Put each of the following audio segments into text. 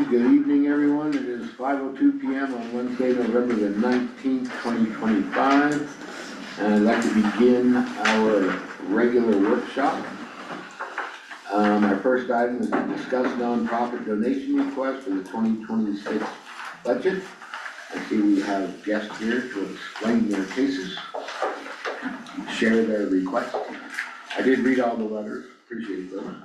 Good evening, everyone. It is 5:02 p.m. on Wednesday, November the 19th, 2025. And I'd like to begin our regular workshop. Our first item is to discuss nonprofit donation request for the 2026 budget. I see we have guests here to explain their cases, share their request. I did read all the letters, appreciate those.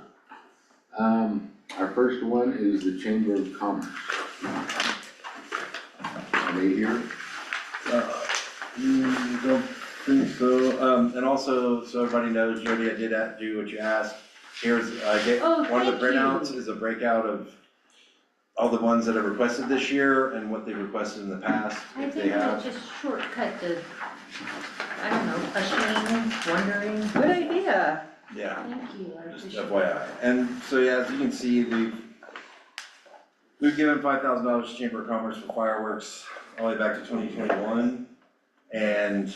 Our first one is the Chamber of Commerce. Are they here? Don't think so. And also, so everybody knows, Jody, I did do what you asked. Here's, one of the printouts is a breakout of all the ones that have requested this year and what they requested in the past, I if they think that have. just shortcut the, I don't know, questioning, wondering. Good idea. Yeah, Thank you, I just appreciate it. FYI. And so, yeah, as you can see, we've given $5,000 to Chamber of Commerce for fireworks all the way back to 2021. And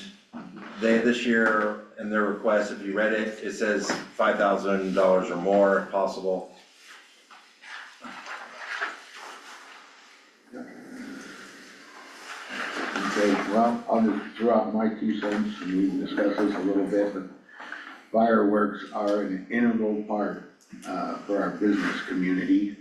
they, this year, in their request, if you read it, it says $5,000 or more if possible. Okay, well, I'll just throw out my 2 cents and we can discuss this a little bit, but fireworks are an integral part for our business community.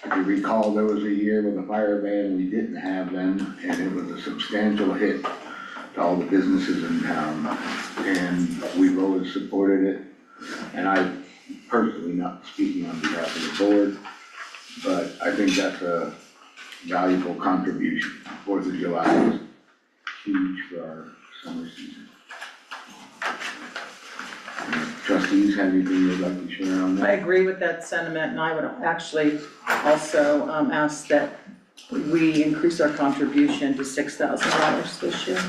If you recall, there was a year with a fire ban, we didn't have them, and it was a substantial hit to all the businesses in town. And we've always supported it, and I personally, not speaking on behalf of the board, but I think that's a valuable contribution. 4th of July is huge for our summer season. Trustees, have anything you'd like to share on I that? agree with that sentiment, and I would actually also ask that we increase our contribution to $6,000 this year.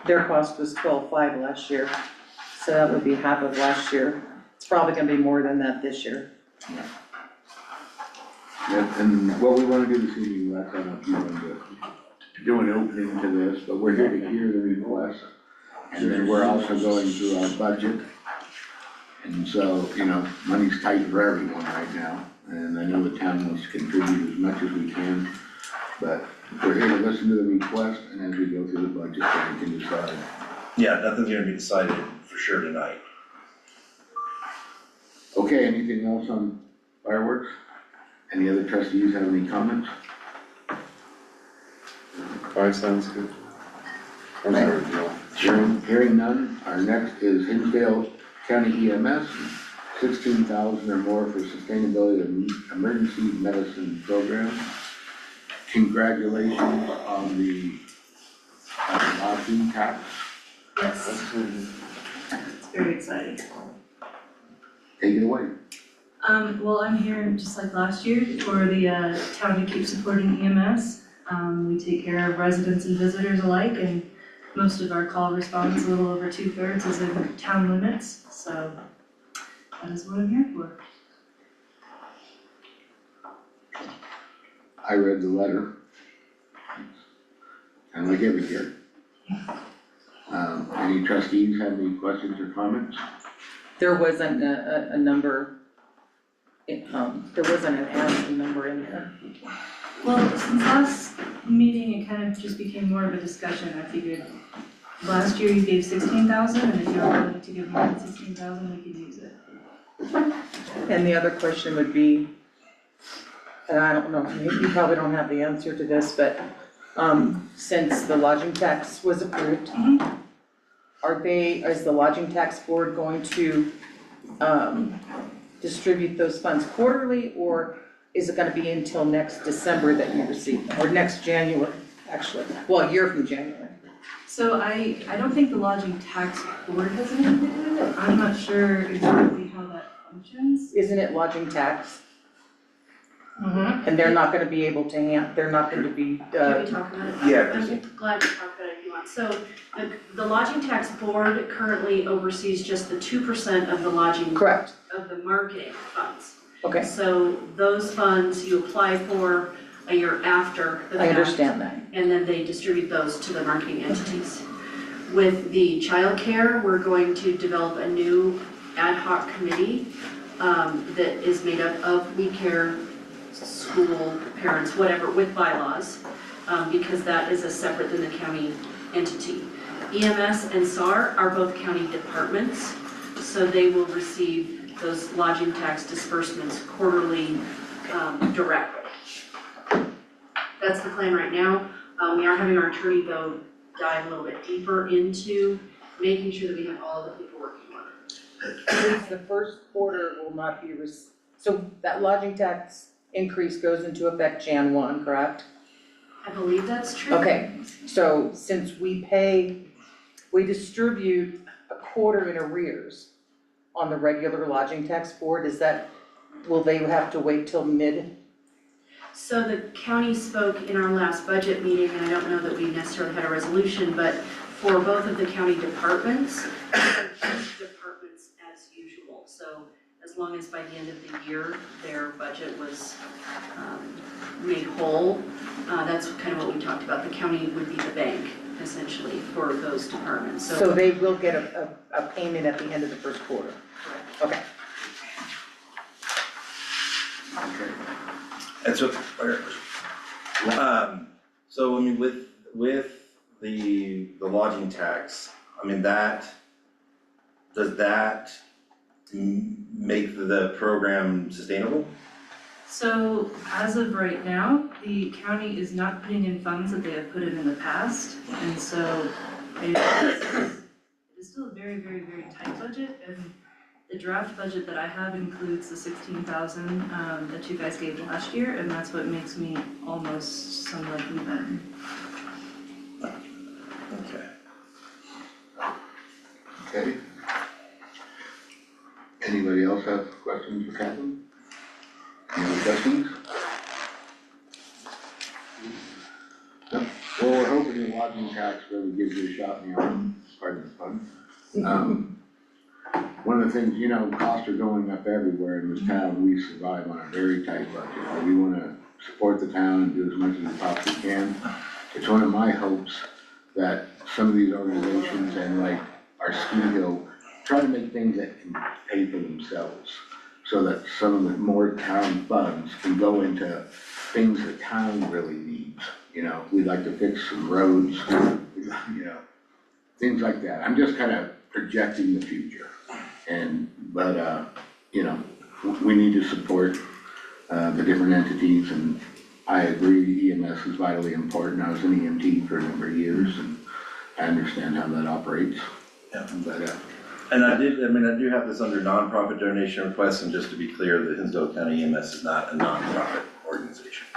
Their cost was $12,500 last year, so that would be half of last year. It's probably gonna be more than that this year. Yeah, and what we wanna do this evening, that's on up, you want to do an opening to this, but we're here to hear the request. And then we're also going through our budget. And so, you know, money's tight for everyone right now, and I know the town wants to contribute as much as we can. But we're here to listen to the request, and as we go through the budget, then we can decide. Yeah, nothing's gonna be decided for sure tonight. Okay, anything else on fireworks? Any other trustees have any comments? 5 sounds good. I'm sorry, Joe. Hearing none, our next is Hinsdale County EMS, 16,000 or more for sustainability of emergency medicine program. Congratulations on the lodging tax. Yes, it's very exciting. Take it away. Well, I'm here just like last year for the town to keep supporting EMS. We take care of residents and visitors alike, and most of our call response, a little over 2/3, is in town limits, so that is what I'm here for. I read the letter. And like every year. Any trustees have any questions or comments? There wasn't a number, there wasn't an asking number in there. Well, since last meeting, it kind of just became more of a discussion. I figured last year you gave 16,000, and if you're willing to give more than 16,000, we could use it. And the other question would be, and I don't know, you probably don't have the answer to this, but since the lodging tax was approved, is the lodging tax board going to distribute those funds quarterly, or is it gonna be until next December that you receive them, or next January, actually? Well, a year from January. So I don't think the lodging tax board has anything to do with it. I'm not sure exactly how that functions. Isn't it lodging tax? Mm-hmm. And they're not gonna be able to they're not gonna be, Can we talk about it? Yeah, I'm glad to talk about it if you want. So the lodging tax board currently oversees just the 2% of the lodging, correct, of the marketing funds. okay, So those funds you apply for, a year after the fact. I understand that. And then they distribute those to the marketing entities. With the childcare, we're going to develop a new ad hoc committee that is made up of We Care, school, parents, whatever, with bylaws, because that is a separate than the county entity. EMS and SAR are both county departments, so they will receive those lodging tax disbursements quarterly directly. That's the plan right now. We are having our attorney though dive a little bit deeper into making sure that we have all the people working on it. Since the first quarter will not be so that lodging tax increase goes into effect Jan 1, correct? I believe that's true. Okay, so since we distribute a quarter in arrears on the regular lodging tax board, will they have to wait till mid? So the county spoke in our last budget meeting, and I don't know that we necessarily had a resolution, but for both of the county departments, departments as usual. So as long as by the end of the year, their budget was made whole, that's kind of what we talked about. The county would be the bank, essentially, for those departments. So they will get a payment at the end of the first quarter? Okay. Okay. And so, so I mean, with the lodging tax, I mean, does that make the program sustainable? So as of right now, the county is not putting in funds that they have put in the past, and so it is still a very, very, very tight budget, and the draft budget that I have includes the 16,000 that you guys gave last year, and that's what makes me almost somewhat even. Okay. Okay. Anybody else have questions for Catherine? Any other questions? No? Well, we're hoping the lodging tax really gives you a shot in the arm, pardon the pun. One of the things, costs are going up everywhere in this town. We survive on a very tight budget. We wanna support the town and do as much as we possibly can. It's one of my hopes that some of these organizations and like our ski hill try to make things that can pay for themselves, so that some of the more town funds can go into things the town really needs. We'd like to fix some roads, things like that. I'm just kind of projecting the future. But we need to support the different entities, and I agree EMS is vitally important. I was an EMT for a number of years, and I understand how that operates. Yeah. But, And I do have this under nonprofit donation requests, and just to be clear, the Hinsdale County EMS is not a nonprofit organization.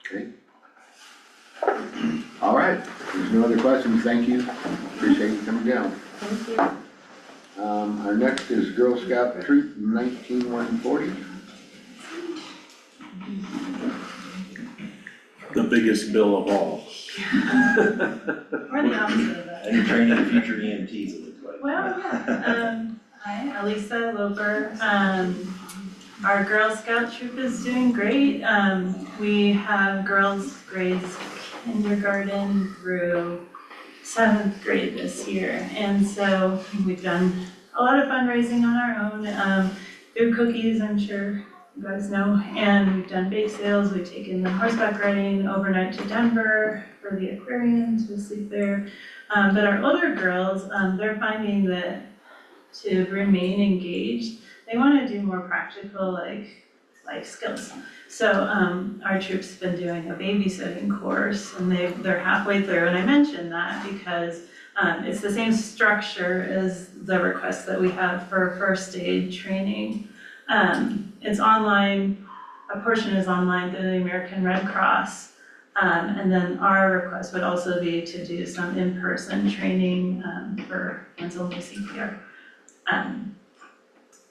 okay. All right, if there's no other questions, thank you. Appreciate you coming down. Thank you. Our next is Girl Scout Troop 19140. The biggest bill of all. We're the opposite of that. And you're training future EMTs, it looks like. Well, yeah, hi, Elisa Loper. Our Girl Scout troop is doing great. We have girls grades kindergarten through 7th grade this year. And so we've done a lot of fundraising on our own, food cookies, I'm sure you guys know, and we've done bake sales. We've taken them horseback riding overnight to Denver for the aquarium to sleep there. But our older girls, they're finding that to remain engaged, they want to do more practical life skills. So our troop's been doing a babysitting course, and they're halfway through, and I mentioned that because it's the same structure as the request that we have for first aid training. It's online, a portion is online through the American Red Cross, and then our request would also be to do some in-person training for hands-on CPR.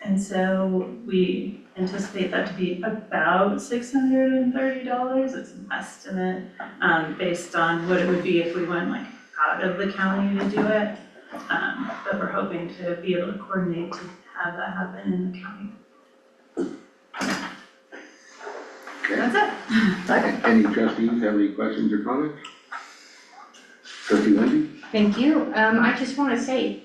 And so we anticipate that to be about $630. It's an estimate based on what it would be if we went out of the county to do it. But we're hoping to be able to coordinate to have that happen in the county. That's it. Any trustees have any questions or comments? Trustee Lindsay? Thank you. I just want to say,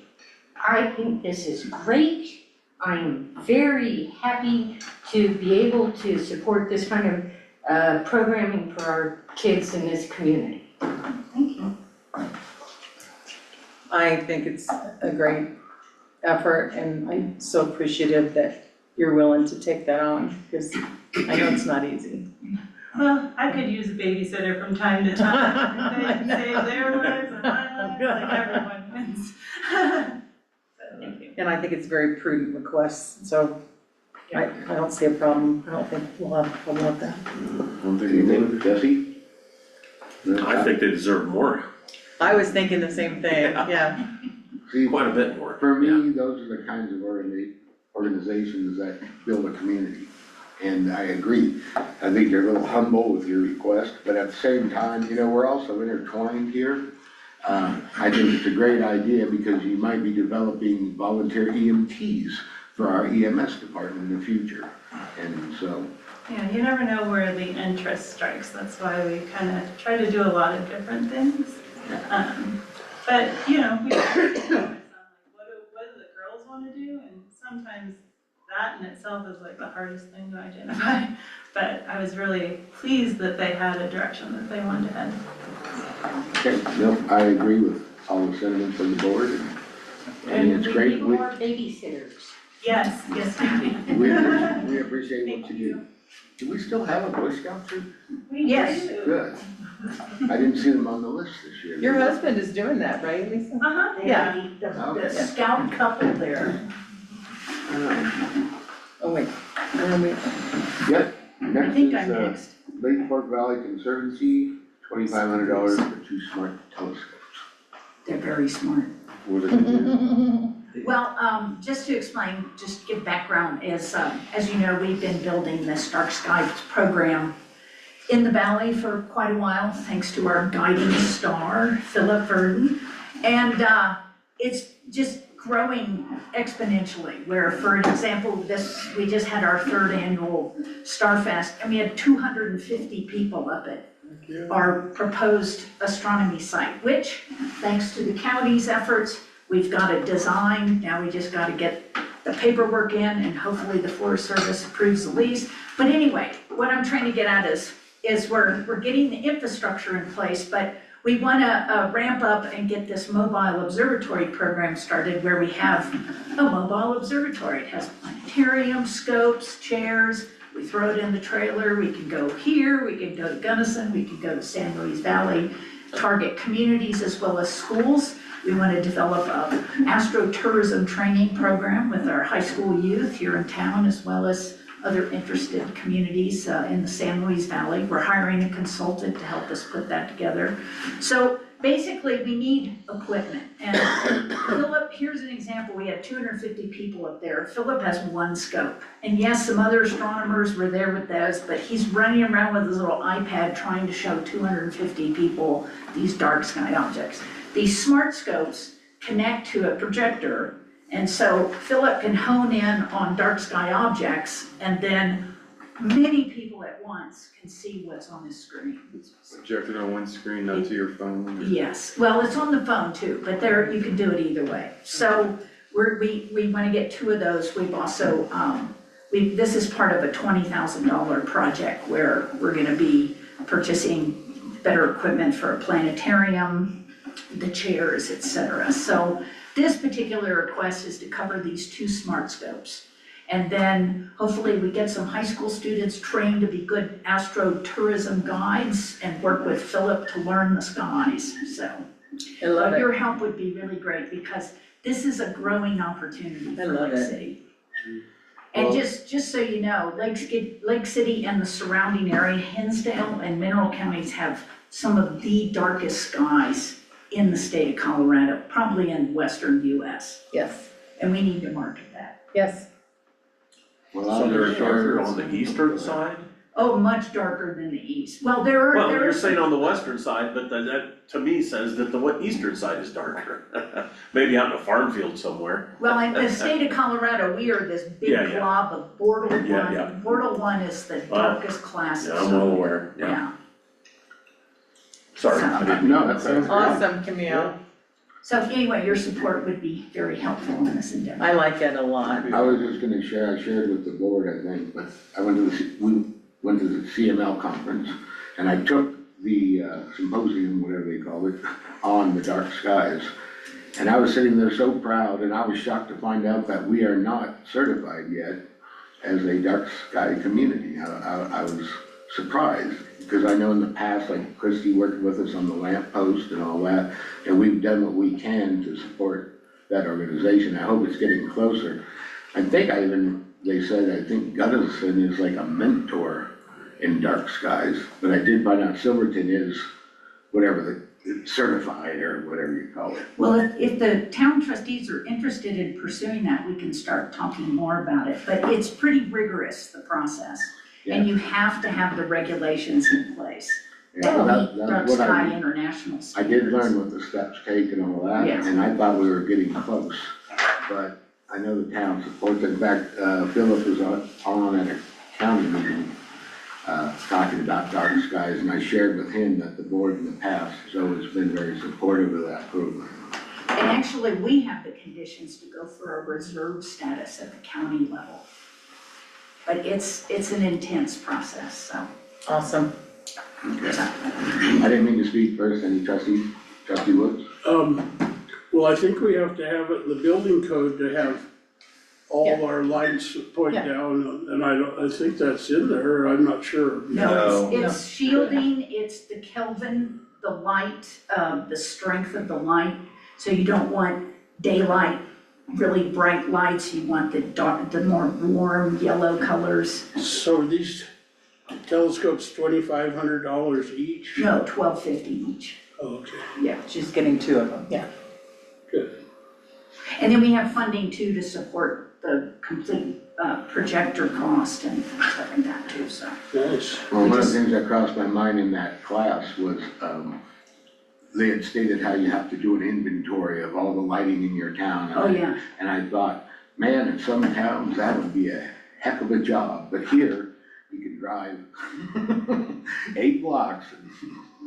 I think this is great. I'm very happy to be able to support this kind of programming for our kids in this community. Thank you. I think it's a great effort and I'm so appreciative that you're willing to take that on, because I know it's not easy. Well, I could use a babysitter from time to time. They save their lives and my life, like everyone wins. So, thank you. And I think it's a very prudent request, so I don't see a problem. I don't think we'll have a problem with that. Anything, Jesse? I think they deserve more, I was thinking the same thing, yeah. See, quite a bit more. for me, those are the kinds of organizations that build a community. And I agree. I think you're a little humble with your request, but at the same time, you know, we're also intertwined here. I think it's a great idea because you might be developing volunteer EMTs for our EMS department in the future. And so, Yeah, you never know where the interest strikes, that's why we kind of try to do a lot of different things. But, you know, we focus on like, what do the girls want to do? And sometimes that in itself is like the hardest thing to identify. But I was really pleased that they had a direction that they wanted to head. okay, no, I agree with all the sentiments of the board and it's we great. need more babysitters. Yes, thank you. We appreciate what Thank you do. Do we still have a Boy Scout troop? Yes. Good. I didn't see them on the list this year. Your husband is doing that, right, Lisa? Uh-huh. Yeah. Okay. scout couple there. Oh, wait. Yep, I next think is, I'm next. Lake Fork Valley Conservancy, $2,500 for 2 smart telescopes. They're very smart. What are they do? Well, just to explain, just give background, is, as you know, we've been building this Dark Skies program in the valley for quite a while, thanks to our guiding star, Philip Verdon. And it's just growing exponentially, where, for example, we just had our 3rd annual Starfest, and we had 250 people up at our proposed astronomy site, which, thanks to the county's efforts, we've got it designed. Now we just got to get the paperwork in and hopefully the Forest Service approves the lease. But anyway, what I'm trying to get at is we're getting the infrastructure in place, but we want to ramp up and get this mobile observatory program started, where we have a mobile observatory. It has planetarium, scopes, chairs. We throw it in the trailer. We can go here, we can go to Gunnison, we can go to San Luis Valley, target communities as well as schools. We want to develop a astrotourism training program with our high school youth here in town, as well as other interested communities in the San Luis Valley. We're hiring a consultant to help us put that together. So basically, we need equipment. And Philip, here's an example. We had 250 people up there. Philip has 1 scope. And yes, some other astronomers were there with those, but he's running around with his little iPad trying to show 250 people these dark sky objects. These smart scopes connect to a projector, and so Philip can hone in on dark sky objects, and then many people at once can see what's on his screen. Projected on one screen, not to your phone. Yes, well, it's on the phone too, but there, you can do it either way. So we want to get 2 of those. We've also, this is part of a $20,000 project where we're going to be purchasing better equipment for a planetarium, the chairs, etc. So this particular request is to cover these 2 smart scopes. And then hopefully we get some high school students trained to be good astrotourism guides and work with Philip to learn the skies. So I love it. your help would be really great, because this is a growing opportunity I for love Lake it. City. And Well- just so you know, Lake City and the surrounding area, Hinsdale and Mineral counties have some of the darkest skies in the state of Colorado, probably in western US. Yes, And we need to market that. yes. Well, So I'll they're just darker share- on the eastern side? Oh, much darker than the east. Well, there Well, are you're some, saying on the western side, but that to me says that the eastern side is darker. Maybe out in a farm field somewhere. well, in the state of Colorado, we are this big Yeah, yeah. glob of Bortle Yeah, yeah. one. Bortle one is the Wow. darkest class. Yeah, I'm well aware, yeah. Yeah. Sorry, I didn't. No, that sounds great. Awesome, Camille. So anyway, your support would be very helpful in this endeavor. I like it a lot. I was just gonna share, I shared with the board, I think, but we went to the CML conference, and I took the symposium, whatever they call it, on the dark skies. And I was sitting there so proud, and I was shocked to find out that we are not certified yet as a dark sky community. I was surprised, because I know in the past, like Christie worked with us on the lamp post and all that, and we've done what we can to support that organization. I hope it's getting closer. I think they said, I think Gunnison is like a mentor in dark skies, but I did find out Silverton is whatever, the certified or whatever you call it. Well, if the town trustees are interested in pursuing that, we can start talking more about it. But it's pretty rigorous, the process. And you have to have the regulations in place. Yeah, well, Meet Dark that's what Sky International I standards. did learn what the steps take and all that, Yes. and I thought we were getting close. But I know the town supports it. In fact, Philip was on at a county meeting, talking about dark skies, and I shared with him that the board in the past has always been very supportive of that program. And actually, we have the conditions to go for a reserve status at the county level. But it's an intense process, so. Awesome. Okay. I didn't mean to speak first. Any trustee Woods? Well, I think we have to have it in the building code to have all of our lights point Yeah. down, and I think that's in there, I'm not sure. No, it's shielding, it's the Kelvin, the light, the strength of the light. So you don't want daylight, really bright lights, you want the dark, the more warm yellow colors. So are these telescopes $2,500 each? No, $12.50 each, Oh, okay, yeah. She's getting two of them, yeah. good. And then we have funding too to support the complete projector cost and stuff like that too, so. Nice. Well, one of the things that crossed my mind in that class was, they had stated how you have to do an inventory of all the lighting in your town. Oh, yeah. And I thought, man, in some towns, that would be a heck of a job, but here, you can drive 8 blocks and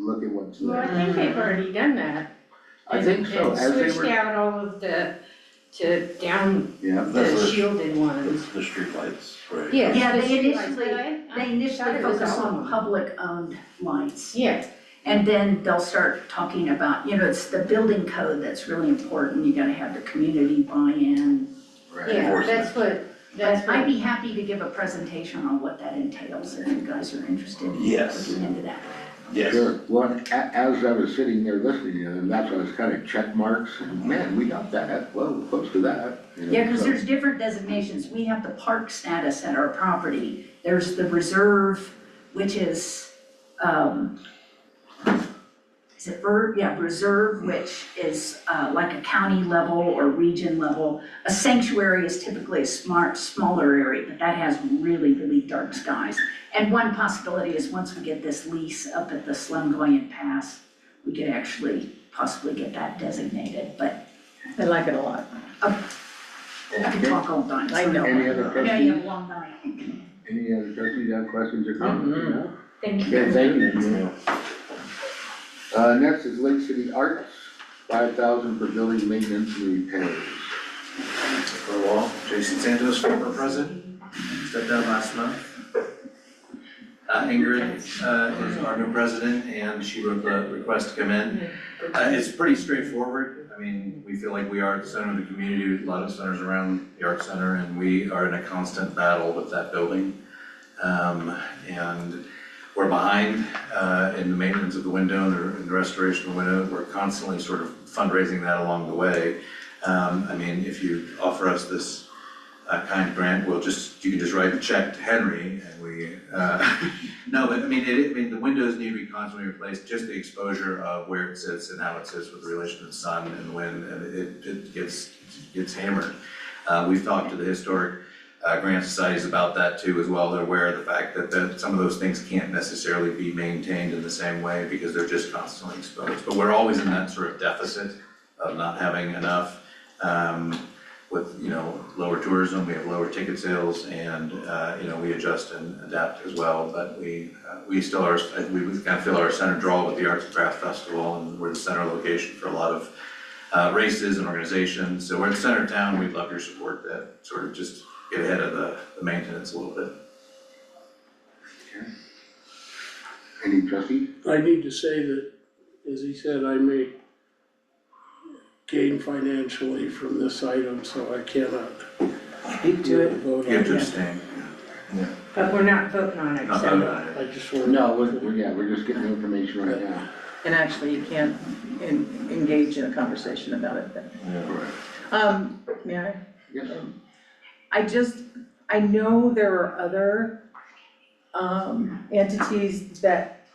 look at what's Well, I there. think they've already done that. I think so, And as they switched were, out all of to down yeah, the shielded ones. The streetlights, right? Yes, Yeah, the they streetlights, initially- but I They initially thought it was focus all on of them. public-owned lights. Yeah, And then they'll start talking about, it's the building code that's really important, you gotta have the community buy-in. right. yeah, that's what, But I'd be happy to give a presentation on what that entails if you guys are interested in Yes. looking into that. Yes. Sure, well, as I was sitting there listening to them, that's why I was kind of check marks, and man, we got that, well, close to that. Yeah, because so- there's different designations, we have the park status at our property, there's the reserve, which is, reserve, which is, like a county level or region level. A sanctuary is typically a smaller area, but that has really, really dark skies. And one possibility is once we get this lease up at the Slumgoyan Pass, we could actually possibly get that designated, but I like it a lot. I could talk all night. I know. Any other Yeah, you have trustees, a long night. any other trustees have questions or comments? Mhm. No? thank you. Okay, thank you. Next is Lake City Arts, 5,000 for building maintenance and repairs. For a while, Jason Santos, former president, stepped down last month. Ingrid is our new president, and she wrote the request to come in. It's pretty straightforward. I mean, we feel like we are at the center of the community, a lot of centers around the Art Center, and we are in a constant battle with that building. And we're behind in the maintenance of the window and the restoration of the window. We're constantly sort of fundraising that along the way. I mean, if you offer us this kind grant, you can just write the check to Henry and we, no, but I mean, the windows need to be constantly replaced, just the exposure of where it sits and how it sits with relation to the sun and wind, and it gets hammered. We've talked to the historic Grant Society is about that too as well. They're aware of the fact that some of those things can't necessarily be maintained in the same way because they're just constantly exposed. But we're always in that sort of deficit of not having enough. With, lower tourism, we have lower ticket sales and, we adjust and adapt as well. But we still are, we kind of feel our center draw with the Arts and Crafts Festival, and we're the center location for a lot of races and organizations. So we're in the center of town. We'd love your support that sort of just get ahead of the maintenance a little bit. Any trustee? I need to say that, as he said, I may gain financially from this item, so I cannot Speak to it. vote on You have to it. abstain. But we're not voting on it, Not so. voting on it. I just want. No, we're just getting information right now. And actually, you can't engage in a conversation about it then. May I? Yes. I know there are other, entities that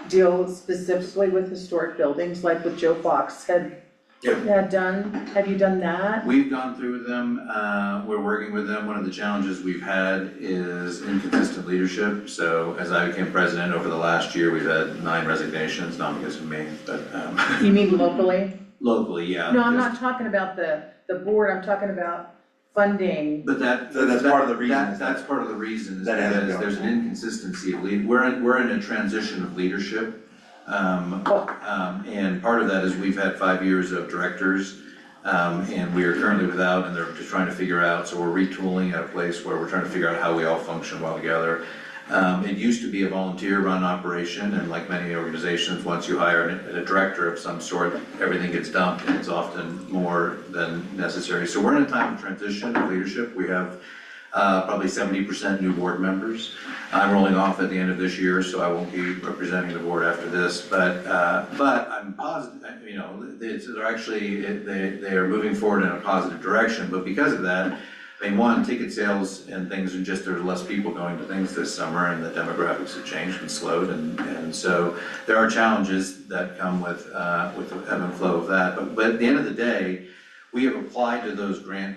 deal specifically with historic buildings, like what Joe Fox had done. Have you done that? We've gone through with them, we're working with them. One of the challenges we've had is inconsistent leadership. So as I became president over the last year, we've had 9 resignations, not because of me, but You mean locally? locally, yeah. No, I'm just- not talking about the board, I'm talking about funding. But that's part of the reason is That's part of the reason is that hasn't because gone. there's an inconsistency of we're in a transition of leadership. And part of that is we've had 5 years of directors, and we are currently without, and they're just trying to figure out, so we're retooling at a place where we're trying to figure out how we all function well together. It used to be a volunteer-run operation, and like many organizations, once you hire a director of some sort, everything gets dumped, and it's often more than necessary. So we're in a time of transition of leadership. We have probably 70% new board members. I'm rolling off at the end of this year, so I won't be representing the board after this, but I'm positive, they're actually, they are moving forward in a positive direction, but because of that, I mean, one, ticket sales and things are just, there's less people going to things this summer, and the demographics have changed and slowed, and so there are challenges that come with the ebb and flow of that, but at the end of the day, we have applied to those grant,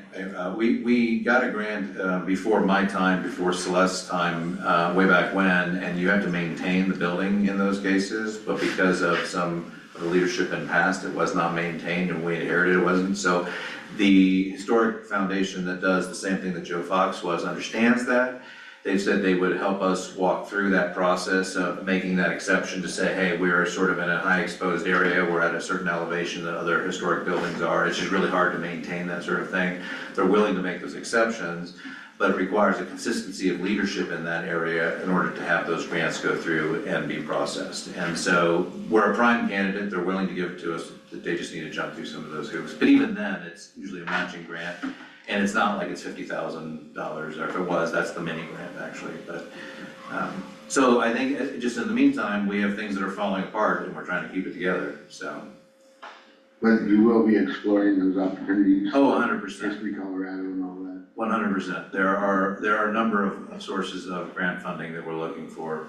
we got a grant before my time, before Celeste's time, way back when, and you have to maintain the building in those cases, but because of some of the leadership in past, it was not maintained and we inherited it wasn't. So the historic foundation that does the same thing that Joe Fox was understands that. They've said they would help us walk through that process of making that exception to say, hey, we're sort of in a high exposed area, we're at a certain elevation that other historic buildings are, it's just really hard to maintain that sort of thing. They're willing to make those exceptions, but it requires a consistency of leadership in that area in order to have those grants go through and be processed. And so we're a prime candidate, they're willing to give it to us, they just need to jump through some of those hoops. But even then, it's usually a matching grant. And it's not like it's $50,000, or if it was, that's the mini grant actually, but, so I think just in the meantime, we have things that are falling apart and we're trying to keep it together, so. But you will be exploring those opportunities. Oh, 100%. History Colorado and all that. 100%. There are a number of sources of grant funding that we're looking for,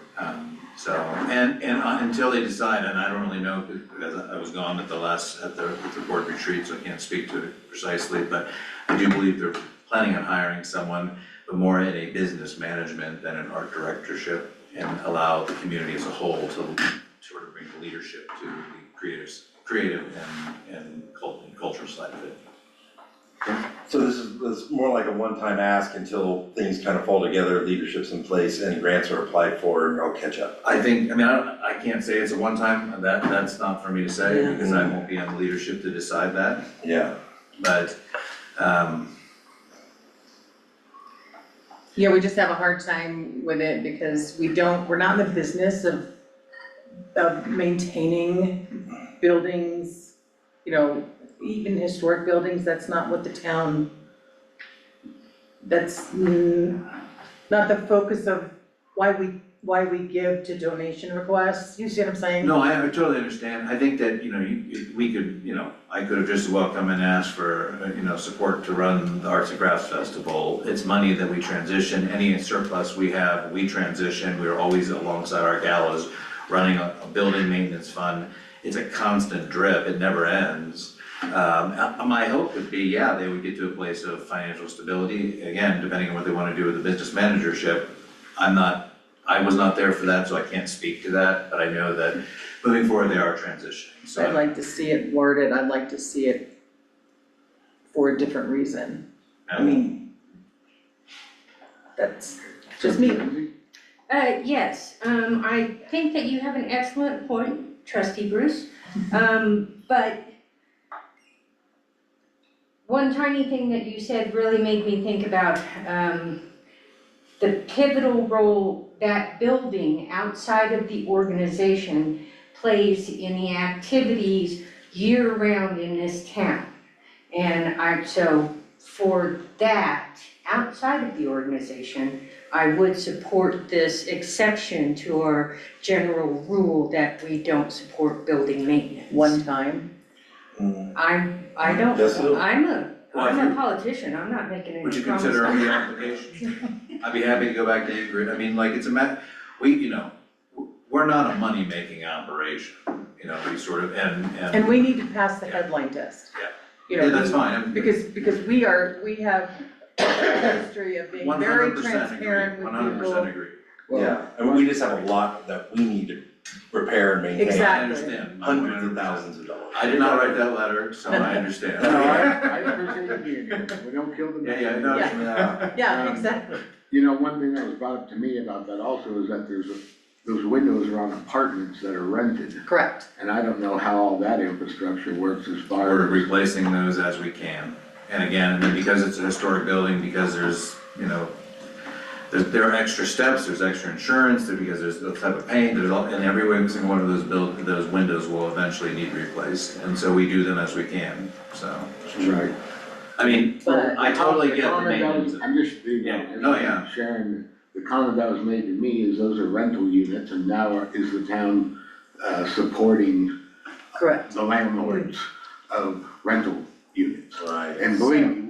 so, and until they decide, and I don't really know, because I was gone at the board retreat, so I can't speak to it precisely, but I do believe they're planning on hiring someone, but more in a business management than an art directorship, and allow the community as a whole to sort of bring the leadership to the creative and cultural side of it. So this is more like a one-time ask until things kind of fall together, leadership's in place and grants are applied for and I'll catch up. I can't say it's a one-time, that's not for me to say, because I won't be on the leadership to decide that, Yeah. but, Yeah, we just have a hard time with it because we're not in the business of maintaining buildings, even historic buildings, that's not what the town, that's not the focus of why we give to donation requests, you see what I'm saying? no, I totally understand. I think that, I could have just as well come and asked for, support to run the Arts and Crafts Festival. It's money that we transition, any surplus we have, we transition, we're always alongside our galas, running a building maintenance fund. It's a constant drip, it never ends. My hope would be, yeah, they would get to a place of financial stability, again, depending on what they wanna do with the business managership. I was not there for that, so I can't speak to that, but I know that moving forward, they are transitioning, so. I'd like to see it worded, I'd like to see it for a different reason. I mean, that's just me. Yes, I think that you have an excellent point, trustee Bruce. But one tiny thing that you said really made me think about, the pivotal role that building outside of the organization plays in the activities year-round in this town. And so for that, outside of the organization, I would support this exception to our general rule that we don't support building maintenance. One time. I don't, Yes, it- I'm Well, a politician, I'm not making any Would you promises. consider a reapplication? I'd be happy to go back to Ingrid, I mean, like, it's we're not a money-making operation, we sort of, And we need to pass the headline test. Yeah. You know, Yeah, that's fine. because we have a history of being very 100% transparent agree, with 100% people. agree. Yeah, and we just have a lot that we need to repair and maintain. Exactly. I understand. Hundreds of thousands of dollars. I did not write that letter, so I understand. No, I appreciate you being here, we don't kill the Yeah, messenger. no, Yeah. Yeah, exactly. You know, one thing that was brought up to me about that also is that those windows are on apartments that are rented. Correct. And I don't know how all that infrastructure works as far We're as. replacing those as we can. And again, and then because it's a historic building, because there's, there are extra steps, there's extra insurance, because there's the type of paint, and every single one of those windows will eventually need replaced. And so we do them as we can, so. Right. I mean, But I totally get the comment that was- maintenance. I'm just, Sharon, the comment that was made to me is those are rental units, and now is the town supporting Correct. the landlords of rental units. Right. And believe me,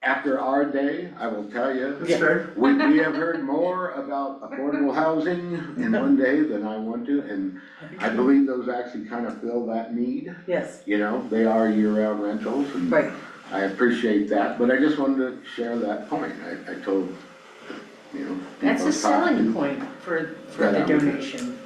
after our day, I will tell you, That's fair. we have heard more about affordable housing in one day than I want to, and I believe those actually kind of fill that need. Yes, They are year-round rentals, and right. I appreciate that, but I just wanted to share that point. I told, That's people a I talked selling to point for Yeah, the that was it. donation.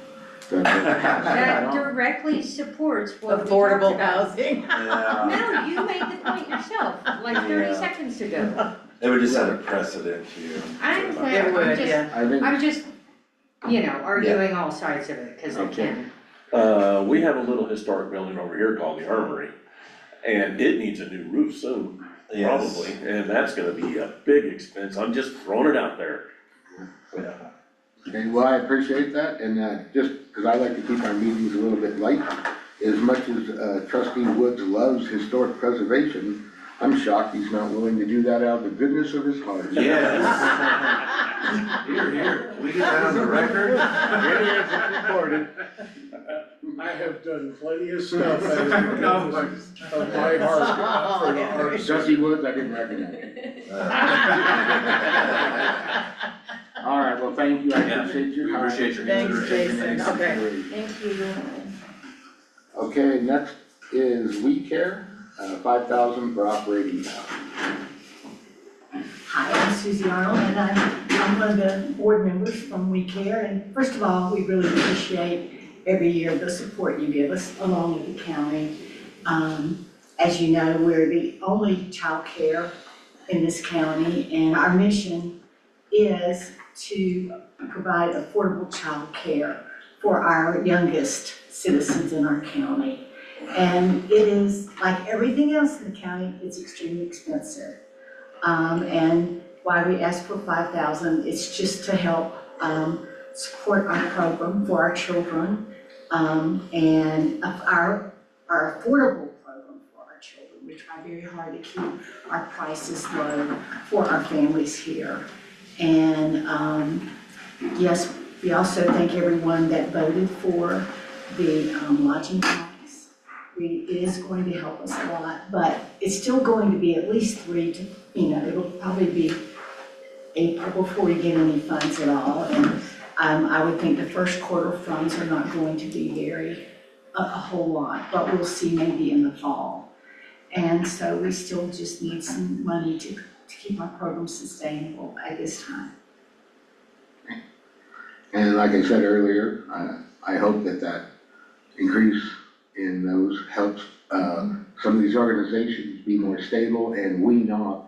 that- That directly supports what we talked Affordable about. housing. Yeah, No, you made the point yourself, like 30 Yeah. seconds ago. it would just set a precedent too. I'm It would, just, yeah. I think, I'm just, arguing all sides of it, cause I Okay. can. We have a little historic building over here called the Armory, and it needs a new roof soon, Yes. probably, and that's gonna be a big expense, I'm just throwing it out there. okay, well, I appreciate that, and just, because I like to keep our meetings a little bit light, as much as trustee Woods loves historic preservation, I'm shocked he's not willing to do that out of the goodness of his heart. Yes. Here, can we get that on the record? It is, it's recorded. I have done plenty of stuff out of the goodness of my heart for the arts. Trustee Woods, I didn't recognize it. All right, well, thank you, I Yeah, appreciate your we time. appreciate your Thanks, consideration. Jason. Okay. Thank you. Okay, next is We Care, 5,000 for operating costs. Hi, I'm Susie Arnold, and I'm one of the board members from We Care. And first of all, we really appreciate every year the support you give us along with the county. As you know, we're the only child care in this county, and our mission is to provide affordable child care for our youngest citizens in our county. And it is, like everything else in the county, it's extremely expensive. And why we ask for 5,000, it's just to help support our program for our children, and our affordable program for our children. We try very hard to keep our prices low for our families here. And yes, we also thank everyone that voted for the lodging tax. It is going to help us a lot, but it's still going to be at least 3 to, it'll probably be April before we get any funds at all. And I would think the first quarter funds are not going to be a whole lot, but we'll see maybe in the fall. And so we still just need some money to keep our program sustainable at this time. And like I said earlier, I hope that increase in those helps, some of these organizations be more stable and wean off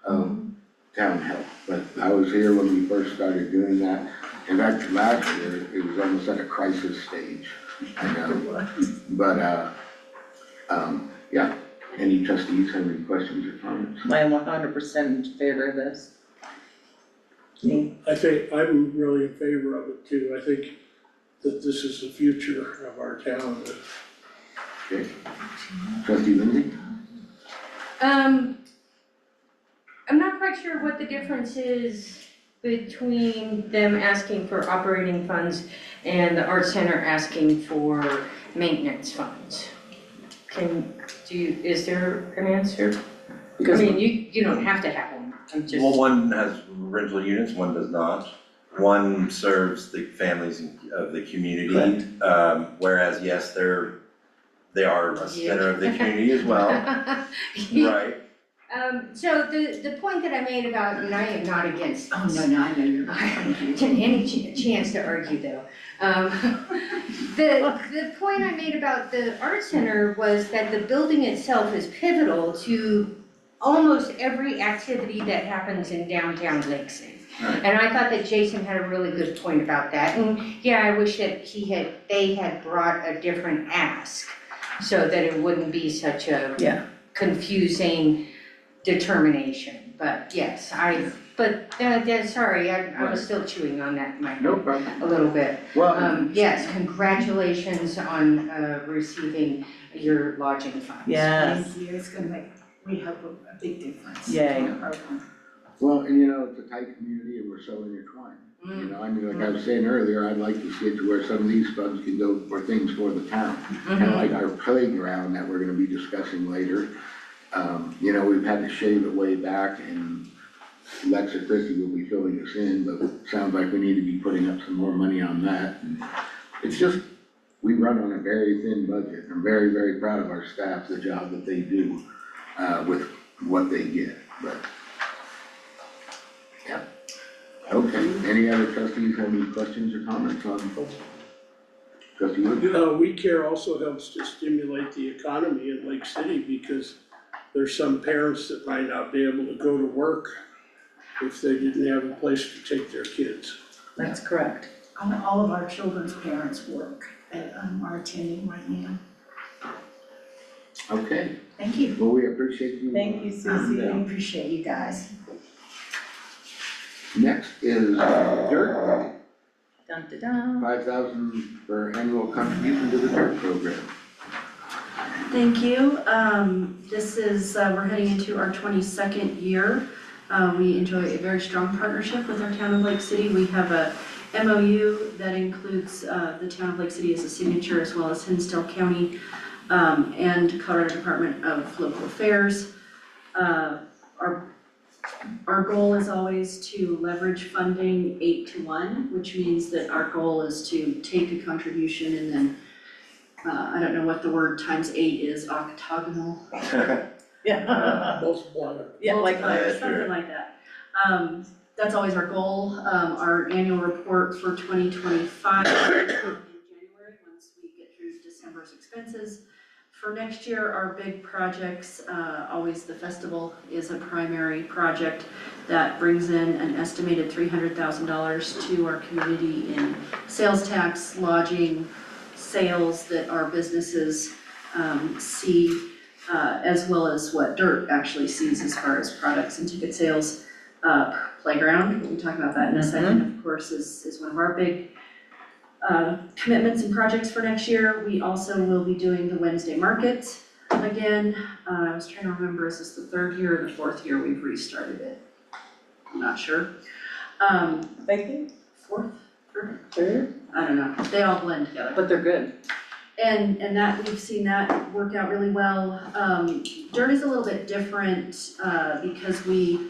town health. But I was here when we first started doing that. In fact, last year, it was almost at a crisis stage, I know. But, yeah, any trustees have any questions or comments? I am 100% in favor of this. Me. I think, I'm really in favor of it too. I think that this is the future of our town. Okay. Trustee Lindsay? I'm not quite sure what the difference is between them asking for operating funds and the art center asking for maintenance funds. Is there an answer? I mean, you don't have to have one, I'm just. Well, one has rental units, one does not. One serves the families of the community, whereas yes, they are a center of the community as well, right? So the point that I made about, and I am not against. Oh, no, I know you're not. Any chance to argue though. The point I made about the art center was that the building itself is pivotal to almost every activity that happens in downtown Lake City. Right. And I thought that Jason had a really good point about that. And yeah, I wish that they had brought a different ask so that it wouldn't be such a confusing determination. But yes, sorry, I was still chewing on that, Mike, No problem. a little bit. Well, Yes, congratulations on receiving your lodging funds. Yes. Thank you, it's gonna make, we hope, a big difference. Yay. in the program. well, and you know, it's a tight community and we're so intertwined. You know, I mean, like I was saying earlier, I'd like to see it to where some of these funds can go for things for the town. And like our playground that we're gonna be discussing later, you know, we've had to shave it way back and Lexa Christie will be filling us in, but it sounds like we need to be putting up some more money on that. And it's just, we run on a very thin budget. I'm very, very proud of our staff, the job that they do, with what they get, but. Yep. Okay, any other trustees have any questions or comments on? Trustee Wood? We Care also helps to stimulate the economy in Lake City because there's some parents that might not be able to go to work if they didn't have a place to take their kids. That's correct. All of our children's parents work at, are attending right now. Okay, Thank you. well, we appreciate you. Thank you, Susie. I appreciate you guys. Next is dirt, Dun, dun, dun. 5,000 for annual contribution to the dirt program. Thank you. This is, we're heading into our 22nd year. We enjoy a very strong partnership with our town of Lake City. We have a MOU that includes the town of Lake City as a signature, as well as Hinsdale County and Colorado Department of Local Affairs. Our goal is always to leverage funding 8-to-1, which means that our goal is to take a contribution and then, I don't know what the word times 8 is, octagonal. Yeah. Multiply. Yeah, like that. Something like that. That's always our goal. Our annual report for 2025 in January, once we get through December's expenses. For next year, our big projects, always the festival is a primary project that brings in an estimated $300,000 to our community in sales tax, lodging, sales that our businesses see, as well as what DIRT actually sees as far as products and ticket sales. Playground, we'll talk about that in a second, of course, is one of our big commitments and projects for next year. We also will be doing the Wednesday market again. I was trying to remember, is this the third year or the fourth year we've restarted it? I'm not sure. I think Fourth, third, I don't know, they all blend together. but they're good. And that, we've seen that work out really well. DIRT is a little bit different because we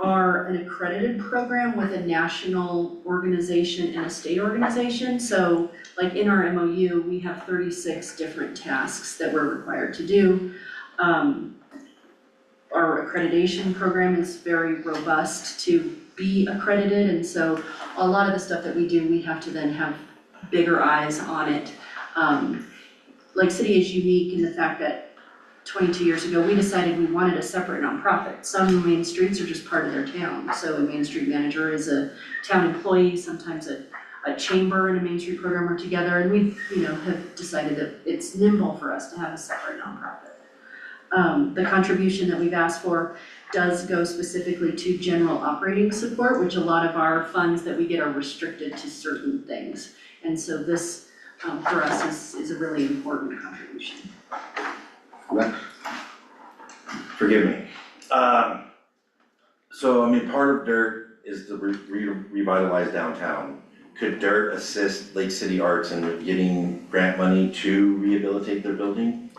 are an accredited program with a national organization and a state organization. So like in our MOU, we have 36 different tasks that we're required to do. our accreditation program is very robust to be accredited, and so a lot of the stuff that we do, we have to then have bigger eyes on it. Lake City is unique in the fact that 22 years ago, we decided we wanted a separate nonprofit. Some main streets are just part of their town, so a Main Street manager is a town employee, sometimes a chamber and a Main Street program are together, and we, have decided that it's nimble for us to have a separate nonprofit. The contribution that we've asked for does go specifically to general operating support, which a lot of our funds that we get are restricted to certain things. And so this, for us, is a really important contribution. Lex? Forgive me. So, I mean, part of DIRT is to revitalize downtown. Could DIRT assist Lake City Arts in getting grant money to rehabilitate their building?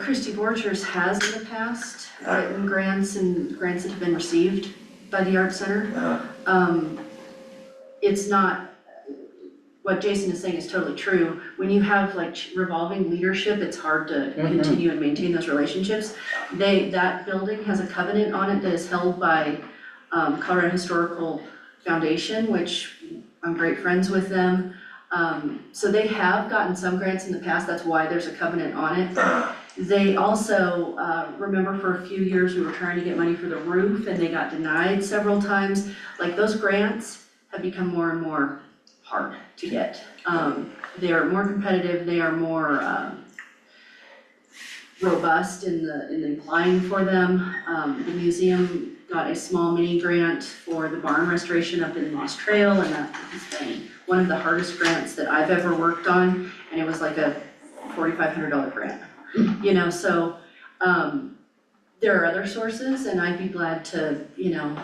Christy Borchers has in the past written grants and grants that have been received by the Art Center. It's not, what Jason is saying is totally true. When you have like revolving leadership, it's hard to continue and maintain those relationships. That building has a covenant on it that is held by Colorado Historical Foundation, which I'm great friends with them. So they have gotten some grants in the past, that's why there's a covenant on it. They also, remember for a few years, we were trying to get money for the roof and they got denied several times. Like those grants have become more and more hard to get. They are more competitive, they are more robust in the applying for them. The museum got a small mini grant for the barn restoration up in Lost Trail, and that has been one of the hardest grants that I've ever worked on, and it was like a $4,500 grant. So there are other sources, and I'd be glad to,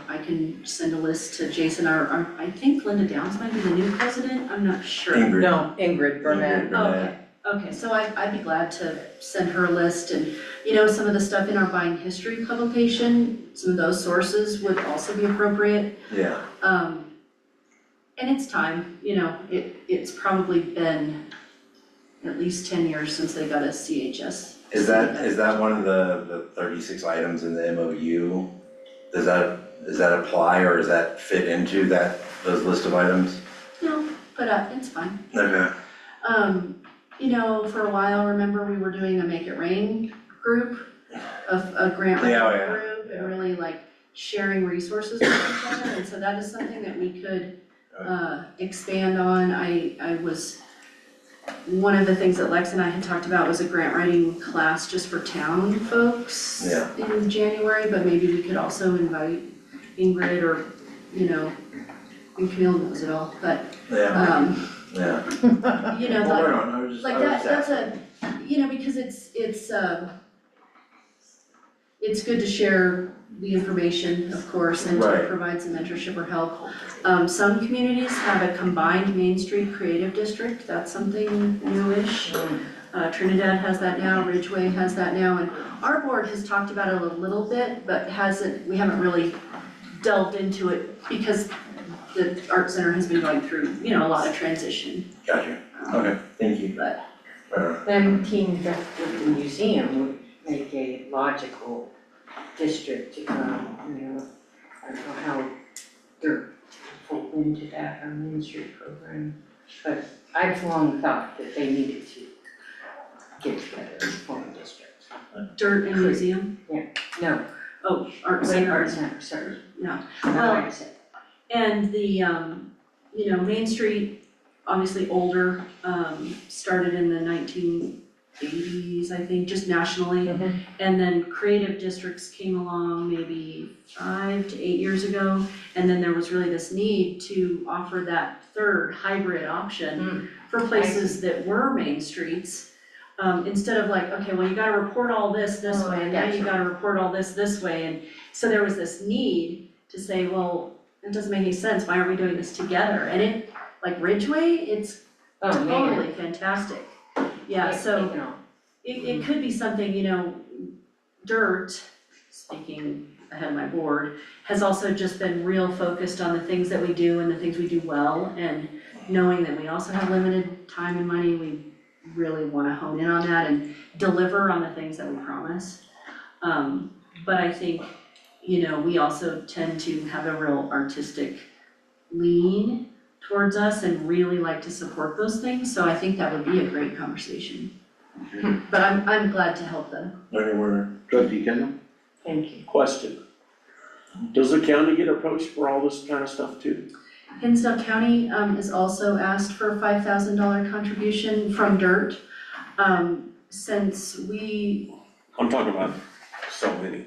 I can send a list to Jason, I think Linda Downs might be the new president, I'm not sure. Ingrid. No, Ingrid Burnett. Okay, so I'd be glad to send her a list, and, some of the stuff in our Buying History publication, some of those sources would also be appropriate. Yeah. And it's time, it's probably been at least 10 years since they got a CHS. Is that one of the 36 items in the MOU? Does that apply, or does that fit into those list of items? No, but it's fine. Okay. For a while, remember we were doing a Make It Rain group, a grant writing group, and really like sharing resources with each other, and so that is something that we could expand on. One of the things that Lex and I had talked about was a grant writing class just for town folks in January, but maybe we could also invite Ingrid or, and Camille knows it all, but, Well, that's a, because it's good to share the information, of course, and to provide some mentorship or help. Some communities have a combined Main Street Creative District, that's something newish. Trinidad has that now, Ridgeway has that now, and our board has talked about it a little bit, but we haven't really delved into it because the Art Center has been going through, a lot of transition. Gotcha. Okay, thank you. But Then teaming up with the museum would make a logical district, I don't know how they're fall into that Main Street program, but I've long thought that they needed to get together as form a district. Dirt and museum? No, Oh, Art Center. Art Center, sorry. No. Well, I said. And the, Main Street, obviously older, started in the 1980s, I think, just nationally. And then creative districts came along maybe 5 to 8 years ago. And then there was really this need to offer that third hybrid option for places that were main streets. Instead of like, okay, well, you gotta report all this way, and now you gotta report all this way. And so there was this need to say, well, it doesn't make any sense, why aren't we doing this together? And it, like Ridgeway, it's totally fantastic. Yeah, so it could be something, DIRT, speaking ahead of my board, has also just been real focused on the things that we do and the things we do well, and knowing that we also have limited time and money, we really wanna hone in on that and deliver on the things that we promise. But I think, we also tend to have a real artistic lean towards us and really like to support those things, so I think that would be a great conversation. But I'm glad to help them. Trustee Kendall? Thank you. Question. Does the county get approached for all this kind of stuff too? Hinsdale County has also asked for a $5,000 contribution from DIRT. Since I'm talking about so many,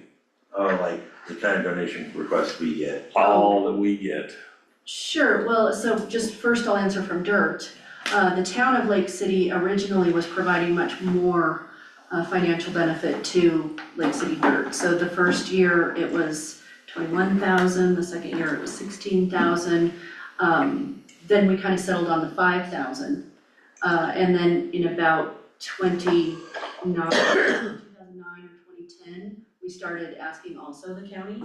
Like the kind of donation requests we get. all that we get. Sure, well, so just first I'll answer from DIRT. The town of Lake City originally was providing much more financial benefit to Lake City DIRT. So the first year it was 21,000, the second year it was 16,000. Then we kind of settled on the 5,000. And then in about 2009 or 2010, we started asking also the county.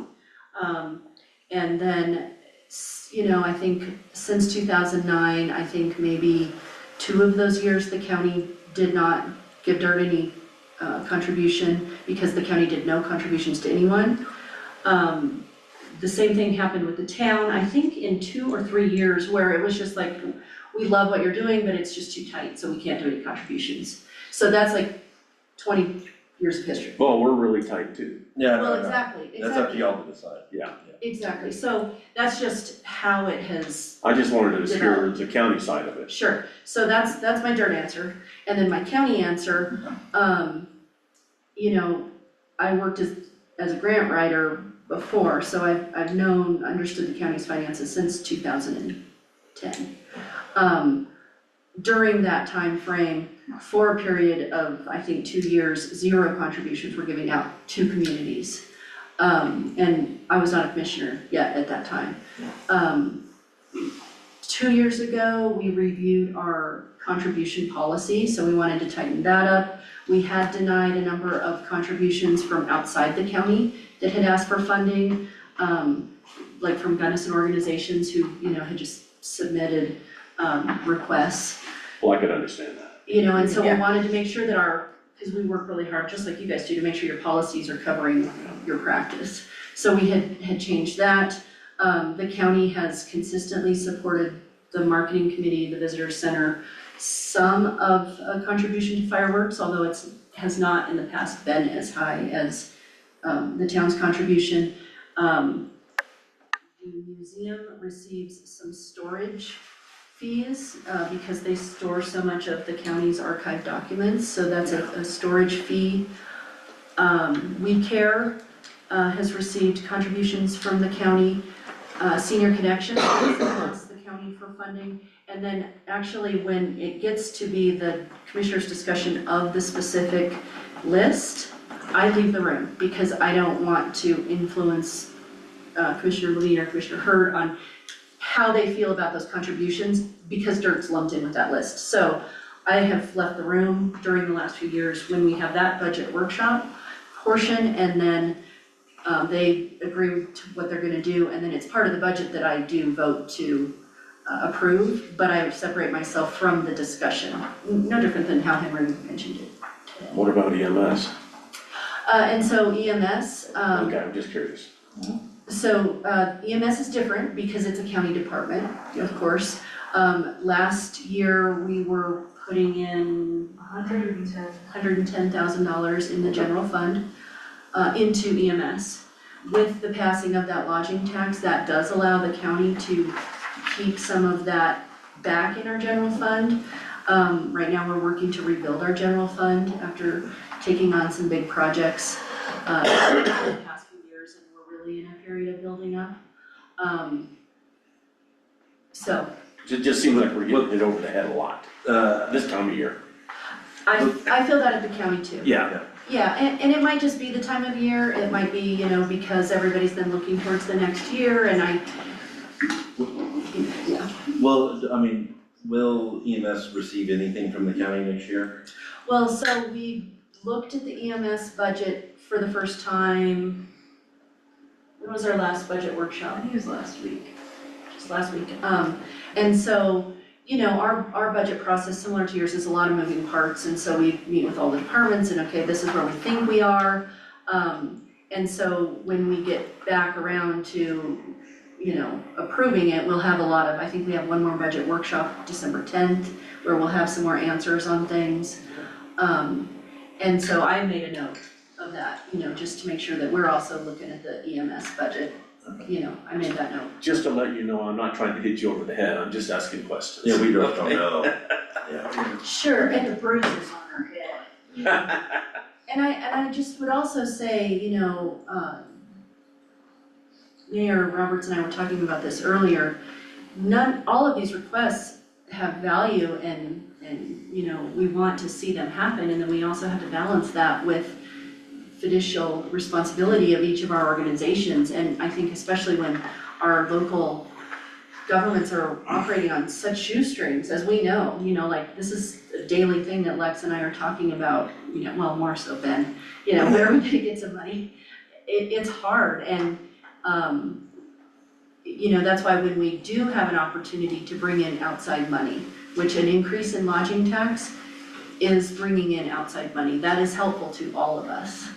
And then, I think since 2009, I think maybe 2 of those years, the county did not give DIRT any contribution because the county did no contributions to anyone. The same thing happened with the town, I think in 2 or 3 years where it was just like, we love what you're doing, but it's just too tight, so we can't do any contributions. So that's like 20 years of history. Well, we're really tight too. Yeah, Well, no, exactly. that's up to y'all to decide. Yeah. Exactly, so that's just how it has, I just wanted to hear the county side of it. sure, so that's my DIRT answer. And then my county answer, I worked as a grant writer before, so I've understood the county's finances since 2010. During that time frame, for a period of, I think, 2 years, 0 contributions were given out to communities. And I was not a commissioner yet at that time. 2 years ago, we reviewed our contribution policy, so we wanted to tighten that up. We had denied a number of contributions from outside the county that had asked for funding, like from Gunnison organizations who, had just submitted requests. Well, I could understand that. And so we Yeah. wanted to make sure that because we work really hard, just like you guys do, to make sure your policies are covering your practice. So we had changed that. The county has consistently supported the marketing committee, the visitor center, some of a contribution to fireworks, although it has not in the past been as high as the town's contribution. The museum receives some storage fees because they store so much of the county's archived documents, so that's a storage fee. We Care has received contributions from the county. Senior Connections asks the county for funding. And then actually when it gets to be the commissioner's discussion of the specific list, I leave the room because I don't want to influence Commissioner Levine or Commissioner Hurd on how they feel about those contributions because DIRT's lumped in with that list. So I have left the room during the last few years when we have that budget workshop portion, and then they agree to what they're gonna do, and then it's part of the budget that I do vote to approve, but I separate myself from the discussion. No different than how Henry mentioned it today. What about EMS? And so EMS, Okay, I'm just curious. So EMS is different because it's a county department, of course. Last year, we were putting in $110,000 in the general fund into EMS. With the passing of that lodging tax, that does allow the county to keep some of that back in our general fund. Right now, we're working to rebuild our general fund after taking on some big projects in the past few years, and we're really in a period of building up. So It just seems like we're getting hit over the head a lot this time of year. I feel that at the county too. Yeah. Yeah, and it might just be the time of year, it might be, because everybody's been looking towards the next year and yeah. Well, will EMS receive anything from the county next year? Well, so we looked at the EMS budget for the first time, when was our last budget workshop? I think it was last week. Just last week. And so, our budget process, similar to yours, is a lot of moving parts, and so we meet with all the departments and, okay, this is where we think we are. And so when we get back around to, approving it, we'll have a lot of, I think we have one more budget workshop December 10th, where we'll have some more answers on things. And so I made a note of that, just to make sure that we're also looking at the EMS budget. I made that note. Just to let you know, I'm not trying to hit you over the head, I'm just asking questions. Yeah, we don't know. Sure, and the bruises on her head. And I just would also say, Mayor Roberts and I were talking about this earlier, all of these requests have value and, we want to see them happen, and then we also have to balance that with fiducial responsibility of each of our organizations, and I think especially when our local governments are operating on such shoestrings, as we know, like this is a daily thing that Lex and I are talking about, well, more so Ben, where are we gonna get some money? It's hard, and that's why when we do have an opportunity to bring in outside money, which an increase in lodging tax is bringing in outside money, that is helpful to all of us.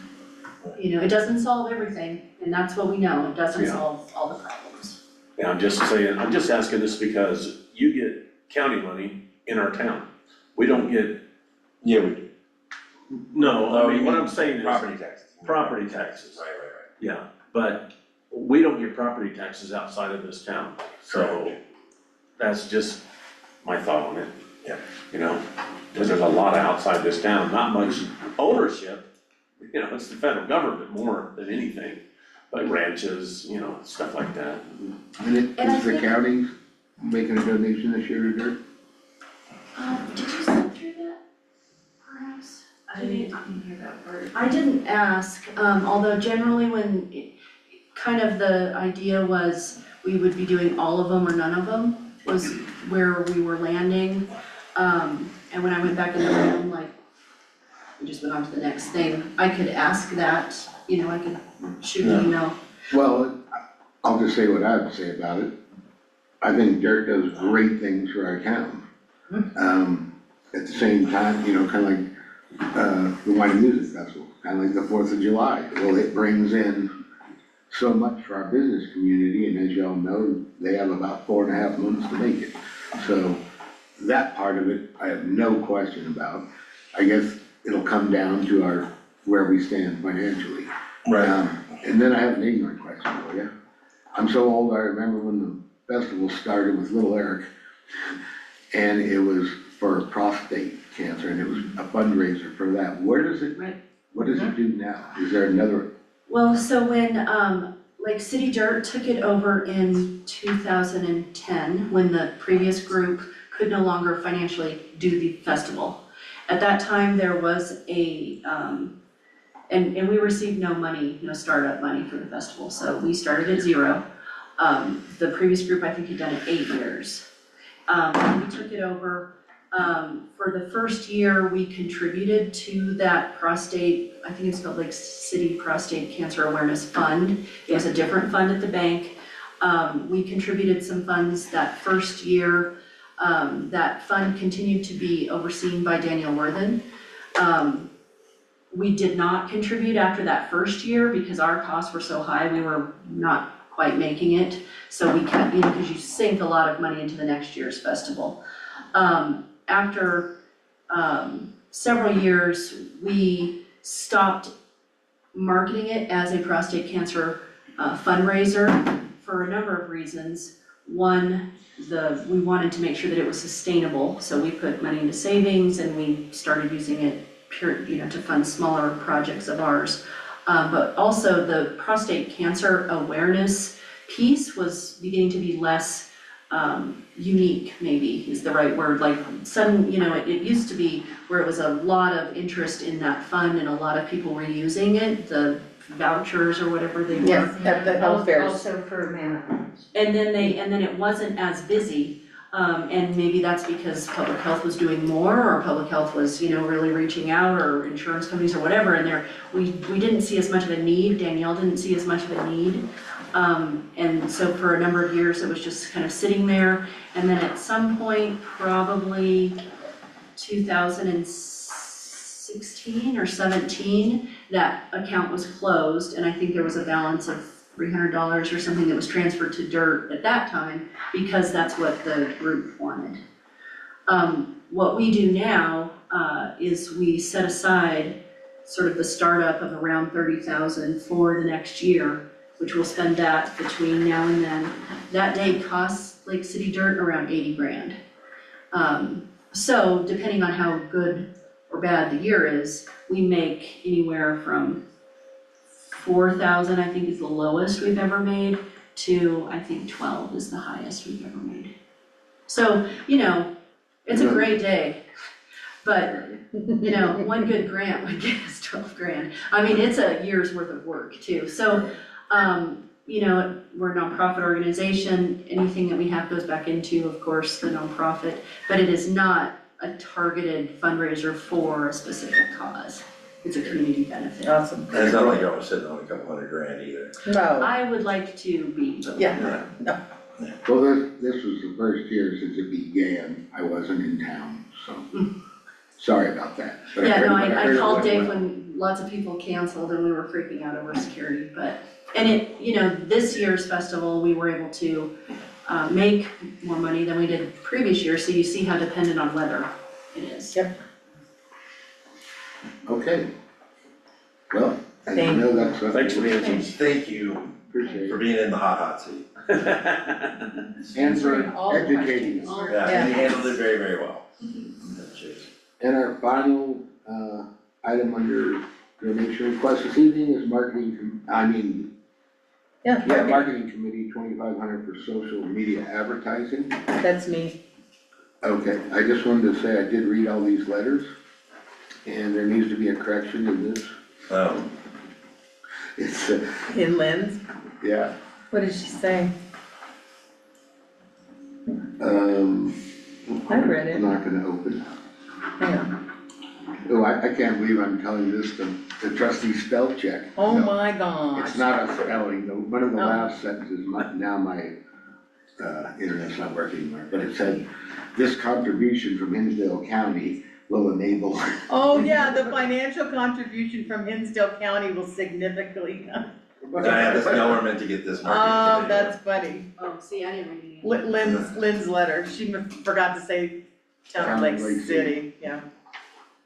It doesn't solve everything, and that's what we know, it doesn't solve all the problems. Yeah, I'm just saying, I'm just asking this because you get county money in our town. We don't get, Yeah, we do. no, I mean, what I'm saying is. Property taxes. Property taxes. Right. Yeah, but we don't get property taxes outside of this town, so that's just my thought on it. Yeah. Because there's a lot outside this town, not much ownership, it's the federal government more than anything, like ranches, stuff like that. And And I is the think- county making a donation this year to dirt? Did you send through that, perhaps? I didn't hear that part. I didn't ask, although generally kind of the idea was we would be doing all of them or none of them, was where we were landing. And when I went back in the room, we just went on to the next thing, I could ask that, I could shoot an email. Well, I'll just say what I have to say about it. I think dirt does great things for our town. At the same time, kind of like, the Wine and Music Festival, kind of like the 4th of July. Well, it brings in so much for our business community, and as y'all know, they have about 4.5 months to make it. So that part of it, I have no question about. I guess it'll come down to where we stand financially. Right. And then I have an ignorant question for you. I'm so old, I remember when the festival started with Little Eric, and it was for prostate cancer, and it was a fundraiser for that. What does it do now? Is there another? Well, so when, Lake City Dirt took it over in 2010, when the previous group could no longer financially do the festival. At that time, there was and we received no money, no startup money for the festival, so we started at 0. The previous group, I think, had done it 8 years. We took it over, for the first year, we contributed to that prostate, I think it's called Lake City Prostate Cancer Awareness Fund. It was a different fund at the bank. We contributed some funds that first year. That fund continued to be overseen by Daniel Worthen. We did not contribute after that first year because our costs were so high, we were not quite making it. So we kept, because you sink a lot of money into the next year's festival. After several years, we stopped marketing it as a prostate cancer fundraiser for a number of reasons. One, we wanted to make sure that it was sustainable, so we put money into savings and we started using it to fund smaller projects of ours. But also the prostate cancer awareness piece was beginning to be less unique, maybe is the right word. Like it used to be where it was a lot of interest in that fund and a lot of people were using it, the vouchers or whatever they were. Yes, at the health fairs. Also for marathons. And then it wasn't as busy, and maybe that's because public health was doing more, or public health was, really reaching out, or insurance companies or whatever, and we didn't see as much of a need, Danielle didn't see as much of a need. And so for a number of years, it was just kind of sitting there, and then at some point, probably 2016 2016 or 17, that account was closed, and I think there was a balance of $300 or something that was transferred to DIRT at that time, because that's what the group wanted. What we do now is we set aside sort of the startup of around 30,000 for the next year, which we'll spend that between now and then. That day costs Lake City Dirt around 80 grand. So depending on how good or bad the year is, we make anywhere from 4,000, I think is the lowest we've ever made, to I think 12 is the highest we've ever made. So, you know, it's a great day, but you know, one good grant would get us 12 grand. I mean, it's a year's worth of work too. So, you know, we're a nonprofit organization. Anything that we have goes back into, of course, the nonprofit, but it is not a targeted fundraiser for a specific cause. It's a community benefit. Awesome. And it's not like I was sitting on a couple $100,000 either. No, I would like to be, but yeah, Well, this was the first year since it began, I wasn't in town, so, sorry about that. But yeah, no, heard I it called went Dave well. when lots of people canceled and we were freaking out over security, but, and it, you know, this year's festival, we were able to make more money than we did previous years, so you see how dependent on weather it is. Yep. Okay. Well, I Thank know that's. Thanks for the answers. Thank you Appreciate for it. being in the hot seat. And Answering all for the educating us. Yeah, you handled it very, very well. And our final, item under donation request this evening is marketing committee, 2,500 for social media advertising. that's me. Okay, I just wanted to say I did read all these letters, and there needs to be a correction in this. It's, In Lynn's, yeah, what did she say? I read it. I'm not gonna open. Hang on. Oh, I can't believe I'm telling this to the trustee spell check. Oh No, my gosh. It's not a spelling, one of the Oh. last sentences, now my, internet's not working anymore, but it said, this contribution from Hinsdale County will enable. Oh, yeah, the financial contribution from Hinsdale County will significantly. Diana, this y'all were meant to get this marketing. Oh, committee. that's funny. Oh, see, I didn't read any. Lynn's letter, she forgot to say Town of Lake City, yeah.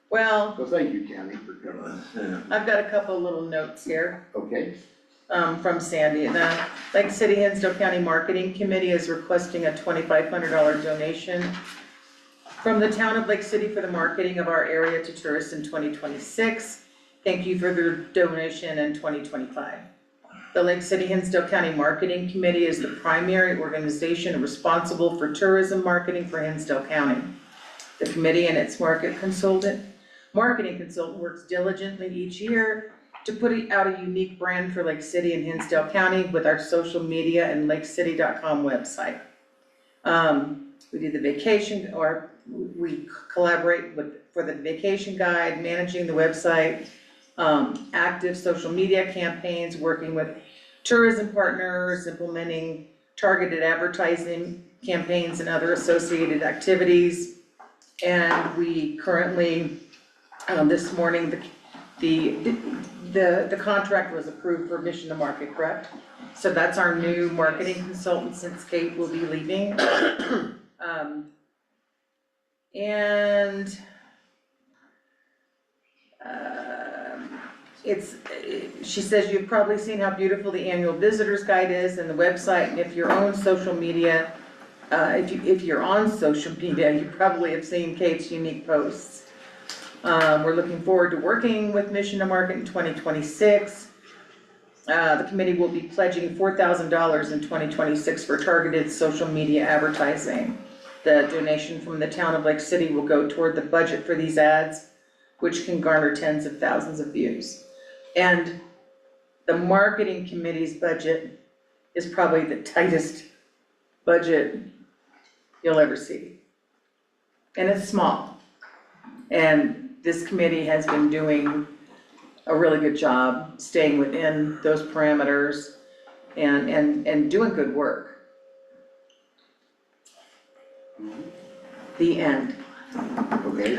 Well, Well, thank you, Tammy, for coming. Yeah. I've got a couple little notes here. Okay, From Sandy. The Lake City Hinsdale County Marketing Committee is requesting a $2,500 donation from the town of Lake City for the marketing of our area to tourists in 2026. Thank you for the donation in 2025. The Lake City Hinsdale County Marketing Committee is the primary organization responsible for tourism marketing for Hinsdale County. The committee and its marketing consultant works diligently each year to put out a unique brand for Lake City and Hinsdale County with our social media and lakecity.com website. We do the vacation, or we collaborate for the vacation guide, managing the website, active social media campaigns, working with tourism partners, implementing targeted advertising campaigns and other associated activities. And we currently, this morning, the contract was approved for Mission to Market, correct? So that's our new marketing consultant since Kate will be leaving. She says you've probably seen how beautiful the annual visitors guide is and the website, and if you're on social media, if you're on social media, you probably have seen Kate's unique posts. We're looking forward to working with Mission to Market in 2026. The committee will be pledging $4,000 in 2026 for targeted social media advertising. The donation from the town of Lake City will go toward the budget for these ads, which can garner tens of thousands of views. And the marketing committee's budget is probably the tightest budget you'll ever see. And it's small. And this committee has been doing a really good job staying within those parameters and doing good work. The end. Okay.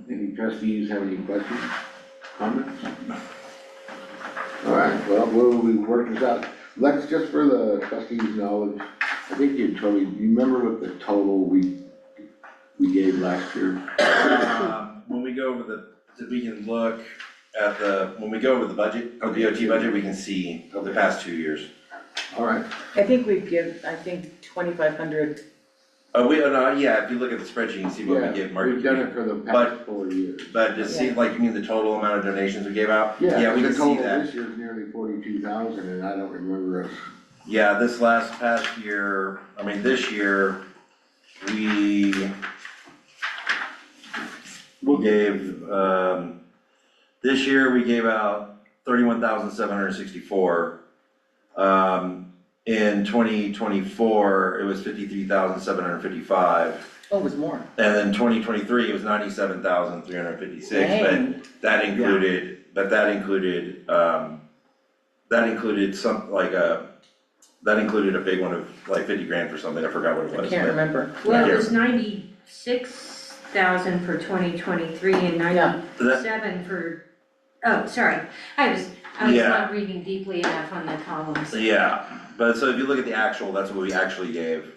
Any trustees have any questions, comments? All right, well, we work this out. Let's, just for the trustees' knowledge, I think you told me, you remember what the total we gave last year? When we go over we can look at when we go over the budget, the DOT budget, we can see the past 2 years. All right, I think 2,500. Yeah, if you look at the spreadsheet, you can see what we yeah, give market. we've done it for the past 4 years. But to see, like, you mean the total amount of donations we gave out? Yeah, We the can see total that. this year is nearly 42,000, and I don't remember us. Yeah, this past year, this year, we gave, this year we gave out 31,764. In 2024, it was 53,755. Oh, it was more. And then 2023, it was 97,356, Dang. but that included, that included a big one of like 50 grand for something, I forgot what it I was. can't but- remember. Well, it was 96,000 for 2023 and 97 for, oh, sorry, I was Yeah. not reading deeply enough on the columns. Yeah, but so if you look at the actual, that's what we actually gave,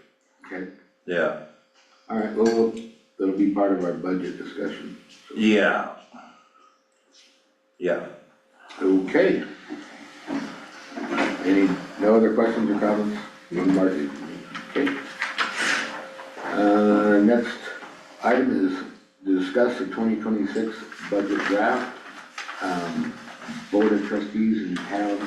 Okay, yeah, all right, well, that'll be part of our budget discussion. yeah. Yeah, Okay. No other questions or comments from Marty? Okay. Next item is to discuss the 2026 budget draft, board of trustees and town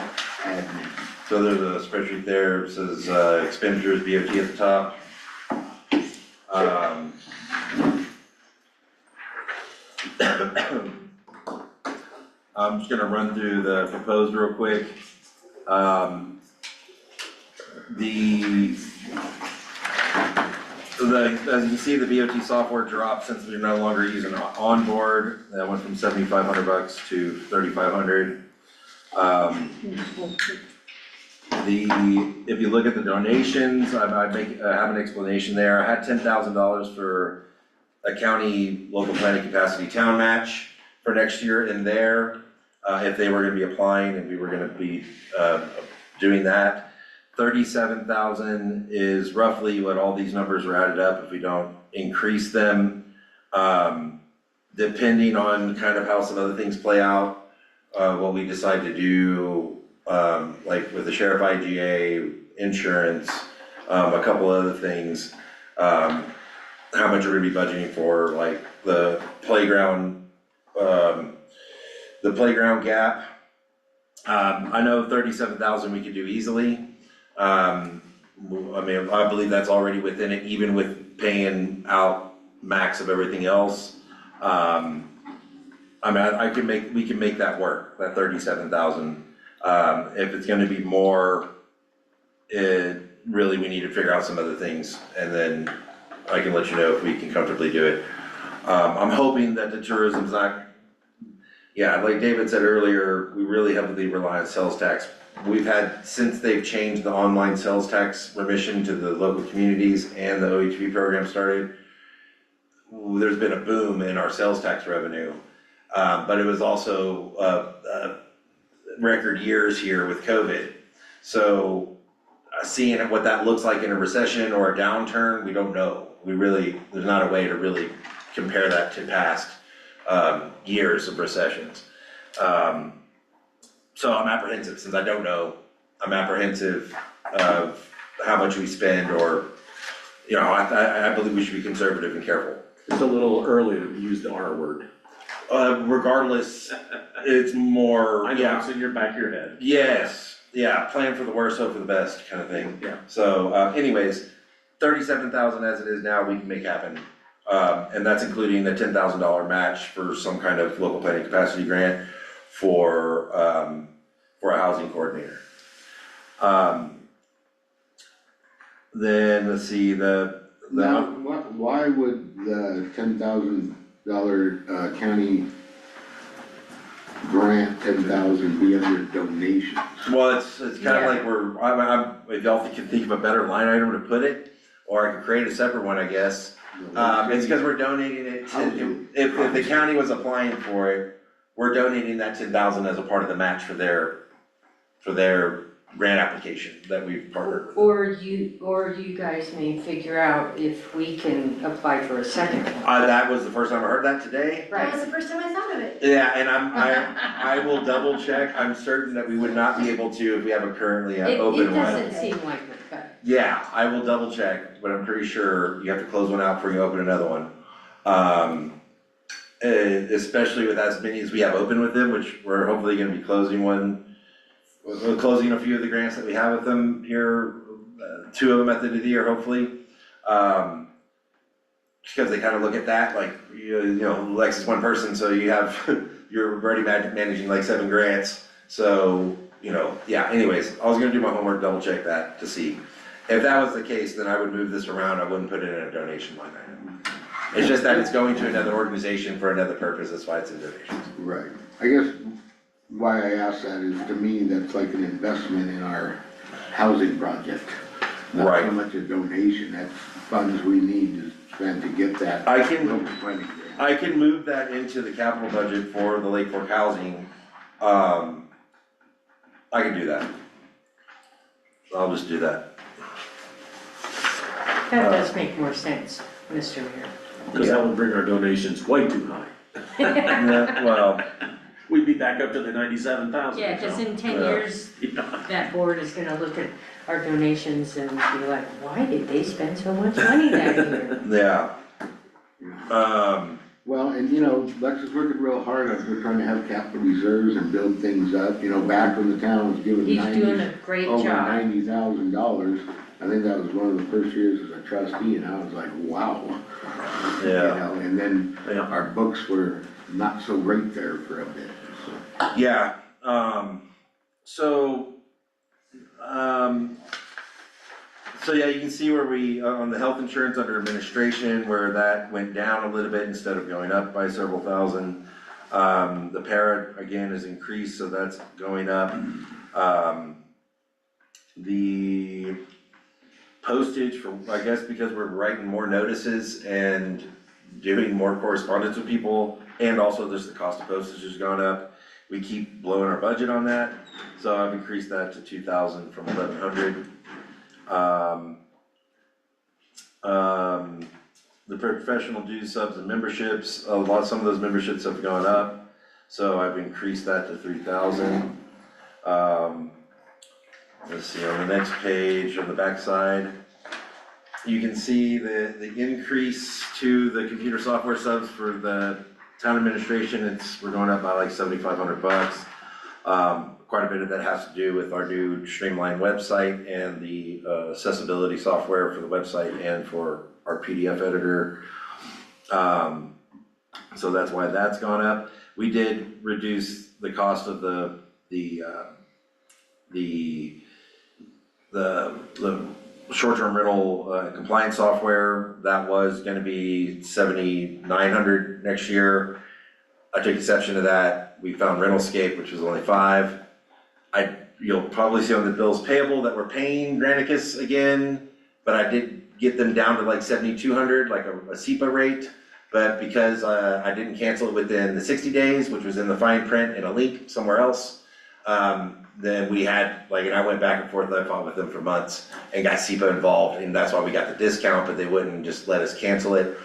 admin. so there's a spreadsheet there, it says expenditures, BOT at the top. I'm just gonna run through the proposed real quick. As you can see, the BOT software dropped since we're no longer using Onboard. That went from $7,500 to $3,500. If you look at the donations, I have an explanation there. I had $10,000 for a county local planning capacity town match for next year in there, if they were gonna be applying and we were gonna be, doing that. 37,000 is roughly what all these numbers are added up if we don't increase them. Depending on kind of how some other things play out, what we decide to do, like with the sheriff IGA, insurance, a couple other things. How much we're gonna be budgeting for, like the playground gap. I know 37,000 we could do easily. I believe that's already within it, even with paying out max of everything else. we can make that work, that 37,000. If it's gonna be more, we need to figure out some other things, and then I can let you know if we can comfortably do it. I'm hoping that the tourism's not, like David said earlier, we really heavily rely on sales tax. We've had, since they've changed the online sales tax remission to the local communities and the OHV program started, there's been a boom in our sales tax revenue. But it was also, record years here with COVID. So, seeing what that looks like in a recession or a downturn, we don't know. There's not a way to really compare that to past, years of recessions. So I'm apprehensive, since I don't know, I'm apprehensive of how much we spend, or, I believe we should be conservative and careful. It's a little early to use the R word. Regardless, it's more, I know, it's in your back of your head. Yes, plan for the worst, hope for the best kind of thing. Yeah. So, anyways, 37,000 as it is now, we can make happen. And that's including the $10,000 match for some kind of local planning capacity grant for a housing coordinator. Then, let's see, Now, why would the $10,000 county grant, 10,000 be under donations? well, it's kind of like if y'all can think of a better line item to put it, or I could create a separate one, I guess. It's because we're donating it to, if the county was applying for it, we're donating that 10,000 as a part of the match for their grant application that we've partnered. Or you guys may figure out if we can apply for a second one. That was the first time I heard that today. That was the first time I thought of it. Yeah, and I will double check, I'm certain that we would not be able to if we have a currently open It one. doesn't seem like it, but. Yeah, I will double check, but I'm pretty sure you have to close one out before you open another one. Especially with as many as we have open with them, which we're hopefully gonna be closing one. We're closing a few of the grants that we have with them here, 2 of them at the end of the year, hopefully. Because they kind of look at that, like, you know, Lex is one person, so you have, you're already managing like 7 grants. So, you know, yeah, anyways, I was gonna do my homework, double check that to see. If that was the case, then I would move this around, I wouldn't put it in a donation line item. It's just that it's going to another organization for another purpose, that's why it's in donations. Right. I guess why I ask that is, to me, that's like an investment in our housing project. Not Right. so much a donation, that's funds we need to spend to get that. I can- local planning grant. I can move that into the capital budget for the Lake Fork housing. I can do that. I'll just do that. That does make more sense, Mr. Mayor. Because that would bring our donations way too high. Yeah, well, We'd be back up to the 97,000. Yeah, because in 10 Yeah. years, that board is gonna look at our donations and be like, why did they spend so much money that year? yeah. Well, and you know, Lex is working real hard on, we're trying to have capital reserves and build things up, you know, back when the town was given He's doing a great over job. $90,000. I think that was one of the first years as a trustee, and I was like, wow. You Yeah. know, and then Yeah. our books were not so great there for a bit, so. Yeah, so yeah, you can see where we, on the health insurance under administration, where that went down a little bit instead of going up by several thousand. The para, again, is increased, so that's going up. The postage for, I guess because we're writing more notices and doing more correspondence with people, and also just the cost of postage has gone up. We keep blowing our budget on that, so I've increased that to 2,000 from 1,100. The professional dues, subs and memberships, some of those memberships have gone up, so I've increased that to 3,000. Let's see, on the next page, on the back side, you can see the increase to the computer software subs for the town administration. We're going up by like $7,500. Quite a bit of that has to do with our new streamlined website and the accessibility software for the website and for our PDF editor. So that's why that's gone up. We did reduce the cost of the short-term rental compliance software. That was gonna be $7,900 next year. I took exception to that. We found Rentalscape, which was only $5,000. You'll probably see on the bills payable that we're paying Granicus again, but I did get them down to like $7,200, like a SEPA rate. But because I didn't cancel it within the 60 days, which was in the fine print in a link somewhere else, then we had, and I went back and forth, I fought with them for months and got SEPA involved, and that's why we got the discount, but they wouldn't just let us cancel it.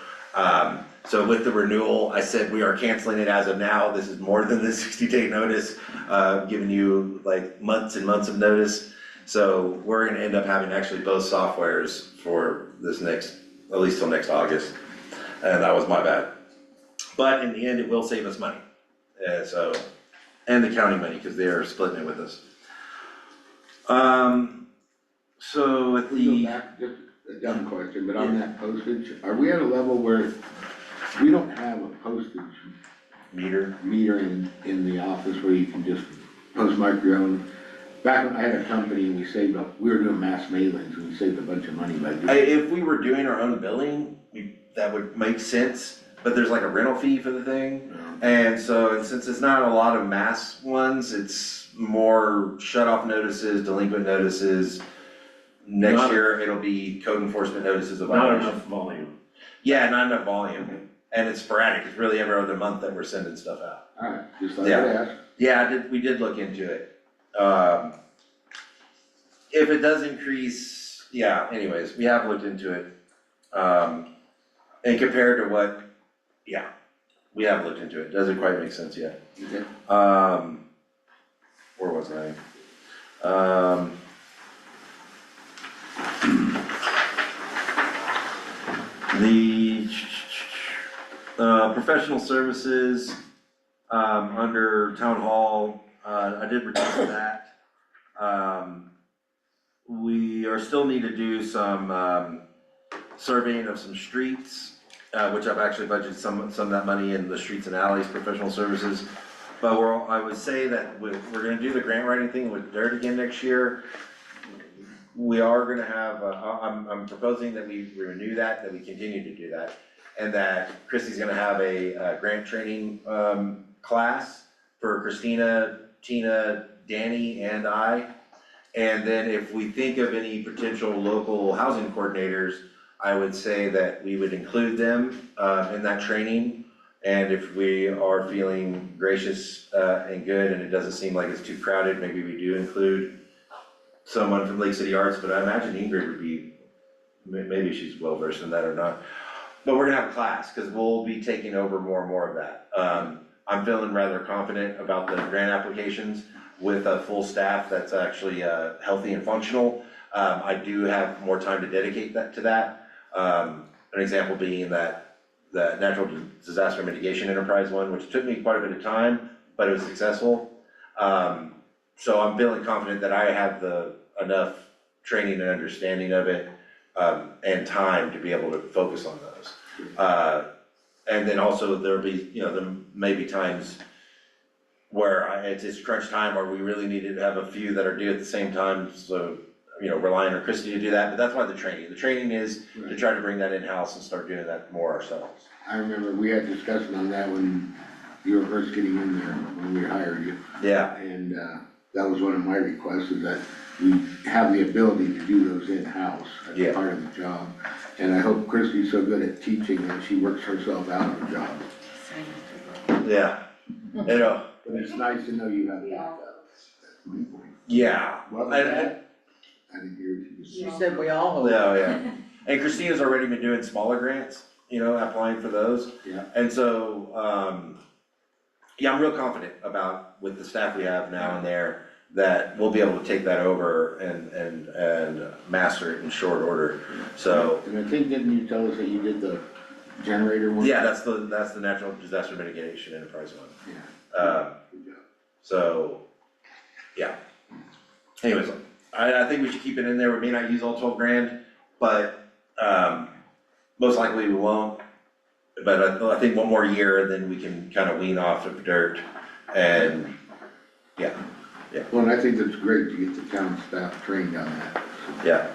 So with the renewal, I said we are canceling it as of now. This is more than the 60-day notice, giving you like months and months of notice. So we're gonna end up having actually both softwares for this at least till next August. And that was my bad. But in the end, it will save us money. And the county money, because they are splitting it with us. So with We go back, just a dumb question, but on that postage, are we at a level where we don't have a postage meter in the office where you can just postmark your own? Back when I had a company and we were doing mass mailings and we saved a bunch of money by doing it. If we were doing our own billing, that would make sense, but there's like a rental fee for the thing. And since it's not a lot of mass ones, it's more shut-off notices, delinquent notices. Next year, it'll be code enforcement notices of Not violation. enough volume. Yeah, not enough volume, and it's sporadic, it's really every other month that we're sending stuff out. Alright, just thought I'd ask. Yeah, we did look into it. If it does increase, yeah, anyways, we have looked into it. And compared to what, yeah, we have looked into it, doesn't quite make sense yet. Okay. Where was I? The, professional services, under town hall, I did reduce that. We are still need to do some, surveying of some streets, which I've actually budgeted some of that money in the streets and alleys, professional services. But I would say that we're gonna do the grant writing thing with dirt again next year. We are gonna have, I'm proposing that we renew that we continue to do that. And that Christy's gonna have a grant training, class for Christina, Tina, Danny, and I. And then if we think of any potential local housing coordinators, I would say that we would include them in that training. And if we are feeling gracious and good and it doesn't seem like it's too crowded, maybe we do include someone from Lake City Arts, but I imagine Ingrid would be, maybe she's well versed in that or not. But we're gonna have a class, cause we'll be taking over more and more of that. I'm feeling rather confident about the grant applications with a full staff that's actually healthy and functional. I do have more time to dedicate to that. An example being that the Natural Disaster Mitigation Enterprise one, which took me quite a bit of time, but it was successful. So I'm feeling confident that I have enough training and understanding of it, and time to be able to focus on those. And then also there'll be, there may be times where it's crunch time, or we really need to have a few that are due at the same time, so, relying on Christie to do that, but that's why the training is to try to bring that in-house and start doing that more ourselves. I remember we had discussion on that when you were first getting in there, when we hired you. Yeah. And, that was one of my requests, is that we have the ability to do those in-house as part of the job. And I hope Christie's so good at teaching that she works herself out of the job. Yeah, But it's nice to know you have backup. That's my point. yeah. What was that? I didn't hear what you She just said we all hope. Yeah. And Christina's already been doing smaller grants, applying for those. Yeah. And so, I'm real confident about, with the staff we have now and there, that we'll be able to take that over and master it in short order, so. And I think, didn't you tell us that you did the generator one? Yeah, that's the Natural Disaster Mitigation Enterprise one. Yeah. Good job. So, yeah. Anyways, I think we should keep it in there, we may not use all 12 grand, but, most likely we won't. But I think one more year, and then we can kind of wean off of dirt, and, yeah. Well, and I think it's great to get the town staff trained on that. Yeah.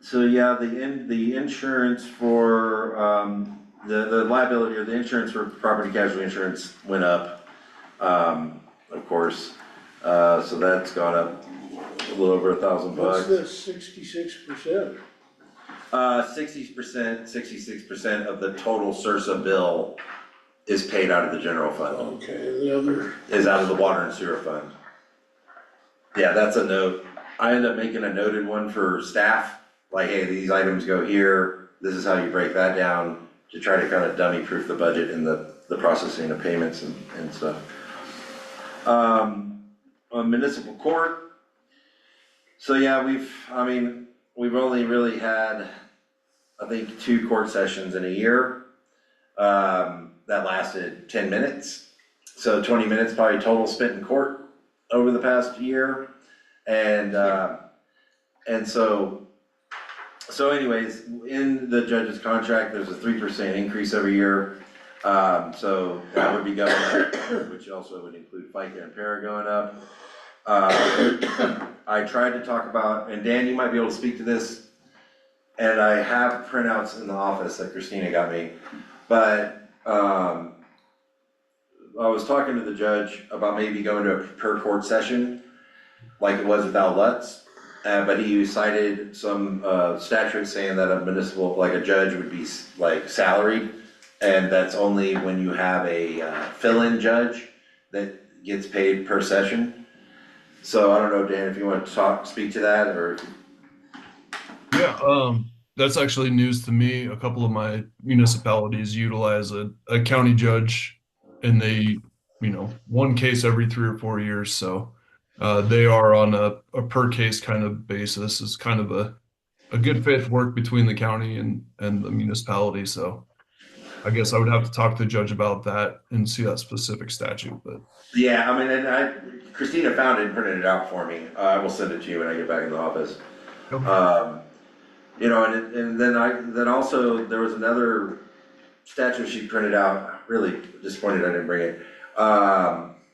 So yeah, the insurance for, the liability or the insurance for property casualty insurance went up, of course. So that's gone up a little over $1,000 What's bucks. the 66%? 66% of the total SRSA bill is paid out of the general fund. Okay, and the other, Is out of the water and sewer fund. Yeah, that's a note. I end up making a noted one for staff, like, hey, these items go here, this is how you break that down, to try to kind of dummy proof the budget in the processing of payments and stuff. On municipal court, so yeah, we've only really had, I think, 2 court sessions in a year. That lasted 10 minutes. So 20 minutes probably total spent in court over the past year. And so anyways, in the judge's contract, there's a 3% increase every year. So that would be going up, which also would include FICA and PARA going up. I tried to talk about, and Dan, you might be able to speak to this, and I have printouts in the office that Christina got me, but I was talking to the judge about maybe going to a per court session, like it was with Al Lutz, but he cited some, statute saying that a municipal, like a judge would be like salaried. And that's only when you have a, fill-in judge that gets paid per session. So I don't know, Dan, if you want to speak to that, or, Yeah, that's actually news to me. A couple of my municipalities utilize a county judge, and they, one case every 3 or 4 years. So they are on a per case kind of basis. It's kind of a good fit work between the county and the municipality. So I guess I would have to talk to the judge about that and see that specific statute, but. yeah, I mean, and Christina found it and printed it out for me. I will send it to you when I get back in the office. Okay. And then also there was another statute she printed out, really disappointed I didn't bring it.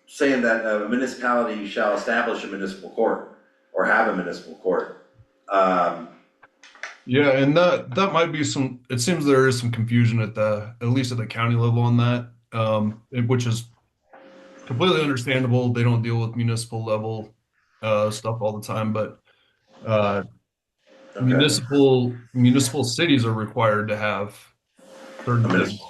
Saying that a municipality shall establish a municipal court or have a municipal court. Yeah, and that might be it seems there is some confusion at least at the county level on that, which is completely understandable. They don't deal with municipal level stuff all the time, but municipal cities are required to have certain things.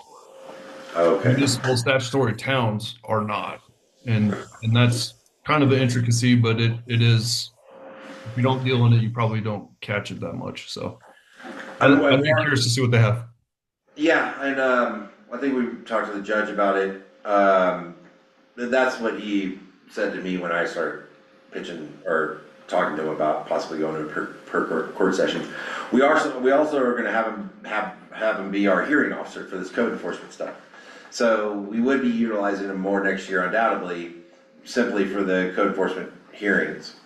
Okay. Municipal statutory towns are not, and that's kind of an intricacy, but it is. If you don't deal in it, you probably don't catch it that much. So I'm curious to see what they have. Yeah, and I think we talked to the judge about it. That's what he said to me when I started pitching or talking to him about possibly going to a per court session. We also are going to have him be our hearing officer for this code enforcement stuff. So we would be utilizing him more next year, undoubtedly, simply for the code enforcement hearings.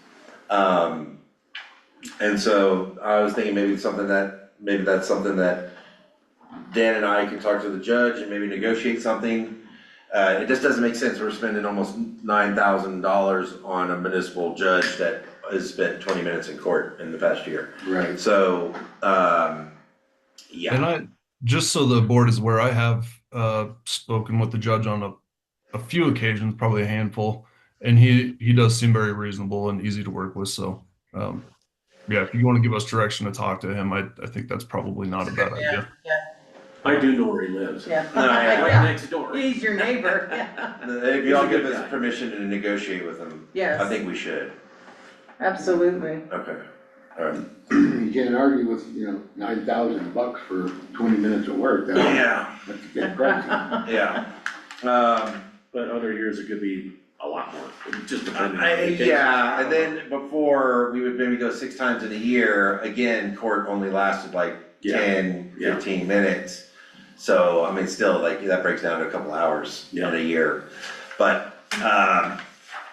And so I was thinking maybe that's something that Dan and I can talk to the judge and maybe negotiate something. It just doesn't make sense. We're spending almost $9,000 on a municipal judge that has spent 20 minutes in court in the past year. Right. So, yeah. And just so the board is aware, I have spoken with the judge on a few occasions, probably a handful, and he does seem very reasonable and easy to work with. So, yeah, if you want to give us direction to talk to him, I think that's probably not a bad idea. Yeah, I do know where he lives. yeah. Right next door. He's your neighbor, yeah. If y'all give us permission to negotiate with him, Yes. I think we should. Absolutely. Okay. All right. You can't argue with, $9,000 for 20 minutes of work, that's getting pricey. Yeah. But other years it could be a lot more, just depending on the case. Yeah, and then before, we would maybe go 6 times in a year, again, court only lasted like 10, 15 minutes. So, I mean, still, like, that breaks down to a couple hours in a year. But,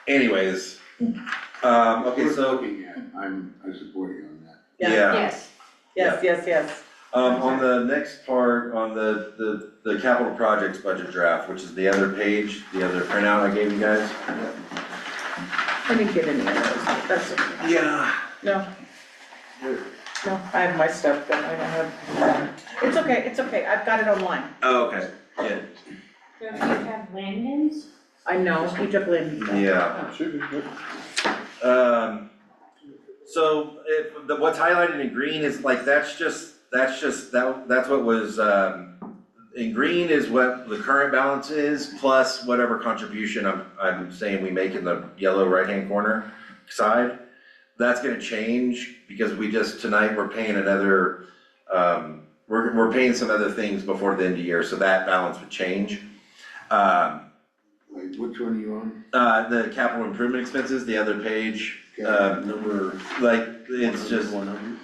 anyways, okay, Worth so. looking at. I support you on that. Yeah. Yes. On the next part, on the capital projects budget draft, which is the other page, the other printout I gave you guys. I didn't get any of those, but that's okay. Yeah. No, I have my stuff, but I don't have, it's okay, I've got it online. Oh, okay, yeah. So if you have Landon's? I know, he took Lynn. Yeah. So what's highlighted in green is like, that's what was, in green is what the current balance is, plus whatever contribution I'm saying we make in the yellow right-hand corner side. That's gonna change because tonight we're paying another, we're paying some other things before the end of the year, so that balance would change. Wait, which one are you on? The capital improvement expenses, the other page, Number, like, it's just, 100.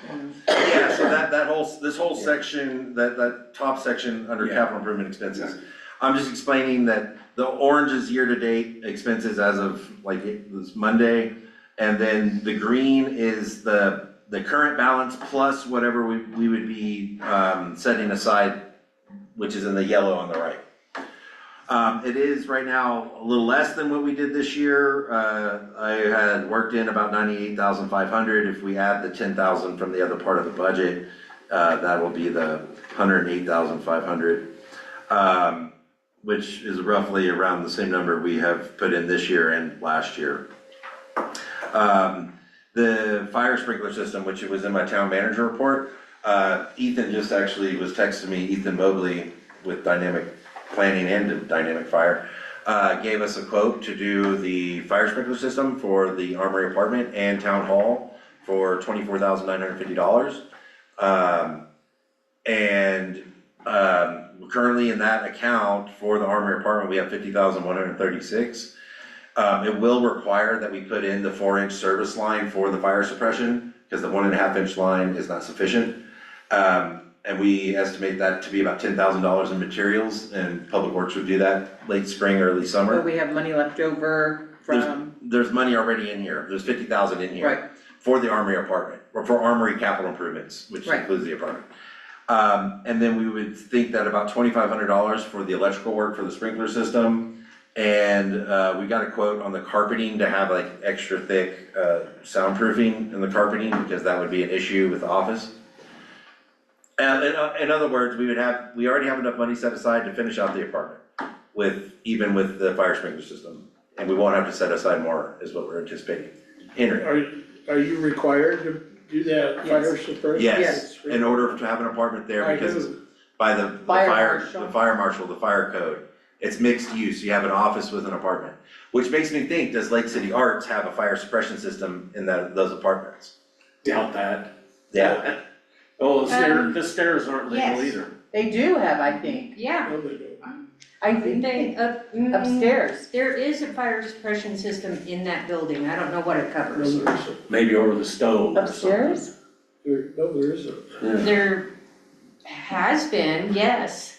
yeah, so this whole section, that top section under capital improvement expenses. I'm just explaining that the orange is year-to-date expenses as of like this Monday, and then the green is the current balance plus whatever we would be setting aside, which is in the yellow on the right. It is right now a little less than what we did this year. I had worked in about 98,500. If we add the 10,000 from the other part of the budget, that will be the 108,500, which is roughly around the same number we have put in this year and last year. The fire sprinkler system, which was in my town manager report, Ethan just actually was texting me, Ethan Mobley with Dynamic Planning and Dynamic Fire, gave us a quote to do the fire sprinkler system for the Armory apartment and town hall for $24,950. Currently in that account for the Armory apartment, we have $50,136. It will require that we put in the 4-inch service line for the fire suppression, because the 1.5-inch line is not sufficient. And we estimate that to be about $10,000 in materials, and Public Works would do that late spring, early summer. But we have money left over from, There's money already in here, there's $50,000 in here. right, For the Armory apartment, or for Armory capital improvements, which Right. includes the apartment. And then we would think that about $2,500 for the electrical work for the sprinkler system. And, we got a quote on the carpeting to have like extra thick, soundproofing in the carpeting, because that would be an issue with the office. And in other words, we already have enough money set aside to finish out the apartment even with the fire sprinkler system. And we won't have to set aside more, is what we're anticipating. Henry? Are you required to do that fire suppression? Yes, in order to have an apartment there, because by the fire marshal, the fire code, it's mixed use, you have an office with an apartment. Which makes me think, does Lake City Arts have a fire suppression system in those apartments? Doubt that. Yeah. Oh, the stairs aren't legal Yes. either. they do have, I think, Yeah, No, they don't. I think they, upstairs. there is a fire suppression system in that building, I don't know what it No, covers. there isn't. Maybe over the stove or something. Upstairs? No, there isn't. Yeah. There has been, yes.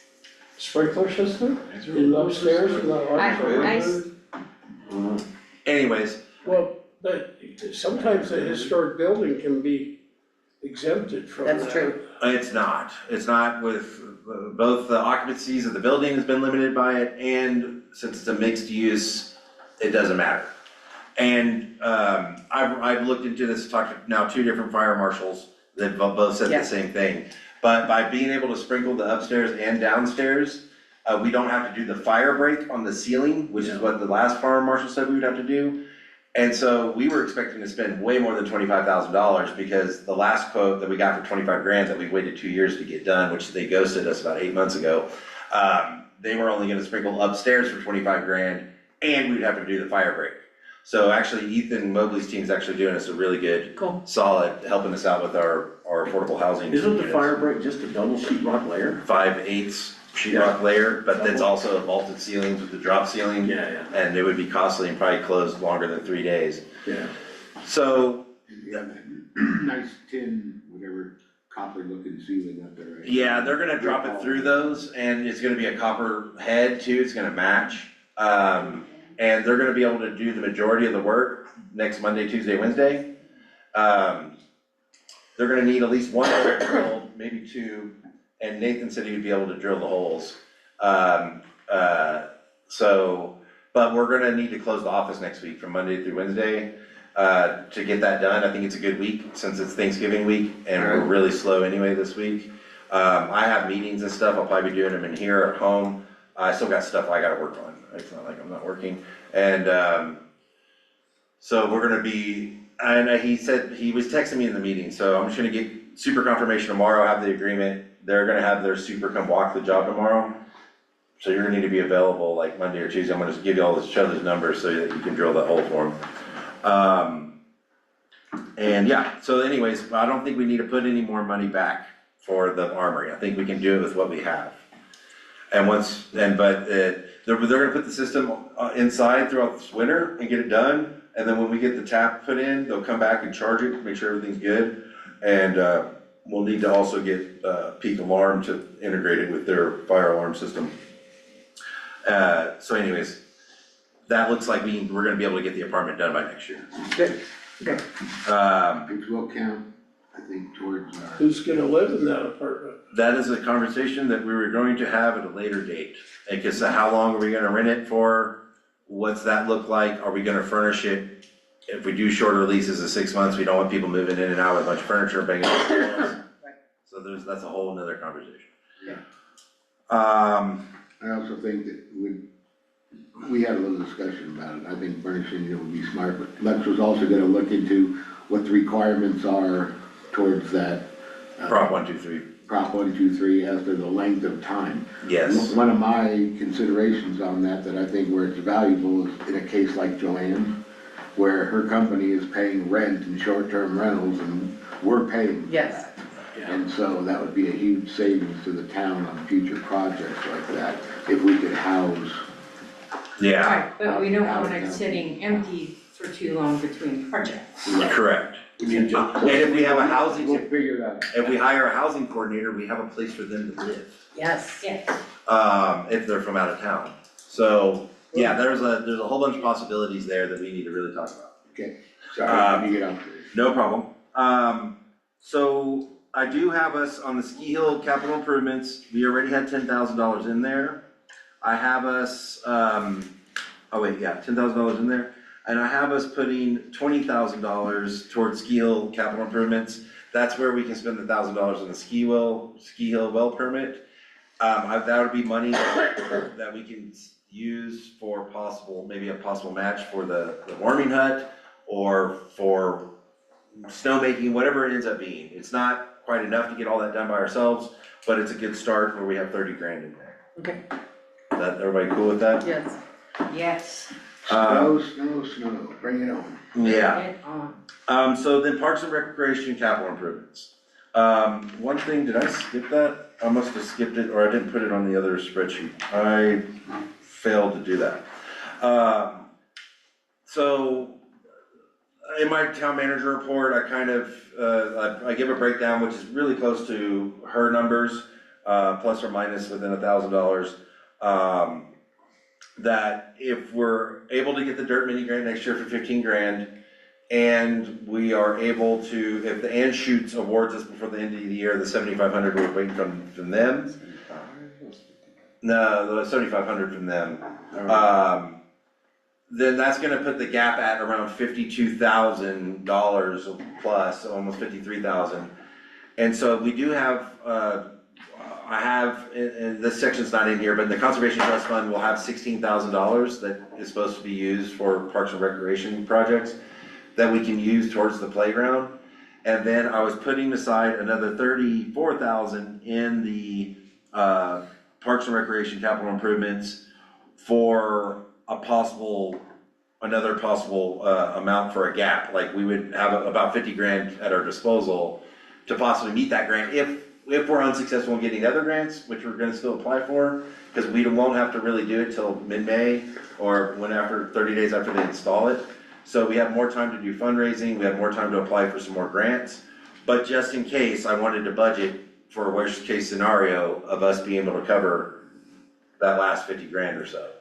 Sprinkler system in upstairs in the office? Anyways, Well, but sometimes a historic building can be exempted from that. That's true. it's not with, both the occupancies of the building has been limited by it, and since it's a mixed use, it doesn't matter. And, I've looked into this, talked to now 2 different fire marshals that both said Yeah. the same thing. But by being able to sprinkle the upstairs and downstairs, we don't have to do the fire break on the ceiling, which is what the last fire marshal said we would have to do. And so we were expecting to spend way more than $25,000, because the last quote that we got for $25,000 that we waited 2 years to get done, which they ghosted us about 8 months ago, they were only gonna sprinkle upstairs for $25,000, and we'd have to do the fire break. So actually Ethan Mobley's team's actually doing us a really good, Cool. solid, helping us out with our affordable housing. Isn't the units. fire break just a double sheetrock layer? 5/8 sheetrock layer, but that's also vaulted ceilings with the drop ceiling. Yeah, And it would be costly and probably closed longer than 3 days. yeah. So, You have that nice tin, whatever, copper looking ceiling up there, right? yeah, they're gonna drop it through those, and it's gonna be a copper head too, it's gonna match. And they're gonna be able to do the majority of the work next Monday, Tuesday, Wednesday. They're gonna need at least 1 hole drilled, maybe 2, and Nathan said he would be able to drill the holes. But we're gonna need to close the office next week from Monday through Wednesday, to get that done. I think it's a good week since it's Thanksgiving week and we're really slow anyway this week. I have meetings and stuff, I'll probably be doing them in here at home. I still got stuff I gotta work on, it's not like I'm not working. And, so we're gonna be, and he said, he was texting me in the meeting, so I'm just gonna get super confirmation tomorrow, have the agreement. They're gonna have their super come walk the job tomorrow. So you're gonna need to be available like Monday or Tuesday. I'm gonna just give you all this, show those numbers so that you can drill that hole for them. And yeah, so anyways, I don't think we need to put any more money back for the Armory. I think we can do it with what we have. And they're gonna put the system inside throughout this winter and get it done. And then when we get the tap put in, they'll come back and charge it, make sure everything's good. And, we'll need to also get, Peak Alarm to integrate it with their fire alarm system. So anyways, that looks like we're gonna be able to get the apartment done by next year. Good, good. Which will count, I think, towards our. Who's gonna live in that apartment? That is a conversation that we were going to have at a later date. Because how long are we gonna rent it for? What's that look like? Are we gonna furnish it? If we do shorter leases of 6 months, we don't want people moving in and out with a bunch of furniture, banging on the walls. So that's a whole nother conversation. I also think that we had a little discussion about it. I think furnishing it would be smart, but Lex was also gonna look into what the requirements are towards that. Prop 123. Prop 123 as to the length of time. Yes. One of my considerations on that I think where it's valuable is in a case like Joanne, where her company is paying rent and short-term rentals and we're paying for Yes. that. And so that would be a huge savings to the town on future projects like that, if we could house. Yeah, Right, but we don't want it sitting empty for too long between projects. correct. We need to- And if we have a housing, We'll figure that out. if we hire a housing coordinator, we have a place for them to live, Yes. Yes. if they're from out of town. So, yeah, there's a whole bunch of possibilities there that we need to really talk about. Okay, sorry, let me get out there. No problem. So I do have us on the Ski Hill capital improvements, we already had $10,000 in there. I have us, $10,000 in there. And I have us putting $20,000 towards Ski Hill capital improvements. That's where we can spend $1,000 on the Ski Hill well permit. That would be money that we can use for maybe a possible match for the warming hut or for snowmaking, whatever it ends up being. It's not quite enough to get all that done by ourselves, but it's a good start where we have 30 grand in there. Okay. Is that, everybody cool with that? Yes. Yes. Snow, bring it on. Yeah. Get on. So then Parks and Recreation capital improvements. One thing, did I skip that? I must have skipped it, or I didn't put it on the other spreadsheet. I failed to do that. So in my town manager report, I kind of, I give a breakdown, which is really close to her numbers, plus or minus within $1,000. That if we're able to get the dirt mini grant next year for 15 grand, and we are able to, if the Anschutz awards us before the end of the year, the 7,500 we're waiting from them. No, the 7,500 from them. Then that's gonna put the gap at around $52,000 plus, almost 53,000. And so we do have, I have, and this section's not in here, but the Conservation Trust Fund will have $16,000 that is supposed to be used for Parks and Recreation projects that we can use towards the playground. And then I was putting aside another 34,000 in the Parks and Recreation capital improvements for another possible amount for a gap. Like we would have about 50 grand at our disposal to possibly meet that grant if we're unsuccessful in getting other grants, which we're gonna still apply for, because we won't have to really do it till mid-May or after 30 days after they install it. So we have more time to do fundraising, we have more time to apply for some more grants. But just in case, I wanted to budget for a worst case scenario of us being able to cover that last 50 grand or so.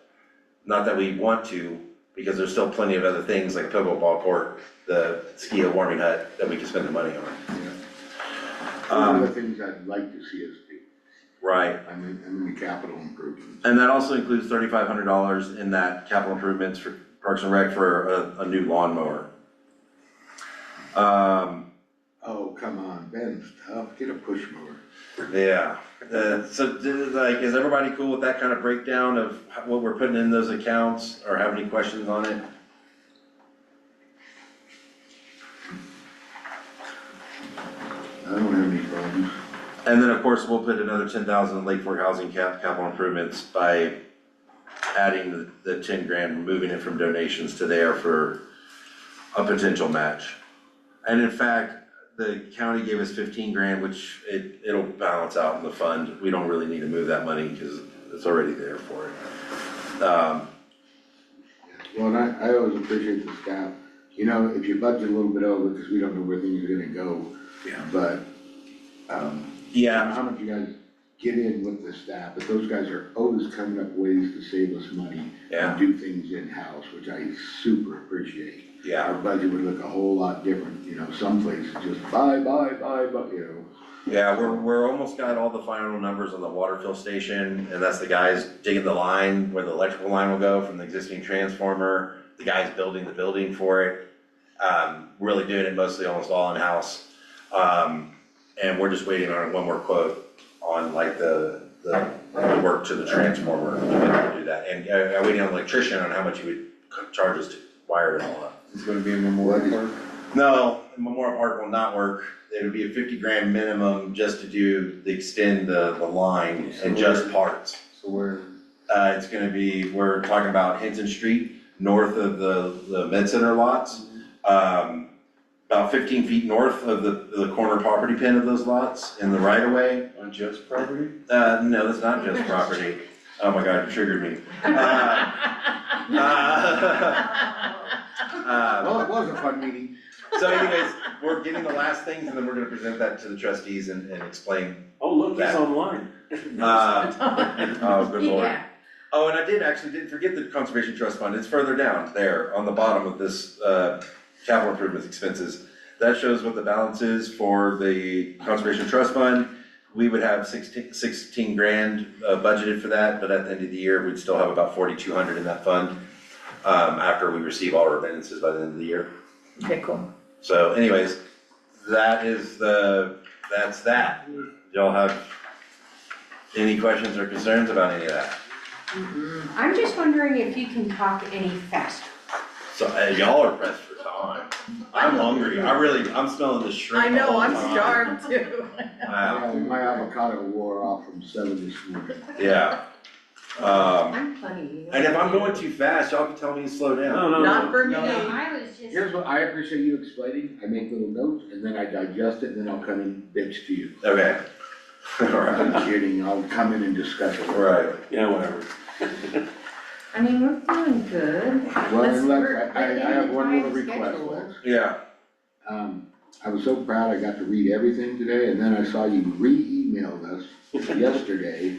Not that we want to, because there's still plenty of other things like a pickleball court, the ski hill warming hut that we can spend the money on. One of the things I'd like to see us do. Right. I mean the capital improvements. And that also includes $3,500 in that capital improvements for Parks and Rec for a new lawnmower. Oh, come on, Ben's tough, get a push mower. Yeah, so is everybody cool with that kind of breakdown of what we're putting in those accounts, or have any questions on it? I don't have any problems. And then, of course, we'll put another 10,000 in Lake Fork Housing capital improvements by adding the 10 grand, moving it from donations to there for a potential match. And in fact, the county gave us 15 grand, which it'll balance out in the fund. We don't really need to move that money because it's already there for it. Well, and I always appreciate the staff, you know, if you budget a little bit over, because we don't know where things are gonna go. Yeah. But, I don't know how much you guys get in with the staff, but those guys are always coming up ways to save us money. Yeah. And do things in-house, which I super appreciate. Yeah. Our budget would look a whole lot different, you know, some places just buy, you know. Yeah, we're almost got all the final numbers on the water fill station, and that's the guys digging the line where the electrical line will go from the existing transformer, the guys building the building for it. Really doing it mostly almost all in-house. And we're just waiting on one more quote on like the work to the transformer to be able to do that. And I'm waiting on an electrician on how much he would charge us to wire it all up. It's gonna be a Memorial Park. No, Memorial Park will not work. It would be a 50 grand minimum just to extend the line and just parts. So where, It's gonna be, we're talking about Hinton Street, north of the Med Center lots. About 15 feet north of the corner property pin of those lots in the right of way. on Jeff's property? No, that's not just property. Oh my God, it triggered me. Well, it was a fun meeting. So anyways, we're getting the last things and then we're gonna present that to the trustees and explain. Oh, look, That- it's online. Oh, good lord. Yeah. Oh, and I didn't forget the Conservation Trust Fund, it's further down there on the bottom of this, capital improvements expenses. That shows what the balance is for the Conservation Trust Fund. We would have 16 grand budgeted for that, but at the end of the year, we'd still have about 4,200 in that fund, after we receive all our remittances by the end of the year. Okay, cool. So anyways, that's that. Y'all have any questions or concerns about any of that? I'm just wondering if you can talk any faster. So, y'all are pressed for time. I'm hungry, I'm smelling the shrimp I know, all the I'm time. starved too. Wow, My avocado wore off from 7 this morning. yeah. I'm funny. And if I'm going too fast, y'all can tell me to slow down. No, Not for me. No, I was just. Here's what, I appreciate you explaining, I make little notes, and then I digest it, and then I'll come and bitch to you. Okay. Alright, I'm kidding, I'll come in and discuss it. right. Yeah, whatever. I mean, we're doing good. Well, Let's and Lex, work I have one within little the request, schedule. Lex. Yeah. I was so proud I got to read everything today, and then I saw you re-emailed us yesterday,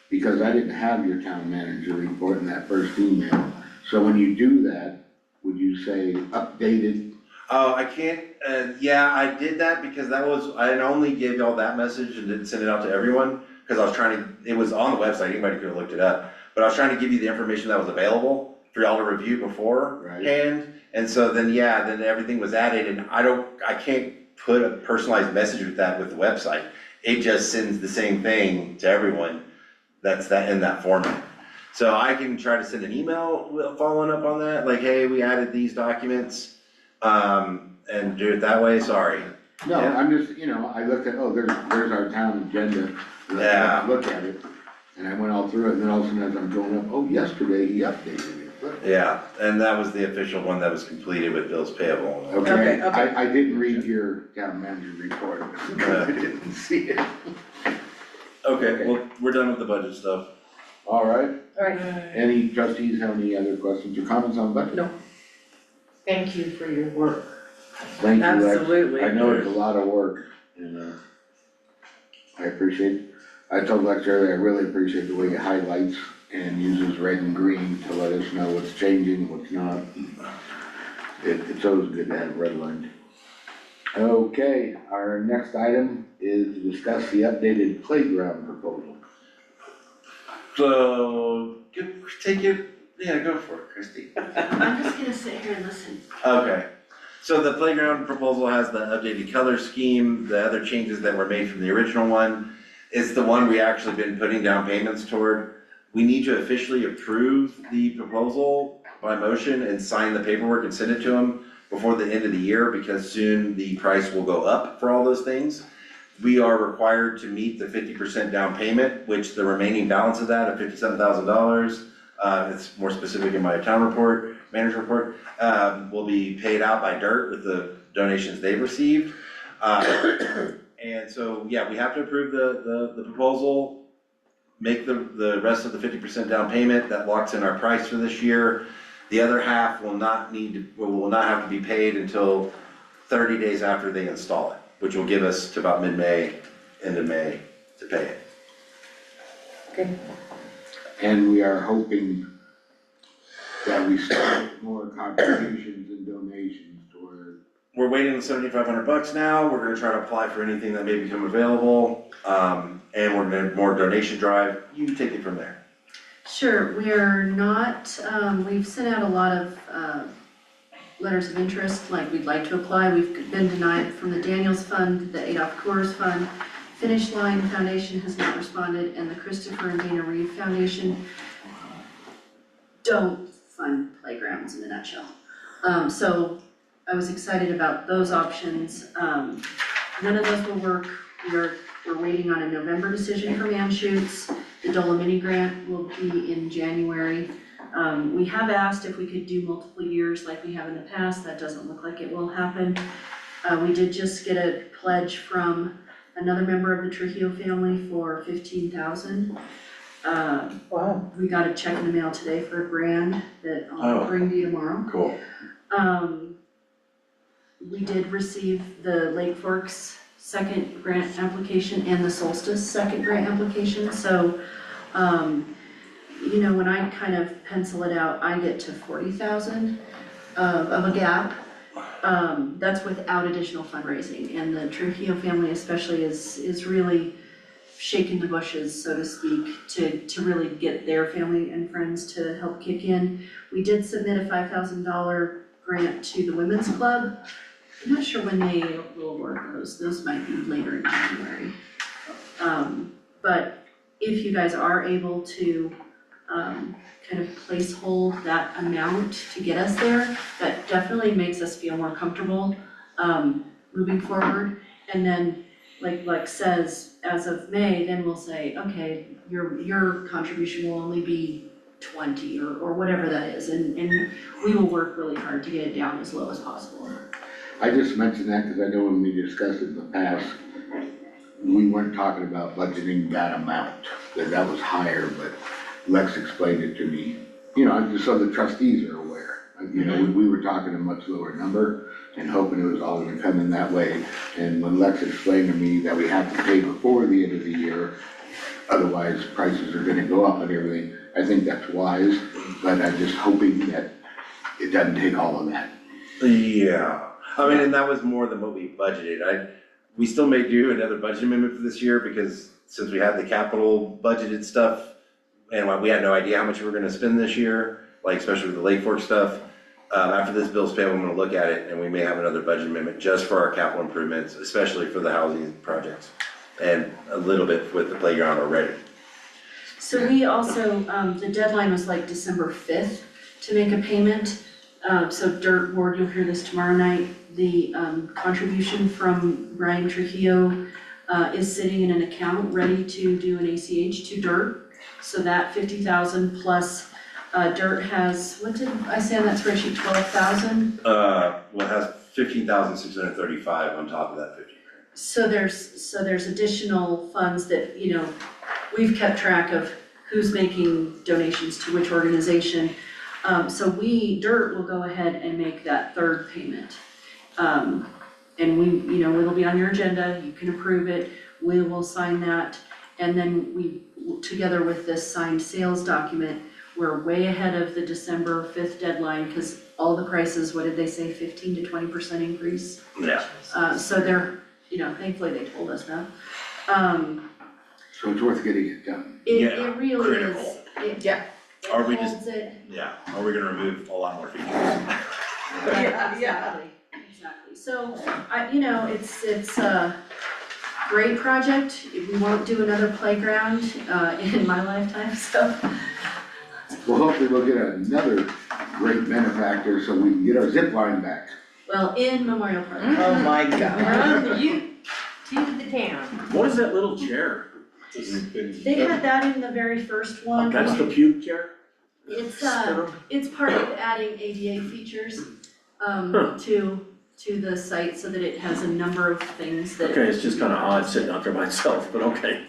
because I didn't have your town manager report in that first email. So when you do that, would you say updated? Oh, I can't, yeah, I did that because I only gave y'all that message and didn't send it out to everyone, because I was trying to, it was on the website, anybody could have looked it up. But I was trying to give you the information that was available for y'all to review beforehand. And so then, yeah, then everything was added, and I can't put a personalized message with that with the website. It just sends the same thing to everyone that's in that format. So I can try to send an email following up on that, like, hey, we added these documents, and do it that way, sorry. No, Yeah. I'm just, I looked at, there's our town agenda. And I Yeah. looked at it, and I went all through it, and then all of a sudden as I'm going up, yesterday he updated it. Yeah, and that was the official one that was completed with bills payable. Okay, Okay. I didn't read your town manager report, because I didn't see it. Okay, well, we're done with the budget stuff. All right, Alright, any trustees have any other questions or comments on budget? No. Thank you for your work. Thank you, Lex. absolutely. I know it's a lot of work, and, I appreciate, I told Lex earlier, I really appreciate the way he highlights and uses red and green to let us know what's changing, what's not. It's always good to have redlined. Okay, our next item is to discuss the updated playground proposal. So, take it, yeah, go for it, Christie. I'm just gonna sit here and listen. Okay, so the playground proposal has the updated color scheme, the other changes that were made from the original one. It's the one we actually been putting down payments toward. We need to officially approve the proposal by motion and sign the paperwork and send it to them before the end of the year, because soon the price will go up for all those things. We are required to meet the 50% down payment, which the remaining balance of that of $57,000, it's more specific in my town report, manager report, will be paid out by DIRT with the donations they've received. And so, yeah, we have to approve the proposal, make the rest of the 50% down payment, that locks in our price for this year. The other half will not have to be paid until 30 days after they install it, which will give us to about mid-May, end of May to pay it. Okay. And we are hoping that we start more contributions and donations toward. We're waiting on $7,500 now, we're gonna try to apply for anything that may become available, and we're gonna more donation drive, you take it from there. Sure, we are not, we've sent out a lot of, letters of interest, like we'd like to apply. We've been denied from the Daniels Fund, the Adolph Coors Fund, Finish Line Foundation has not responded, and the Christopher and Dana Reeve Foundation don't fund playgrounds in a nutshell. So I was excited about those options. None of those will work. We're waiting on a November decision from Anschutz. The Dolomini grant will be in January. We have asked if we could do multiple years like we have in the past. That doesn't look like it will happen. We did just get a pledge from another member of the Trujillo family for $15,000. Wow. We got a check in the mail today for $1,000 that I'll bring to you tomorrow. Cool. We did receive the Lake Forks second grant application and the Solstice second grant application, so, you know, when I kind of pencil it out, I get to 40,000 of a gap. That's without additional fundraising, and the Trujillo family especially is really shaking the bushes, so to speak, to really get their family and friends to help kick in. We did submit a $5,000 grant to the Women's Club. I'm not sure when they will award those might be later in January. But if you guys are able to kind of placehold that amount to get us there, that definitely makes us feel more comfortable moving forward. And then, like says, as of May, then we'll say, okay, your contribution will only be 20 or whatever that is, and we will work really hard to get it down as low as possible. I just mentioned that because I know when we discussed it in the past, we weren't talking about budgeting that amount, that was higher, but Lex explained it to me. You know, just so the trustees are aware. You know, we were talking a much lower number and hoping it was all gonna come in that way. And when Lex explained to me that we have to pay before the end of the year, otherwise prices are gonna go up and everything, I think that's wise, but I'm just hoping that it doesn't take all of that. Yeah, I mean, and that was more than what we budgeted. We still may do another budget amendment for this year because since we had the capital budgeted stuff and we had no idea how much we were gonna spend this year, like especially with the Lake Fork stuff. After this bill's paid, I'm gonna look at it and we may have another budget amendment just for our capital improvements, especially for the housing projects. And a little bit with the playground already. So we also, the deadline was like December 5th to make a payment. So Dirt Board, you'll hear this tomorrow night, the contribution from Brian Trujillo is sitting in an account ready to do an ACH to Dirt. So that 50,000 plus Dirt has, what did I say on that spreadsheet, 12,000? Well, it has 15,635 on top of that 50. So there's additional funds that, you know, we've kept track of who's making donations to which organization. So Dirt will go ahead and make that third payment. And you know, it'll be on your agenda, you can approve it, we will sign that. And then we, together with this signed sales document, we're way ahead of the December 5th deadline, because all the prices, what did they say, 15 to 20% increase? Yeah. So they're, you know, thankfully they told us that. So it's worth getting it done. It really critical. is, it Are we just- holds it. Yeah, are we gonna remove a lot more features? Exactly. So, you know, it's a great project. We won't do another playground, in my lifetime, so. Well, hopefully we'll get another great benefactor so we can get our zip line back. Well, in Memorial Park. Oh my God. From you to the town. What is that little chair? They had that in the very first one. That's the puke chair? It's part of adding ADA features, to the site so that it has a number of things that. Okay, it's just kinda odd sitting out there by itself, but okay.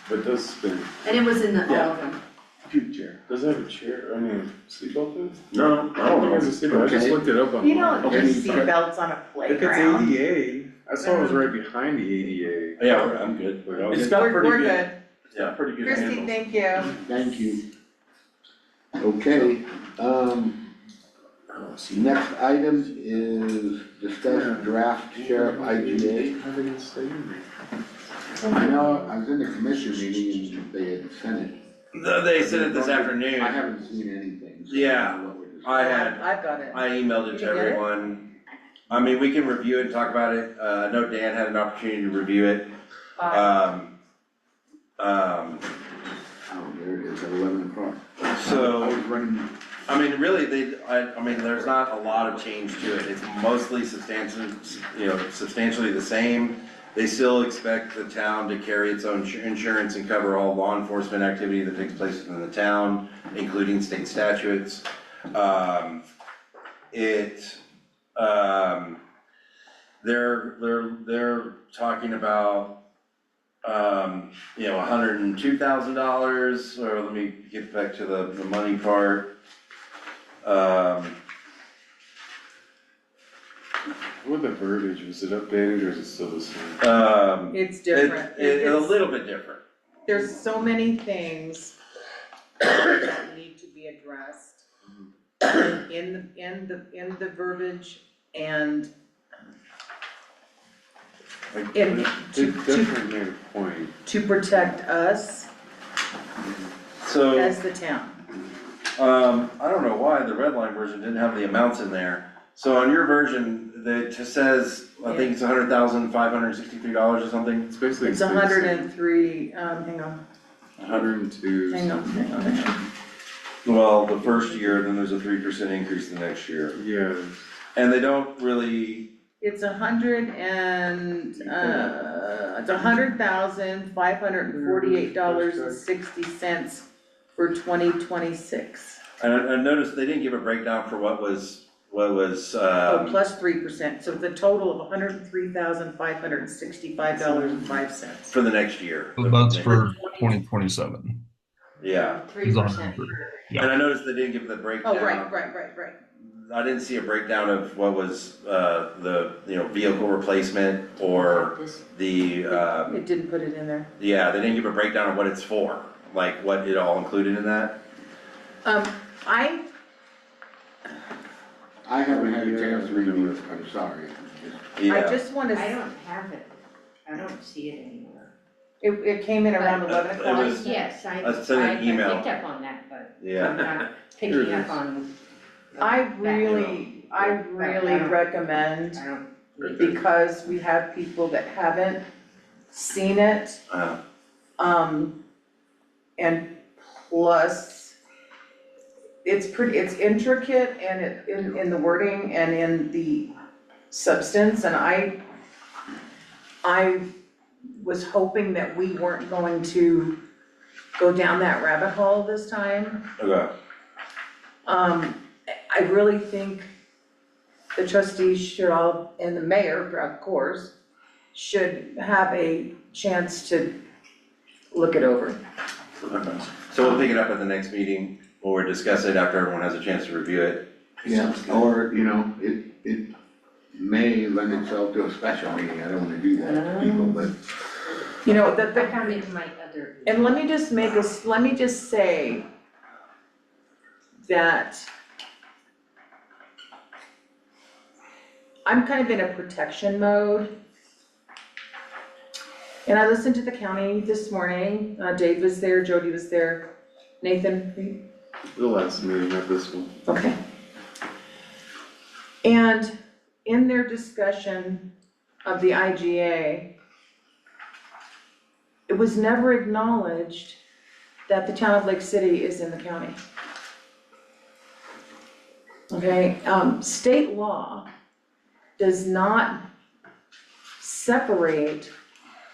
But does the And it was in all of them. puke chair, does it have a chair, I mean, seatbelt thing? No, I I don't don't think know. it's a seatbelt, I just looked it up online. You don't Okay. do seatbelts on a If it's playground. ADA, I saw it was right behind the ADA. Yeah, I'm good. But I was- It's got a pretty We're good, good. yeah, pretty good Christie, handle. thank you. Thank you. Okay, next item is discuss draft sheriff IGA. I think it's the- I know, I was in the commission meeting and they had sent it. No, they said it this afternoon. I haven't seen anything. so Yeah, I don't know what we're discussing. I had, I've got it. I emailed it Did to you get it? everyone. I mean, we can review it and talk about it. I know Dan had an opportunity to review it. Um, Oh, there it is, at 11 o'clock. so. I was running, I mean, really, I mean, there's not a lot of change to it, it's mostly substantially the same. They still expect the town to carry its own insurance and cover all law enforcement activity that takes place within the town, including state statutes. They're talking about, $102,000, or let me get back to the money part. What the verbiage, was it updated or is it still the same? It's different. A It's- little bit different. There's so many things that need to be addressed in the verbiage and Like, In- they to- definitely made a point. to protect us So, as the town. I don't know why the red line version didn't have the amounts in there. So on your version, it just says, I think it's $100,563 or something. It's basically. It's 103, hang on, 102. hang on. Well, the first year, then there's a 3% increase the next year. Yeah, And they don't really, It's it's $100,548.60 for 2026. and I noticed they didn't give a breakdown for what was, Oh, plus 3%, so the total of $103,565.05. for the next year. So that's for 2027. Yeah, 3%. Yeah. and I noticed they didn't give the breakdown. Oh, right. I didn't see a breakdown of what was, the vehicle replacement or the, It didn't put it in there. yeah, they didn't give a breakdown of what it's for, like what it all included in that. I haven't had a chance to review it, I'm sorry. I Yeah, just wanna, I don't have it, I don't see it anywhere. it came in around 11 It o'clock. was- Yes, I sent an email. picked up on that, but I'm yeah, not picking up on. I that. really recommend, I don't. because we have people that haven't seen it, and plus, it's intricate and in the wording and in the substance, and I was hoping that we weren't going to go down that rabbit hole this time. okay, I really think the trustees should all, and the mayor, of course, should have a chance to look it over. okay. So we'll pick it up at the next meeting, or discuss it after everyone has a chance to review it. Yeah, or, it may lend itself to a special meeting, I don't wanna do that to people, but You know, I found it in my other. and let me just say that I'm kind of in a protection mode. And I listened to the county this morning, Dave was there, Jody was there, Nathan, the last meeting, not this one. okay. And in their discussion of the IGA, it was never acknowledged that the town of Lake City is in the county. Okay, state law does not separate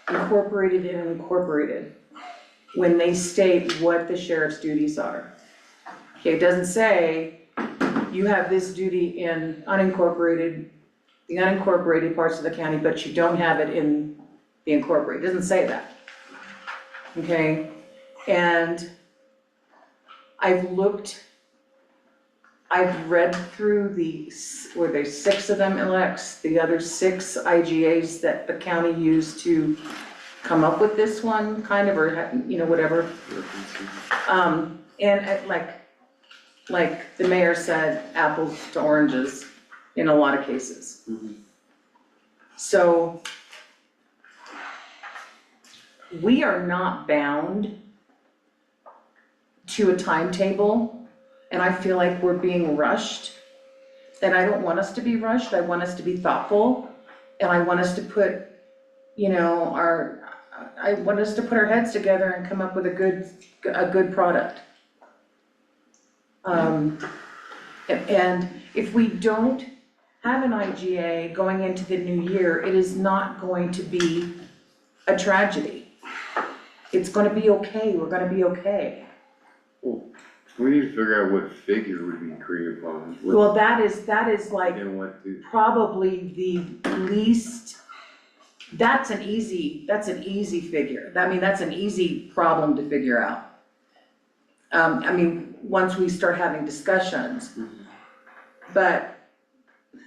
incorporated and unincorporated when they state what the sheriff's duties are. Okay, it doesn't say you have this duty in the unincorporated parts of the county, but you don't have it in the incorporated, it doesn't say that. Okay, and I've read through were there 6 of them, Alex, the other 6 IGAs that the county used to come up with this one, kind of, or, whatever. And like the mayor said, apples to oranges in a lot of cases. So we are not bound to a timetable, and I feel like we're being rushed. And I don't want us to be rushed, I want us to be thoughtful, and I want us to put, I want us to put our heads together and come up with a good product. And if we don't have an IGA going into the new year, it is not going to be a tragedy. It's gonna be okay, we're gonna be okay. We need to figure out what figure would be agreed upon. Well, that is like And what the, probably the least, that's an easy figure. I mean, that's an easy problem to figure out. I mean, once we start having discussions. But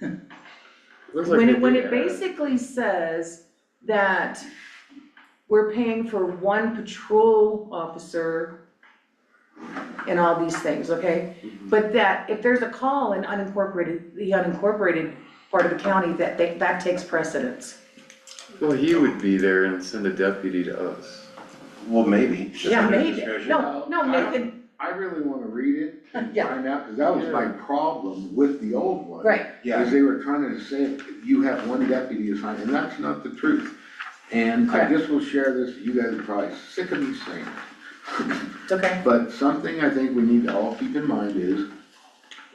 looks like when they it did add- basically says that we're paying for one patrol officer and all these things, okay? But that if there's a call in the unincorporated part of the county, that takes precedence. Well, he would be there and send a deputy to us. Well, maybe. Just Yeah, under maybe. discretion. No, Nathan, I really wanna read it and Yeah. find out, cause that was my problem with the old one. right, Yeah, Is they were trying to say, you have one deputy assigned, and that's not the truth. And I Correct. just will share this, you guys are probably sick of me saying it. it's okay. But something I think we need to all keep in mind is,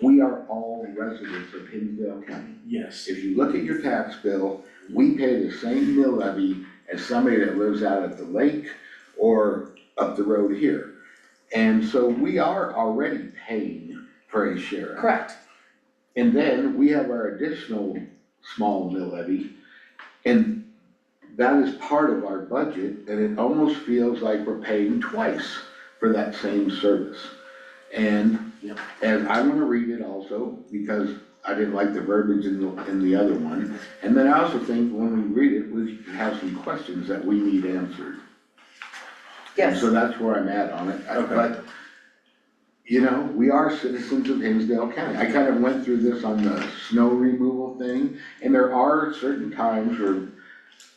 we are all residents of Hinsdale County. Yes. If you look at your tax bill, we pay the same mill levy as somebody that lives out at the lake or up the road here. And so we are already paying for a sheriff. Correct. And then we have our additional small mill levy, and that is part of our budget, and it almost feels like we're paying twice for that same service. And, Yep. and I wanna read it also, because I didn't like the verbiage in the other one. And then I also think when we read it, we have some questions that we need answered. And Yes, so that's where I'm at on it. Okay. But, you know, we are citizens of Hinsdale County. I kind of went through this on the snow removal thing, and there are certain times where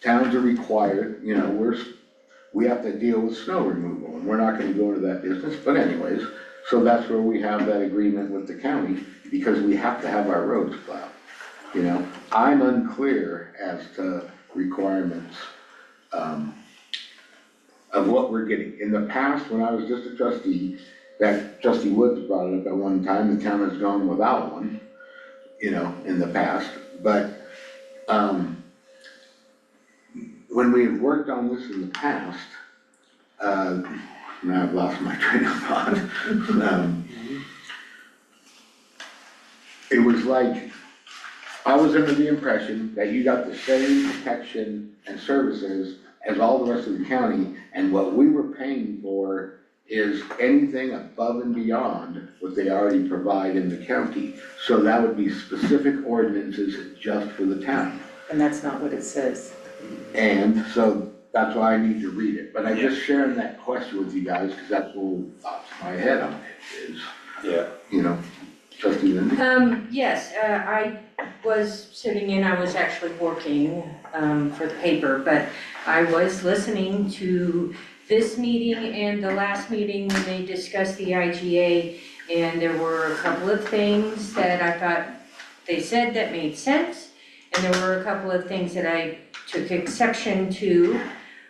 towns are required, you know, we have to deal with snow removal, and we're not gonna go into that business, but anyways, so that's where we have that agreement with the county, because we have to have our roads plowed, you know? I'm unclear as to requirements, of what we're getting. In the past, when I was just a trustee, that Trustee Woods brought it up at one time, the town has gone without one, you know, in the past, but, when we had worked on this in the past, now I've lost my train of thought. It was like, I was under the impression that you got the same protection and services as all the rest of the county, and what we were paying for is anything above and beyond what they already provide in the county. So that would be specific ordinances just for the town. and that's not what it says. And so that's why I need to read it, but I'm just sharing that question with you guys, cause that's what pops in my head on it is, yeah. you know, Trustee Lindy. Yes, I was sitting in, I was actually working, for the paper, but I was listening to this meeting and the last meeting when they discussed the IGA, and there were a couple of things that I thought they said that made sense, and there were a couple of things that I took exception to.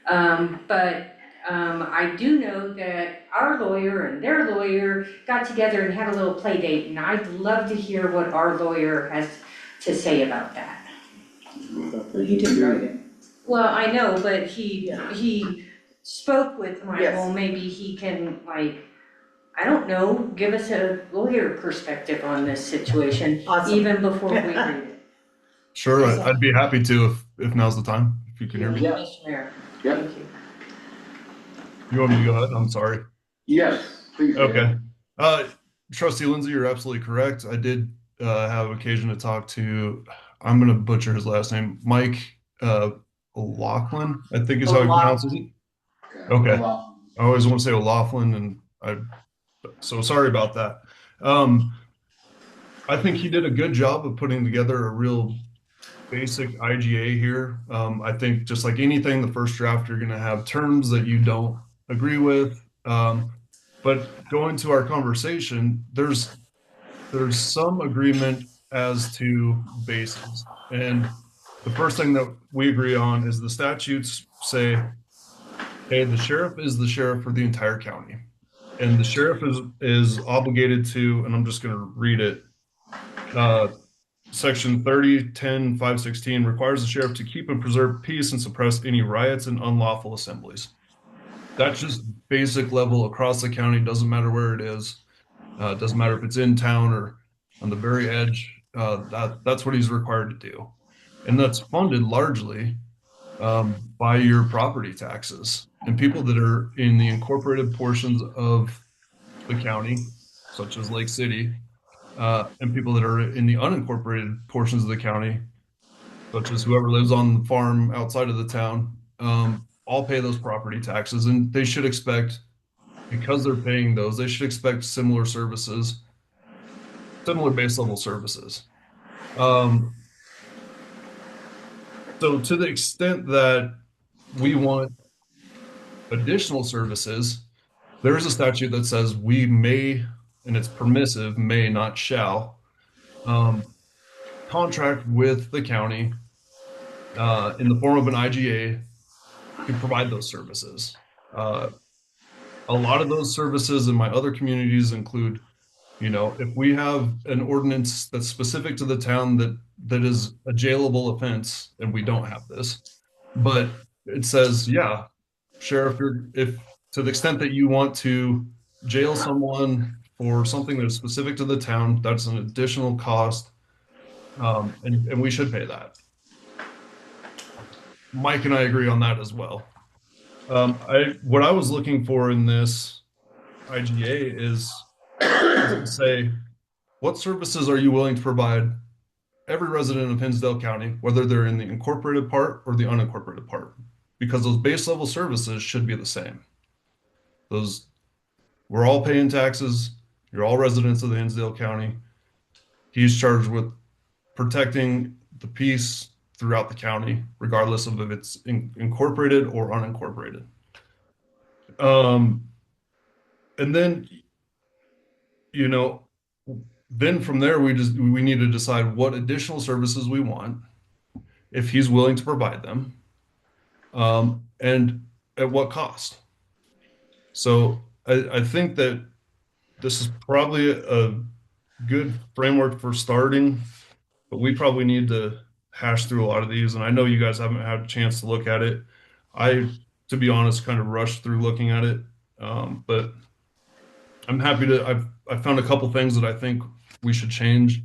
But I do know that our lawyer and their lawyer got together and had a little play date, and I'd love to hear what our lawyer has to say about that. He didn't write it. Well, I know, but he spoke with Michael, Yes. maybe he can like, I don't know, give us a lawyer perspective on this situation, Awesome. even before we read it. Sure, I'd be happy to if now's the time, if you can hear me. Yeah. Mr. Mayor, Yeah. thank you. You want me to go ahead? I'm sorry. Yes, please. Okay. Trustee Lindsay, you're absolutely correct. I did have occasion to talk to, I'm gonna butcher his last name, Mike O'Loughlin, I think is how he pronounces it. Okay. I always want to say O'Loughlin, and so sorry about that. I think he did a good job of putting together a real basic IGA here. I think just like anything, the first draft, you're gonna have terms that you don't agree with. But going to our conversation, there's some agreement as to bases. And the first thing that we agree on is the statutes say Okay, the sheriff is the sheriff for the entire county. And the sheriff is obligated to, and I'm just gonna read it. Section 30-10-516 requires the sheriff to keep and preserve peace and suppress any riots and unlawful assemblies. That's just basic level across the county, doesn't matter where it is. It doesn't matter if it's in town or on the very edge. That's what he's required to do. And that's funded largely by your property taxes. And people that are in the incorporated portions of the county, such as Lake City, and people that are in the unincorporated portions of the county, such as whoever lives on the farm outside of the town, all pay those property taxes, and they should expect, because they're paying those, they should expect similar services, similar base level services. So to the extent that we want additional services, there's a statute that says we may, and it's permissive, may not shall, contract with the county in the form of an IGA to provide those services. A lot of those services in my other communities include, if we have an ordinance that's specific to the town that is a jailable offense, and we don't have this, but it says, yeah, sheriff, if to the extent that you want to jail someone for something that is specific to the town, that's an additional cost, and we should pay that. Mike and I agree on that as well. What I was looking for in this IGA is to say, what services are you willing to provide every resident of Hinsdale County, whether they're in the incorporated part or the unincorporated part? Because those base level services should be the same. We're all paying taxes. You're all residents of the Hinsdale County. He's charged with protecting the peace throughout the county, regardless of if it's incorporated or unincorporated. And then, then from there, we need to decide what additional services we want, if he's willing to provide them, and at what cost. So I think that this is probably a good framework for starting, but we probably need to hash through a lot of these. And I know you guys haven't had a chance to look at it. I, to be honest, kind of rushed through looking at it. But I'm happy to, I've found a couple things that I think we should change,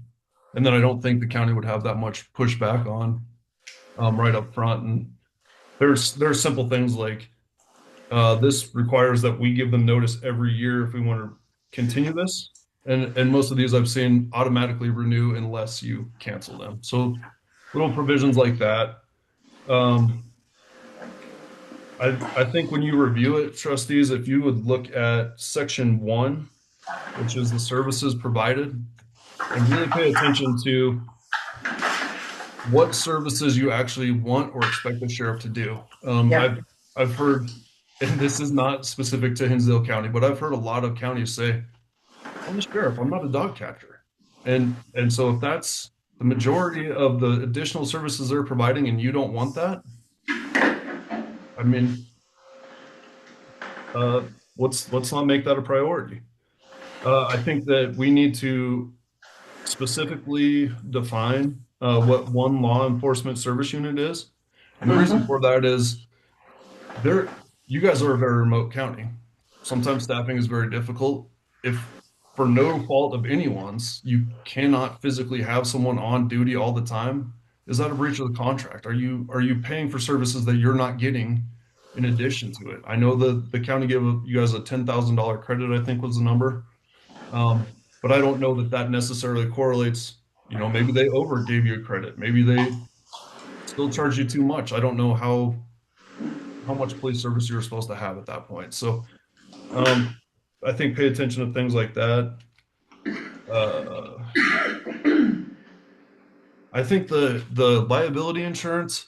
and that I don't think the county would have that much pushback on right up front. And there's simple things like this requires that we give them notice every year if we want to continue this. And most of these I've seen automatically renew unless you cancel them. So little provisions like that. I think when you review it, trustees, if you would look at section 1, which is the services provided, and really pay attention to what services you actually want or expect the sheriff to do. I've heard, and this is not specific to Hinsdale County, but I've heard a lot of counties say, I'm the sheriff, I'm not a dog catcher. And so if that's the majority of the additional services they're providing and you don't want that, I mean, let's not make that a priority. I think that we need to specifically define what one law enforcement service unit is. And the reason for that is you guys are a very remote county. Sometimes staffing is very difficult. If for no fault of anyone's, you cannot physically have someone on duty all the time, is that a breach of the contract? Are you paying for services that you're not getting in addition to it? I know the county gave you guys a $10,000 credit, I think was the number. But I don't know that necessarily correlates. Maybe they over gave you a credit. Maybe they still charge you too much. I don't know how much police service you're supposed to have at that point. So I think pay attention to things like that. I think the liability insurance,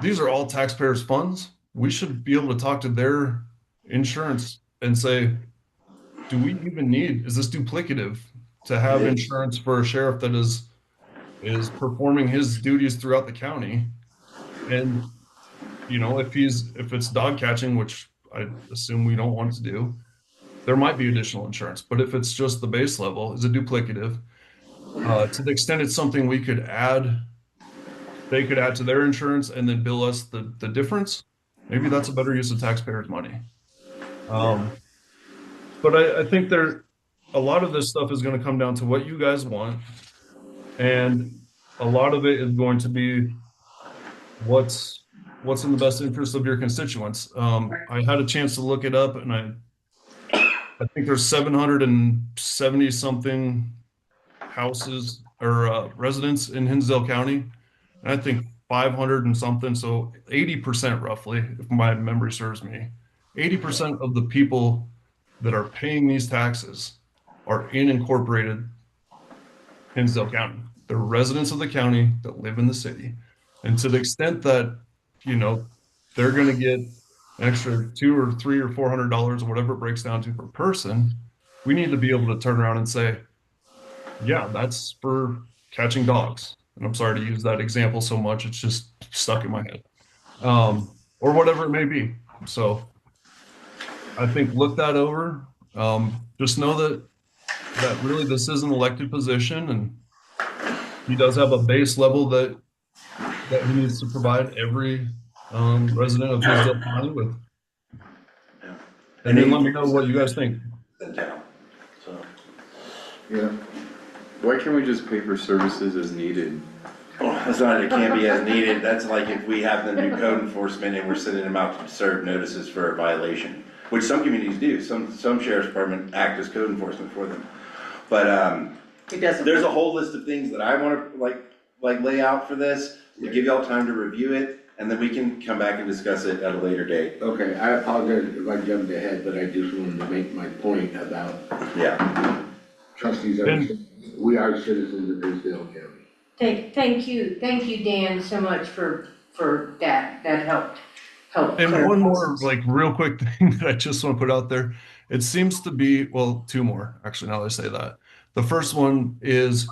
these are all taxpayers' funds. We should be able to talk to their insurance and say, do we even need, is this duplicative to have insurance for a sheriff that is performing his duties throughout the county? And if it's dog catching, which I assume we don't want to do, there might be additional insurance. But if it's just the base level, is it duplicative? To the extent it's something we could add, they could add to their insurance and then bill us the difference. Maybe that's a better use of taxpayers' money. But I think a lot of this stuff is going to come down to what you guys want. And a lot of it is going to be what's in the best interest of your constituents. I had a chance to look it up, and I think there's 770 something houses or residents in Hinsdale County. And I think 500 and something, so 80% roughly, if my memory serves me, 80% of the people that are paying these taxes are in incorporated Hinsdale County. They're residents of the county that live in the city. And to the extent that, they're going to get an extra $200 or $300 or $400 or whatever it breaks down to per person, we need to be able to turn around and say, yeah, that's for catching dogs. And I'm sorry to use that example so much, it's just stuck in my head. Or whatever it may be. So I think look that over. Just know that really this is an elected position, and he does have a base level that he needs to provide every resident of Hinsdale County with. Yeah. And then let me know what you guys think. In town, so. Yeah. Why can't we just pay for services as needed? Oh, that's not, it can't be as needed, that's like if we have them do code enforcement and we're sending them out to serve notices for a violation, which some communities do, some sheriff's department act as code enforcement for them. But, He doesn't. there's a whole list of things that I wanna like lay out for this, to give y'all time to review it, and then we can come back and discuss it at a later date. Okay, I apologize if I jumped ahead, but I just wanted to make my point about Yeah. trustees, we are citizens of Hinsdale County. Thank you, Dan, so much for that, that helped. And one more, real quick thing that I just want to put out there. It seems to be, well, two more, actually, now that I say that. The first one is,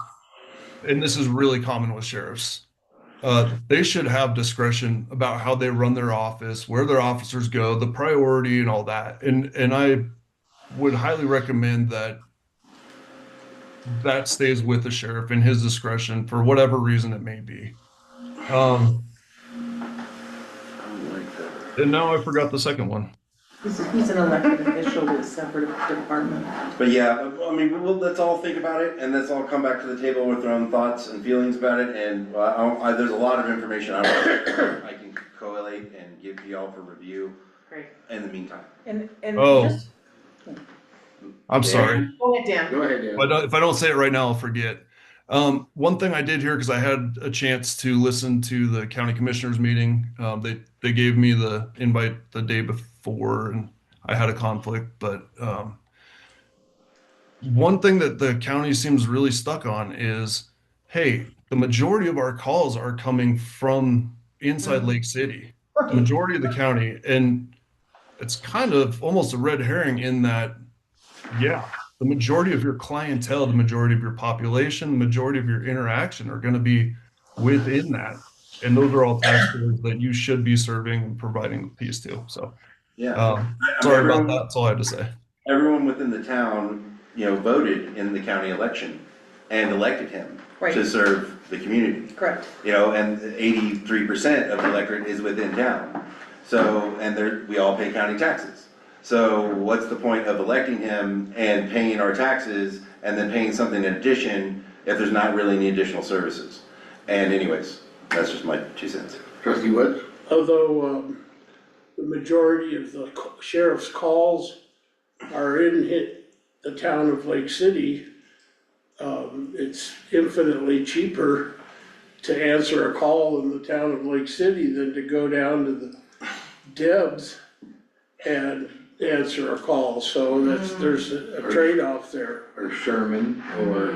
and this is really common with sheriffs, they should have discretion about how they run their office, where their officers go, the priority and all that. And I would highly recommend that stays with the sheriff in his discretion for whatever reason it may be. And now I forgot the second one. He's an elected official with a separate department. But yeah, I mean, let's all think about it, and let's all come back to the table with our own thoughts and feelings about it, and there's a lot of information I can collate and give to y'all for review. Great. In the meantime. And Oh. I'm sorry. Go ahead, Dan. Go ahead, Dan. But if I don't say it right now, I'll forget. One thing I did hear, because I had a chance to listen to the county commissioners meeting, they gave me the invite the day before, and I had a conflict. But one thing that the county seems really stuck on is, hey, the majority of our calls are coming from inside Lake City, the majority of the county, and it's kind of almost a red herring in that, yeah, the majority of your clientele, the majority of your population, the majority of your interaction are going to be within that. And those are all taxpayers that you should be serving and providing peace to. So, Yeah. sorry about that. That's all I had to say. Everyone within the town, voted in the county election and elected him to serve the community. Correct. And 83% of the electorate is within town. So, and we all pay county taxes. So what's the point of electing him and paying our taxes and then paying something in addition if there's not really any additional services? And anyways, that's just my 2 cents. Trustee Woods? Although, the majority of the sheriff's calls are in the town of Lake City, it's infinitely cheaper to answer a call in the town of Lake City than to go down to the Debs and answer a call, so there's a trade-off there. Or Sherman, or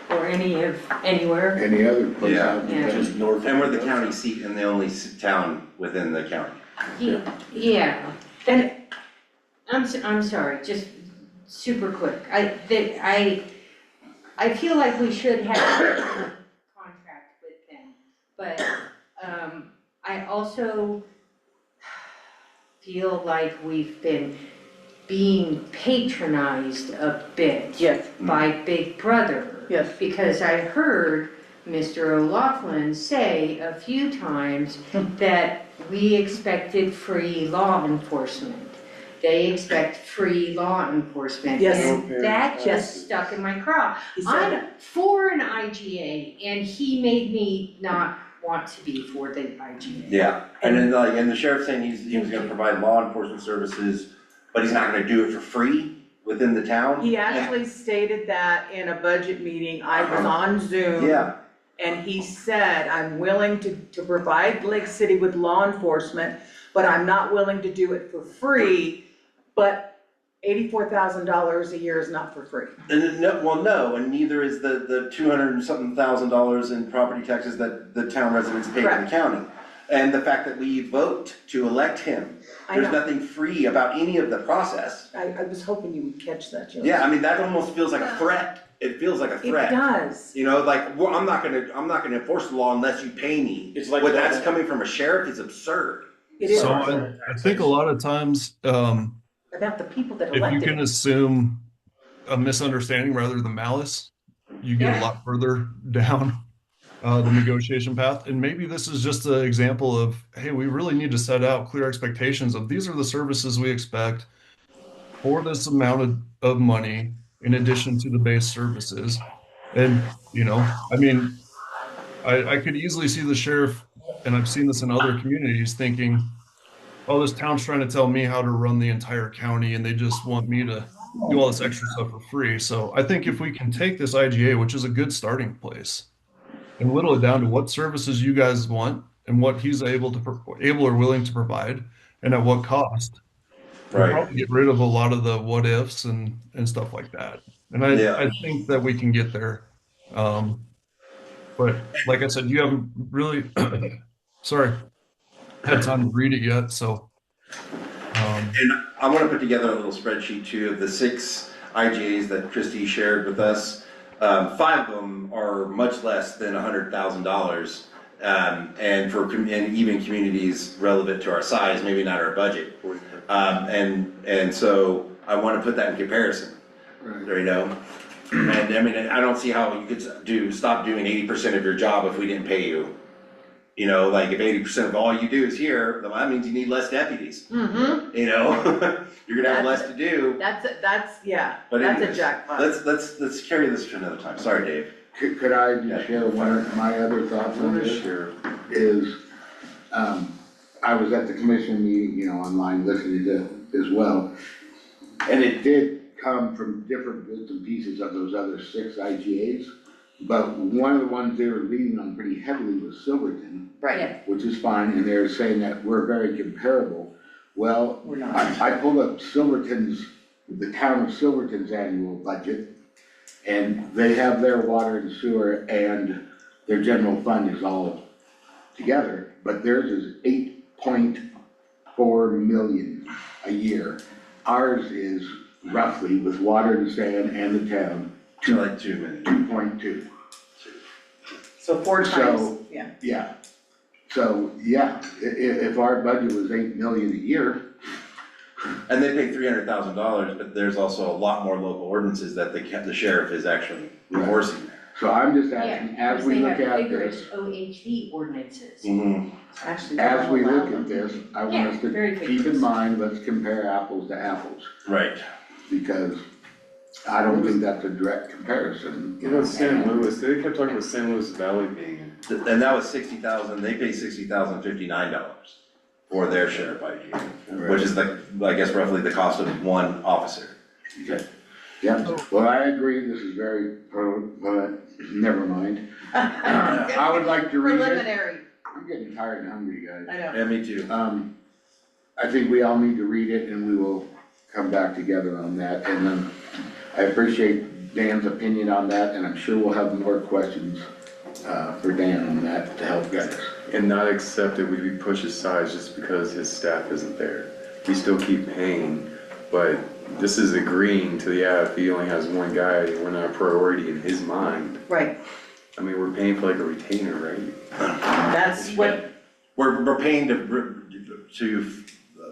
Or anywhere. any other place Yeah. out in Yeah. town. Just north. And we're the county seat and the only town within the county. Yeah, and I'm sorry, just super quick. I feel like we should have a contract with them, but I also feel like we've been being patronized a bit Yes, by Big Brother? yes. Because I heard Mr. O'Loughlin say a few times that we expected free law enforcement. They expect free law enforcement. Yes. And that just stuck in my craw. He said it. I'm for an IGA, and he made me not want to be for the IGA. Yeah, and then and the sheriff saying he was gonna provide law enforcement services, but he's not gonna do it for free within the town? He actually stated that in a budget meeting. I was on Zoom. Yeah, And he said, I'm willing to provide Lake City with law enforcement, but I'm not willing to do it for free. But $84,000 a year is not for free. and no, and neither is the 200 and something thousand dollars in property taxes that the town residents pay to the Correct. county. And the fact that we vote to elect him, I there's know. nothing free about any of the process. I was hoping you would catch that, Joe. Yeah, I mean, that almost feels like a threat. It feels like a It threat. does. You know, like, well, I'm not gonna enforce the law unless you pay me. It's like What that's coming from a sheriff is absurd. It is. So I think a lot of times, About the people that if you elected can him. assume a misunderstanding rather than malice, you get a lot further down the negotiation path. And maybe this is just an example of, hey, we really need to set out clear expectations of these are the services we expect for this amount of money in addition to the base services. And, you know, I mean, I could easily see the sheriff, and I've seen this in other communities, thinking, oh, this town's trying to tell me how to run the entire county and they just want me to do all this extra stuff for free. So I think if we can take this IGA, which is a good starting place, and whittle it down to what services you guys want and what he's able or willing to provide and at what cost, we'll probably get rid of a lot of the what ifs and stuff like that. And I think that we can get there. But like I said, you haven't really, sorry, had time to read it yet, so. And I wanna put together a little spreadsheet too of the 6 IGAs that Christie shared with us. 5 of them are much less than $100,000. And and even communities relevant to our size, maybe not our budget. And so I wanna put that in comparison, you know? And I mean, I don't see how you could stop doing 80% of your job if we didn't pay you. You know, like if 80% of all you do is here, then that means you need less deputies. Mm-hmm. You know, you're gonna have less to do. That's But that's a anyways, jackpot. Let's carry this to another time. Sorry, Dave. Could I just share one of my other thoughts on this? Is, I was at the commission meeting, you know, online listening to as well. And it did come from different bits and pieces of those other 6 IGAs. But one of the ones they were leaning on pretty heavily was Silverton. Right. Which is fine, and they're saying that we're very comparable. Well, We're not. I pulled up the town of Silverton's annual budget, and they have their water and sewer and their general fund is all together, but theirs is 8.4 million a year. Ours is roughly, with water and sand and the town, Like 2 minutes. 2.2. So 4 times, So- yeah. Yeah. So, yeah, if our budget was 8 million a year, And they pay $300,000, but there's also a lot more local ordinances that the sheriff is actually enforcing there. so I'm just Yeah, asking, as because we they look have at vigorous this, OHV ordinances. Actually, as we they're look allowed at this, I want Yeah, us to very keep vigorous. in mind, let's compare apples to apples, Right. because I don't think that's a direct comparison. You know, San Luis, they kept talking about San Luis Valley being in. And that was $60,000, they pay $60,059 for their sheriff IGA, which is I guess roughly the cost of one officer. Okay. Yeah, well, I agree, this is very, never mind. I would like to read it. preliminary. I'm getting tired and hungry, guys. I know. Yeah, me too. I think we all need to read it and we will come back together on that. And then I appreciate Dan's opinion on that, and I'm sure we'll have more questions for Dan on that to help guys. And not accept that we be pushed aside just because his staff isn't there. We still keep paying, but this is agreeing to, if he only has one guy, we're not a priority in his mind. Right, I mean, we're paying for like a retainer, right? that's what, We're paying to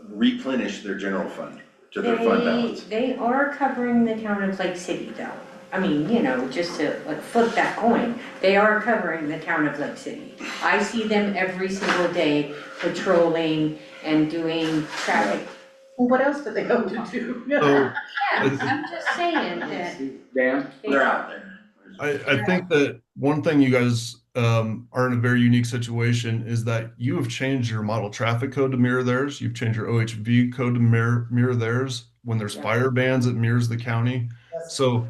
replenish their general fund to their fund balance. They are covering the town of Lake City though. I mean, you know, just to like flip that coin, they are covering the town of Lake City. I see them every single day patrolling and doing traffic. Well, what else do they go to do? So Yeah, I'm just saying that Dan? They're out there. I think that one thing you guys are in a very unique situation is that you have changed your model traffic code to mirror theirs. You've changed your OHV code to mirror theirs. When there's fire bans, it mirrors the county. So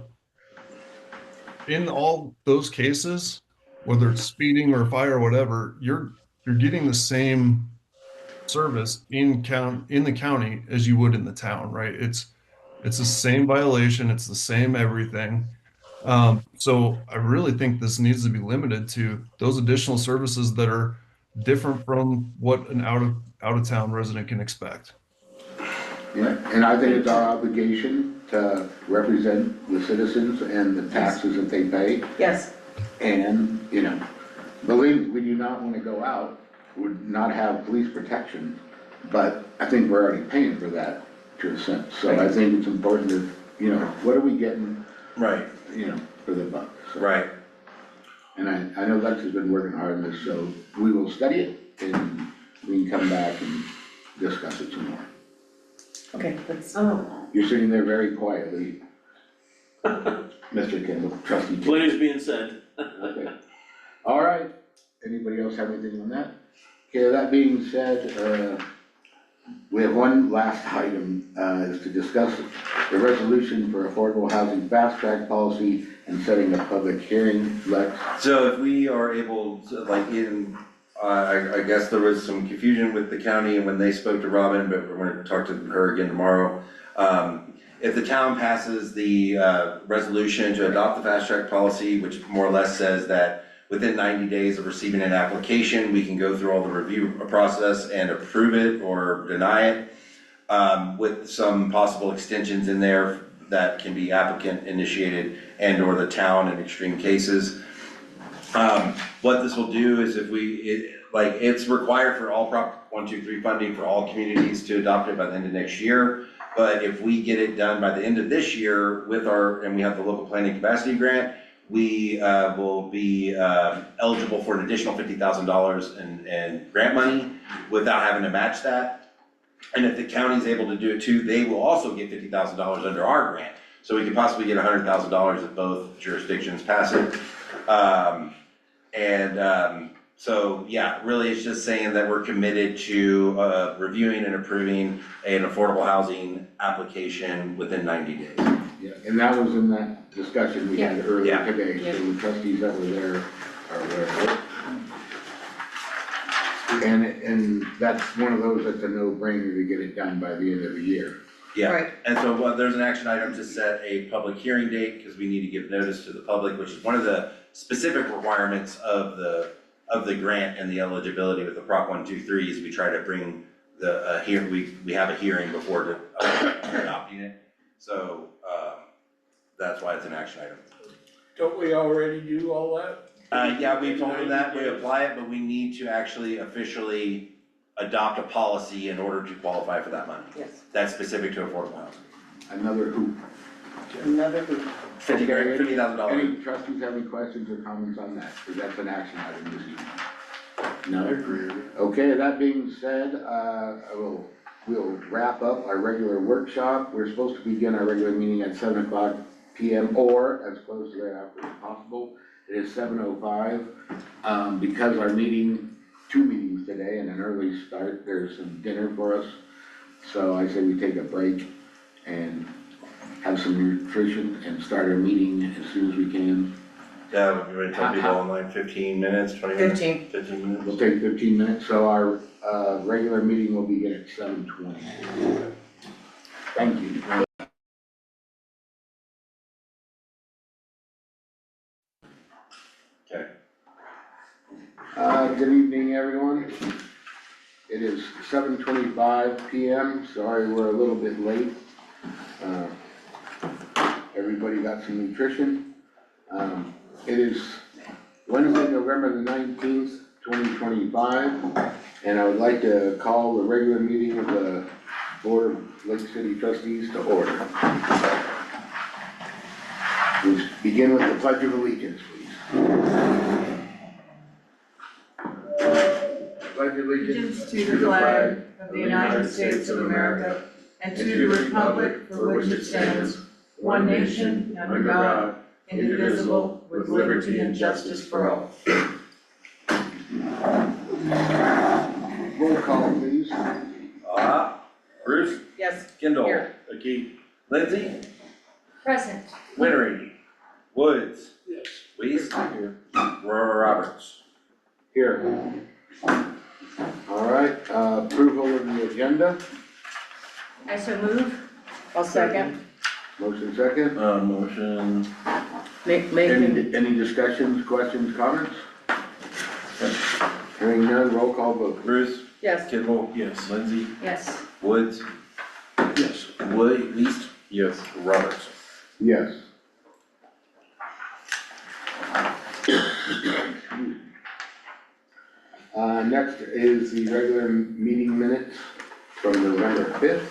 in all those cases, whether it's speeding or fire or whatever, you're getting the same service in the county as you would in the town, right? It's the same violation, it's the same everything. So I really think this needs to be limited to those additional services that are different from what an out of town resident can expect. Yeah, and I think it's our obligation to represent the citizens and the taxes that they pay. Yes, And, you know, believe me, we do not wanna go out, would not have police protection, but I think we're already paying for that to a sense. So I think it's important to, you know, what are we getting, Right, you know, for the buck? So- right. And I know Lex has been working hard on this, so we will study it and we can come back and discuss it some more. okay, let's, You're sitting there very quietly, Mr. Kendall, trustee Kendall. Plenty's being said. Okay. All right, anybody else have anything on that? Okay, that being said, we have one last item, is to discuss the resolution for affordable housing fast track policy and setting a public hearing. Lex? So if we are able to, like I guess there was some confusion with the county and when they spoke to Robin, but we're gonna talk to her again tomorrow. If the town passes the resolution to adopt the fast track policy, which more or less says that within 90 days of receiving an application, we can go through all the review process and approve it or deny it, with some possible extensions in there that can be applicant initiated and or the town in extreme cases. What this will do is if it's required for all Prop 123 funding for all communities to adopt it by the end of next year. But if we get it done by the end of this year and we have the local planning capacity grant, we will be eligible for an additional $50,000 in grant money without having to match that. And if the county's able to do it too, they will also get $50,000 under our grant. So we could possibly get $100,000 if both jurisdictions pass it. So yeah, really it's just saying that we're committed to reviewing and approving an affordable housing application within 90 days. Yeah, and that was in that discussion we had earlier Yeah. today, so the trustees that were there are aware of it. And that's one of those that's a no-brainer to get it done by the end of the year. Yeah, Right. and so there's an action item to set a public hearing date, because we need to give notice to the public, which is one of the specific requirements of the grant and the eligibility with the Prop 123 is we try to bring we have a hearing before adopting it. So, that's why it's an action item. Don't we already do all that? Yeah, we told them that, we apply it, but we need to actually officially adopt a policy in order to qualify for that money. yes, That's specific to affordable housing. Another hoop. another hoop. $50,000. Any trustees have any questions or comments on that? Because that's an action item this evening. No? Okay, that being said, we'll wrap up our regular workshop. We're supposed to begin our regular meeting at 7:00 PM or as close to thereafter as possible. It is 7:05. Because our two meetings today and an early start, there's some dinner for us. So I say we take a break and have some nutrition and start our meeting as soon as we can. Yeah, we're gonna tell people online 15 minutes, 20 minutes? 15 minutes. We'll take 15 minutes, so our regular meeting will begin at 7:20. Thank you. Okay. Good evening, everyone. It is 7:25 PM. Sorry we're a little bit late. Everybody got some nutrition. It is Wednesday, November the 19th, 2025. And I would like to call the regular meeting of the Board of Lake City Trustees to order. We begin with the Pledge of Allegiance, please. Pledge allegiance to the flag of the United States of America and to the republic for which it stands, one nation, under God, indivisible, with liberty and justice for all. Roll call, please. Bruce, Yes. Kendall, Here. McKee, Lindsay, Present. Winery, Woods, Yes. Weiss, Roberts. Here. All right, approval of the agenda, I so move. I'll second. motion second. Motion. Making, Any discussions, questions, comments? Hearing none, roll call vote. Bruce, yes. Kendall. Yes. Lindsay, Yes. Woods, Yes. Weiss, Yes. Roberts. Yes. Next is the regular meeting minutes from November 5th.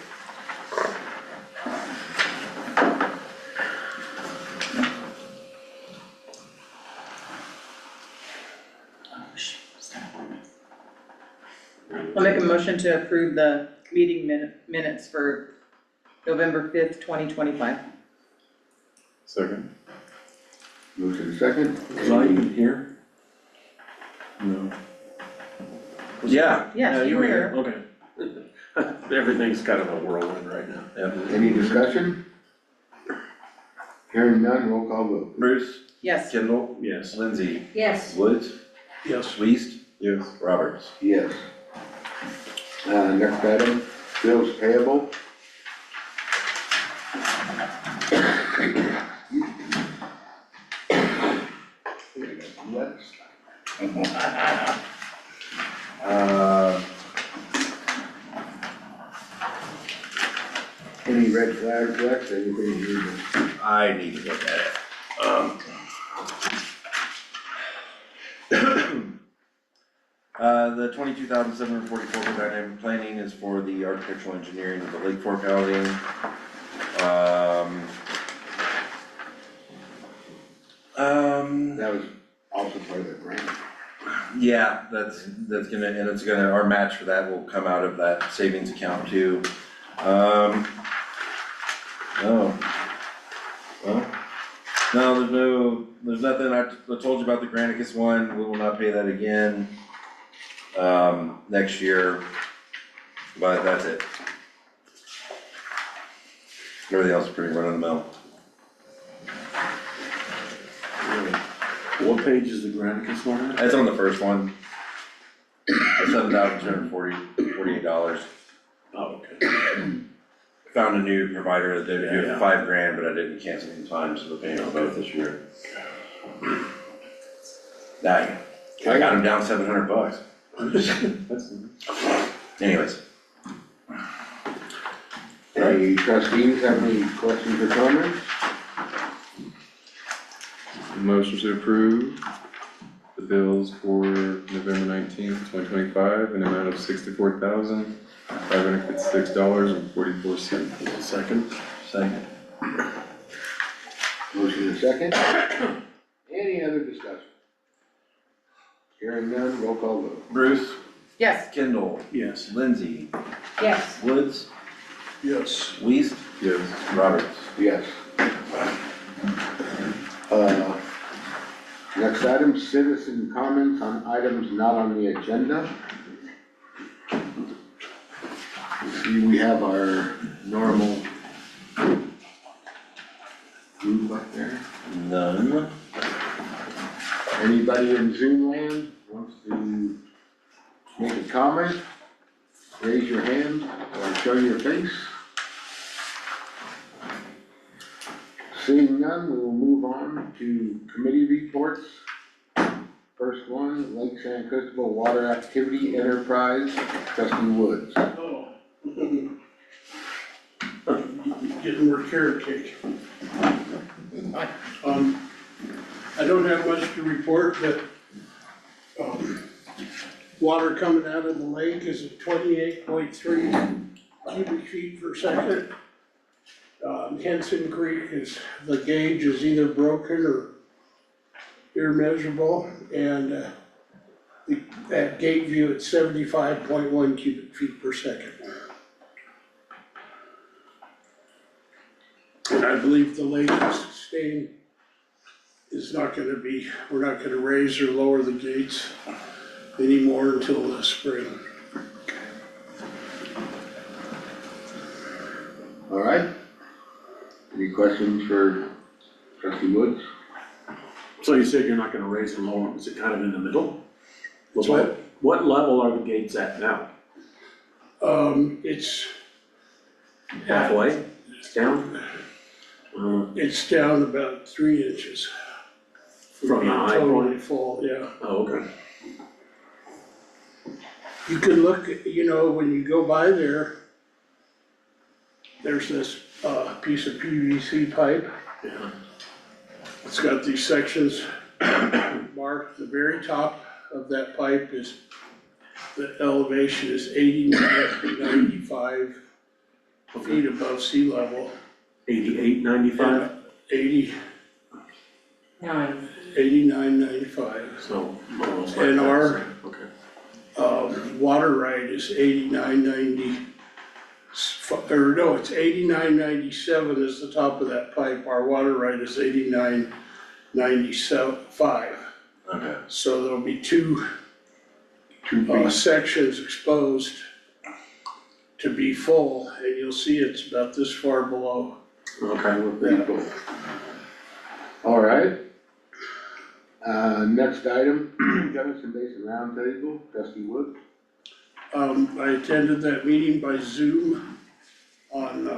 I'll make a motion to approve the meeting minutes for November 5th, 2025. Second. Motion second. Was I even here? No. Yeah. Yes, you were here. Okay. Everything's kind of a whirlwind right now. Yep. Any discussion? Hearing none, roll call vote. Bruce, Yes. Kendall, Yes. Lindsay, Yes. Woods, Yes. Weiss, Yes. Roberts. Yes. Next item, bills payable. Any red flags, Lex, anything you need to? I need to look at it. The 22,744 for dynamic planning is for the architectural engineering of the Lake Fork housing. That was also part of the grant. Yeah, that's gonna, and it's gonna, our match for that will come out of that savings account too. Oh. Well, no, there's nothing, I told you about the Granicus one, we will not pay that again, next year, but that's it. Everything else is pretty run of the mill. What page is the Granicus one at? It's on the first one. $7,248. Oh, okay. Found a new provider that they would do Yeah. $5,000, but I didn't cancel in time, so we're paying on both this year. I got him down $700. Anyways. Any trustees have any questions or comments? Motion to approve the bills for November 19th, 2025, in an amount of $64,556.44. Second? Second. Motion is second. Any other discussion? Hearing none, roll call vote. Bruce, Yes. Kendall, Yes. Lindsay, Yes. Woods, Yes. Weiss, Yes. Roberts. Yes. Next item, citizen comments on items not on the agenda. See, we have our normal group up there. None. Anybody in Zoom land wants to make a comment? Raise your hand or show your face. Seeing none, we will move on to committee reports. First one, Lake San Cristobal Water Activity Enterprise, Trustee Woods. Oh. Getting more carrot cake. I don't have much to report, but, water coming out of the lake is at 28.3 cubic feet per second. Henson Creek is, the gauge is either broken or immeasurable, and at Gateview it's 75.1 cubic feet per second. And I believe the lake is not gonna be, we're not gonna raise or lower the gates anymore until the spring. All right. Any questions for trustee Woods? So you said you're not gonna raise and lower them, is it kind of in the middle? What? What level are the gates at now? It's. Halfway? It's down? It's down about 3 inches. From the high Totally point? full, yeah. Oh, okay. You can look, when you go by there, there's this, piece of PVC pipe. Yeah. It's got these sections marked. The very top of that pipe is, the elevation is 95 feet above sea level. 88, 95? 89.95. So almost like And that. our, Okay. water right is 89.90, or no, it's 89.97 is the top of that pipe. Our water right is 89.95. Okay. So there'll be two feet. sections exposed to be full, and you'll see it's about this far below. Okay. We're pretty cool. All right. Next item, Gunnison Basin Roundtable, trustee Wood. I attended that meeting by Zoom on,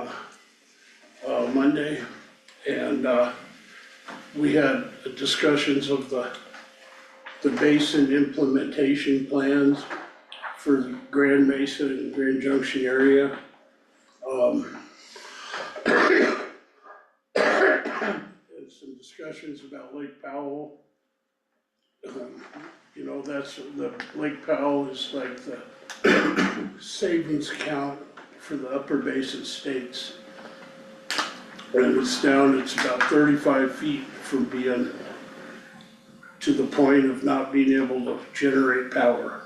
Monday, and, we had discussions of the basin implementation plans for the Grand Mesa and Grand Junction area. And some discussions about Lake Powell. That's, the Lake Powell is like the savings account for the upper basin states. And it's about 35 feet from being to the point of not being able to generate power.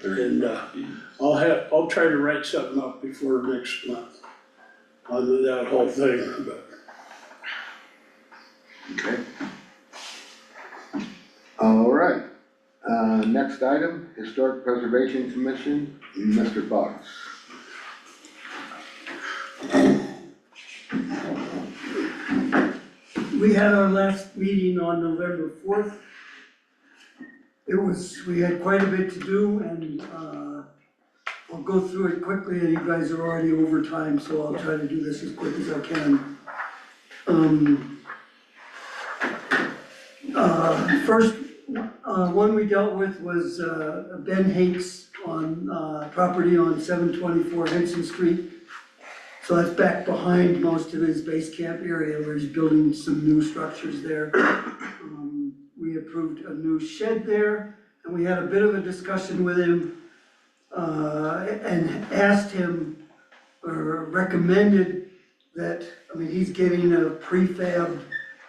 And, I'll try to write something up before next month on that whole thing, but. Okay. All right. Next item, Historic Preservation Commission, Mr. Fox. We had our last meeting on November 4th. We had quite a bit to do, and I'll go through it quickly, and you guys are already over time, so I'll try to do this as quick as I can. First, one we dealt with was Ben Hakes on property on 724 Henson Street. So that's back behind most of his base camp area where he's building some new structures there. We approved a new shed there, and we had a bit of a discussion with him and asked him, or recommended that, he's getting a prefab,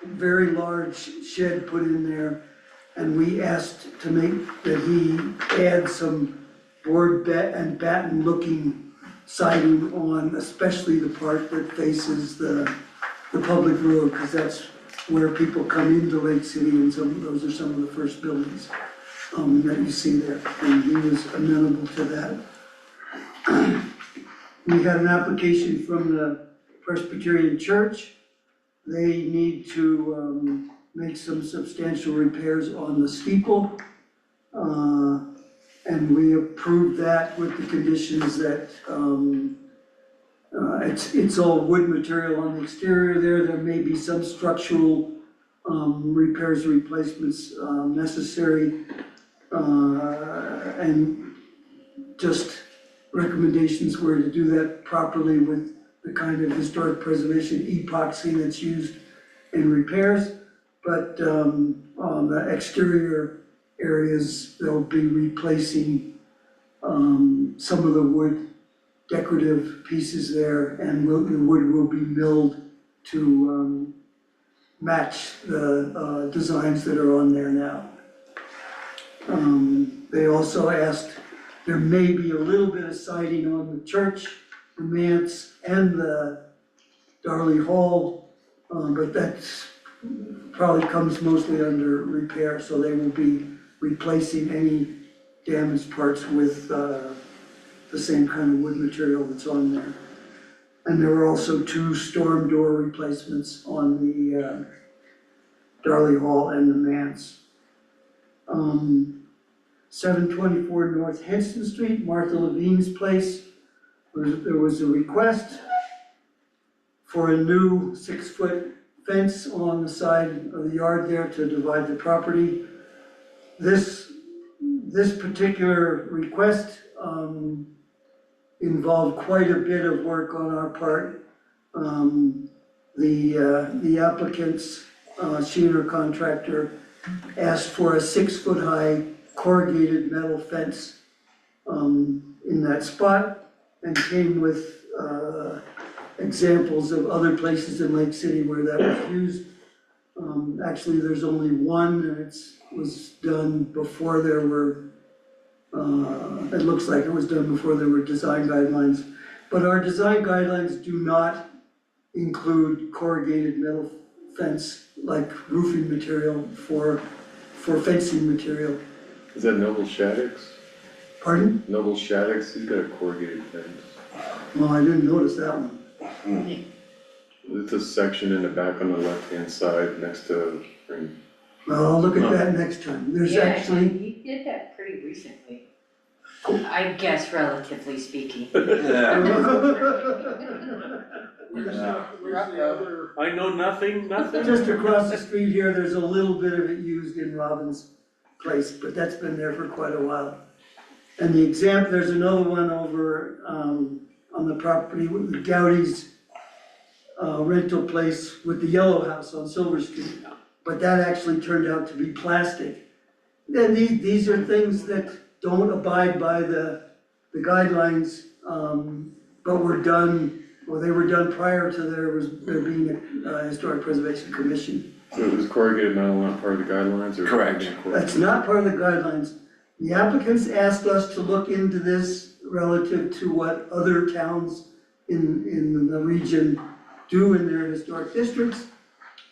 very large shed put in there, and we asked to make that he add some board and batten looking siding on, especially the part that faces the public road, because that's where people come into Lake City, and those are some of the first buildings that you see there, and he was amenable to that. We got an application from the Presbyterian Church. They need to make some substantial repairs on the steeple. And we approved that with the conditions that it's all wood material on the exterior there. There may be some structural repairs or replacements necessary. And just recommendations were to do that properly with the kind of historic preservation epoxy that's used in repairs. But on the exterior areas, they'll be replacing some of the wood decorative pieces there, and the wood will be milled to match the designs that are on there now. They also asked, there may be a little bit of siding on the church, the manse, and the Darley Hall, but that's probably comes mostly under repair, so they will be replacing any damaged parts with the same kind of wood material that's on there. And there were also 2 storm door replacements on the Darley Hall and the manse. 724 North Henson Street, Martha Levine's place. There was a request for a new 6-foot fence along the side of the yard there to divide the property. This particular request involved quite a bit of work on our part. The applicant's, she and her contractor asked for a 6-foot high corrugated metal fence in that spot, and came with examples of other places in Lake City where that was used. Actually, there's only one, and it was done before there were, it looks like it was done before there were design guidelines. But our design guidelines do not include corrugated metal fence like roofing material for fencing material. Is that Noble Shaddix? Pardon? Noble Shaddix, he's got a corrugated fence. Well, I didn't notice that one. It's a section in the back on the left-hand side next to, Well, I'll look at that next time. There's actually, He did that pretty recently. I guess relatively speaking. I know nothing. just across the street here, there's a little bit of it used in Robbins Place, but that's been there for quite a while. And the there's another one over on the property with the Gowdy's rental place with the yellow house on Silver Street. But that actually turned out to be plastic. And these are things that don't abide by the guidelines, but were done, well, they were done prior to there being a Historic Preservation Commission. so is corrugated metal not part of the guidelines or? Correct. That's not part of the guidelines. The applicants asked us to look into this relative to what other towns in the region do in their historic districts.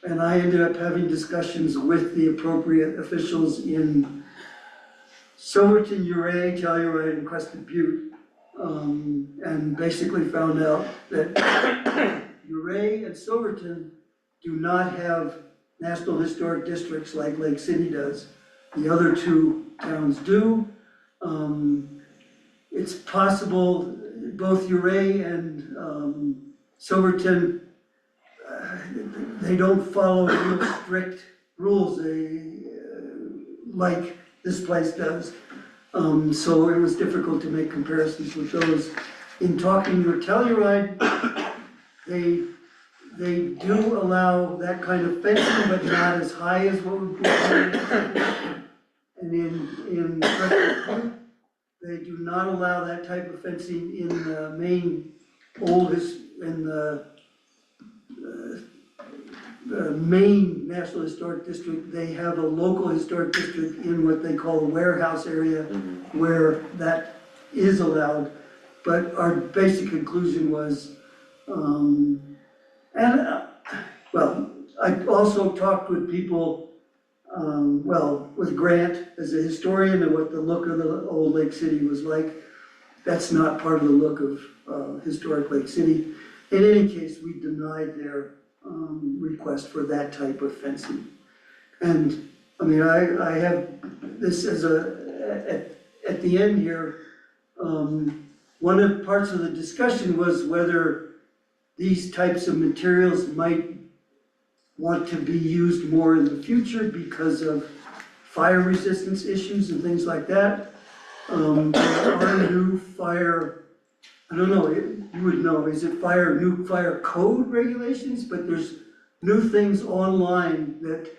And I ended up having discussions with the appropriate officials in Silverton, Ouray, Telluride, and Crested Butte. And basically found out that Ouray and Silverton do not have National Historic Districts like Lake City does. The other 2 towns do. It's possible both Ouray and Silverton, they don't follow real strict rules like this place does. So it was difficult to make comparisons with those. In talking to Telluride, they do allow that kind of fencing, but not as high as what would be. And in Crested Butte, they do not allow that type of fencing in the main the main National Historic District. They have a local historic district in what they call the warehouse area where that is allowed. But our basic conclusion was, well, I also talked with people, with Grant as a historian and what the look of the old Lake City was like. That's not part of the look of historic Lake City. In any case, we denied their request for that type of fencing. And, I mean, I have this as at the end here, one of the parts of the discussion was whether these types of materials might want to be used more in the future because of fire resistance issues and things like that. There are new fire, I don't know, you would know, is it new fire code regulations? But there's new things online that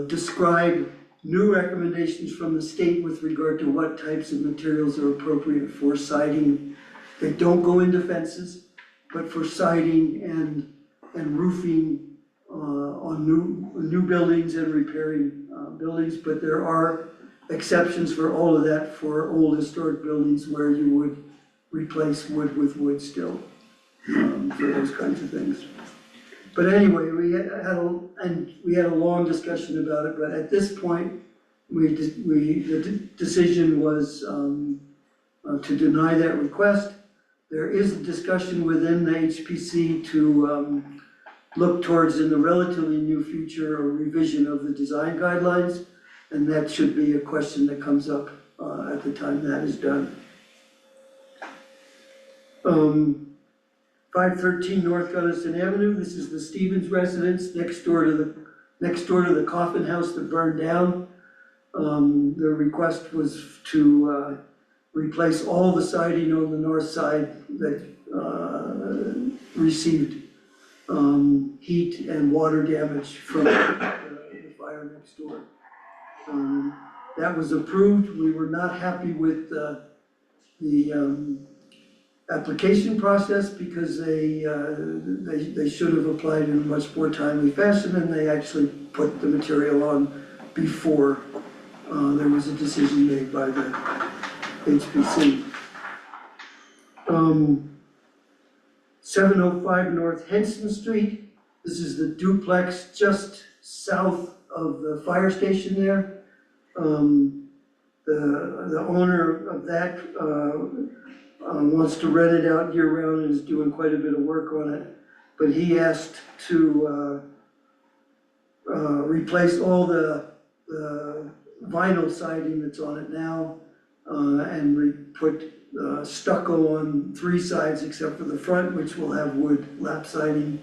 describe new recommendations from the state with regard to what types of materials are appropriate for siding. They don't go into fences, but for siding and roofing on new buildings and repairing buildings, but there are exceptions for all of that for old historic buildings where you would replace wood with wood still, for those kinds of things. But anyway, we had a long discussion about it, but at this point, the decision was to deny that request. There is a discussion within the HPC to look towards, in the relatively near future, a revision of the design guidelines, and that should be a question that comes up at the time that is done. 513 North Gunnison Avenue, this is the Stevens residence next door to the coffin house that burned down. The request was to replace all the siding on the north side that received heat and water damage from the fire next door. That was approved. We were not happy with the application process because they should have applied in a much more timely fashion, and they actually put the material on before there was a decision made by the HPC. 705 North Henson Street. This is the duplex just south of the fire station there. The owner of that wants to rent it out year round and is doing quite a bit of work on it. But he asked to replace all the vinyl siding that's on it now and put stucco on 3 sides except for the front, which will have wood lap siding,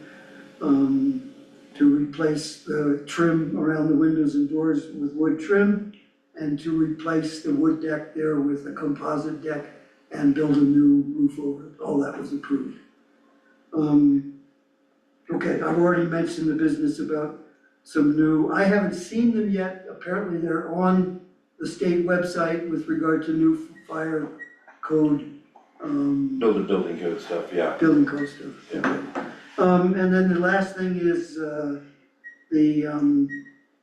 to replace the trim around the windows and doors with wood trim, and to replace the wood deck there with a composite deck and build a new roof over it. All that was approved. Okay, I've already mentioned the business about some new, I haven't seen them yet. Apparently they're on the state website with regard to new fire code. Building code stuff, yeah. Building code stuff. Yeah. And then the last thing is,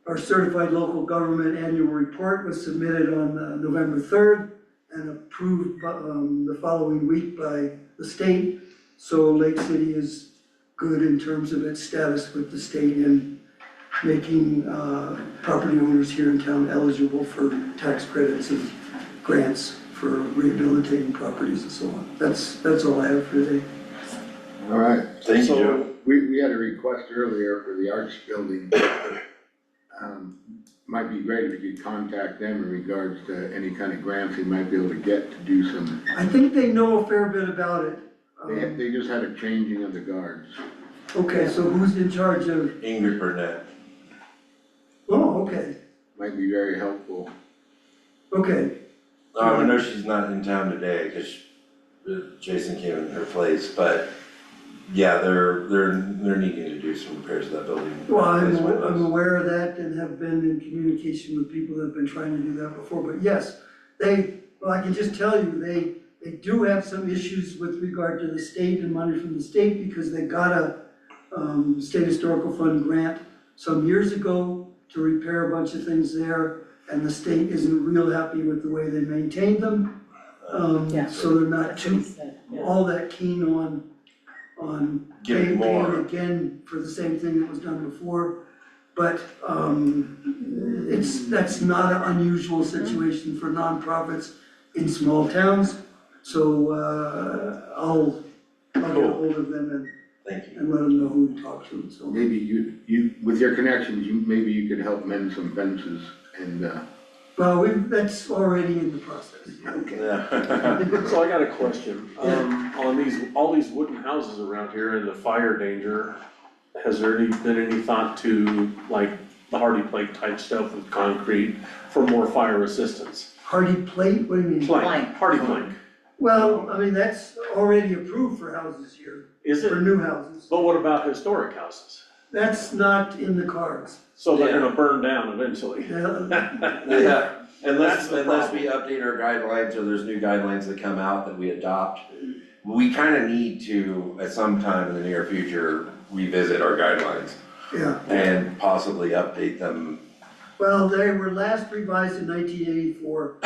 our certified local government annual report was submitted on November 3rd and approved the following week by the state. So Lake City is good in terms of its status with the state in making property owners here in town eligible for tax credits and grants for rehabilitating properties and so on. That's all I have for today. All right. Thank you, So, Joe. we had a request earlier for the arts building. Might be great if you could contact them in regards to any kind of grants they might be able to get to do some. I think they know a fair bit about it. They just had a changing of the guards. Okay, so who's in charge of, Ingrid Burnett. oh, okay, Might be very helpful. okay. I know she's not in town today, because Jason came in her place, but yeah, they're needing to do some repairs to that building. Well, Replace I'm windows. aware of that and have been in communication with people that have been trying to do that before, but yes, well, I can just tell you, they do have some issues with regard to the state and money from the state because they got a State Historical Fund grant some years ago to repair a bunch of things there, and the state isn't real happy with the way they maintained them. Yeah. So they're not That's what he too, said, yeah. all that keen on Getting paying more. again for the same thing that was done before. But that's not an unusual situation for nonprofits in small towns. So I'll get a hold of them Thank you. and let them know who to talk to and so on. Maybe you, with your connections, maybe you could help mend some fences and, Well, that's already in the process. okay. Yeah. So I got a question, on all these wooden houses around here and the fire danger, has there been any thought to like the hardy plank type stuff with concrete for more fire resistance? Hardy plate, what do you mean? Plank, hardy plank, Well, I mean, that's already approved for houses here, is for it? new houses. But what about historic houses? That's not in the cards. So they're gonna burn down eventually. Yeah, That's unless the we update our guidelines or there's new guidelines that come out that we adopt. We kinda need to, at some time in the near future, revisit our guidelines Yeah, and possibly update them. well, they were last revised in 1984.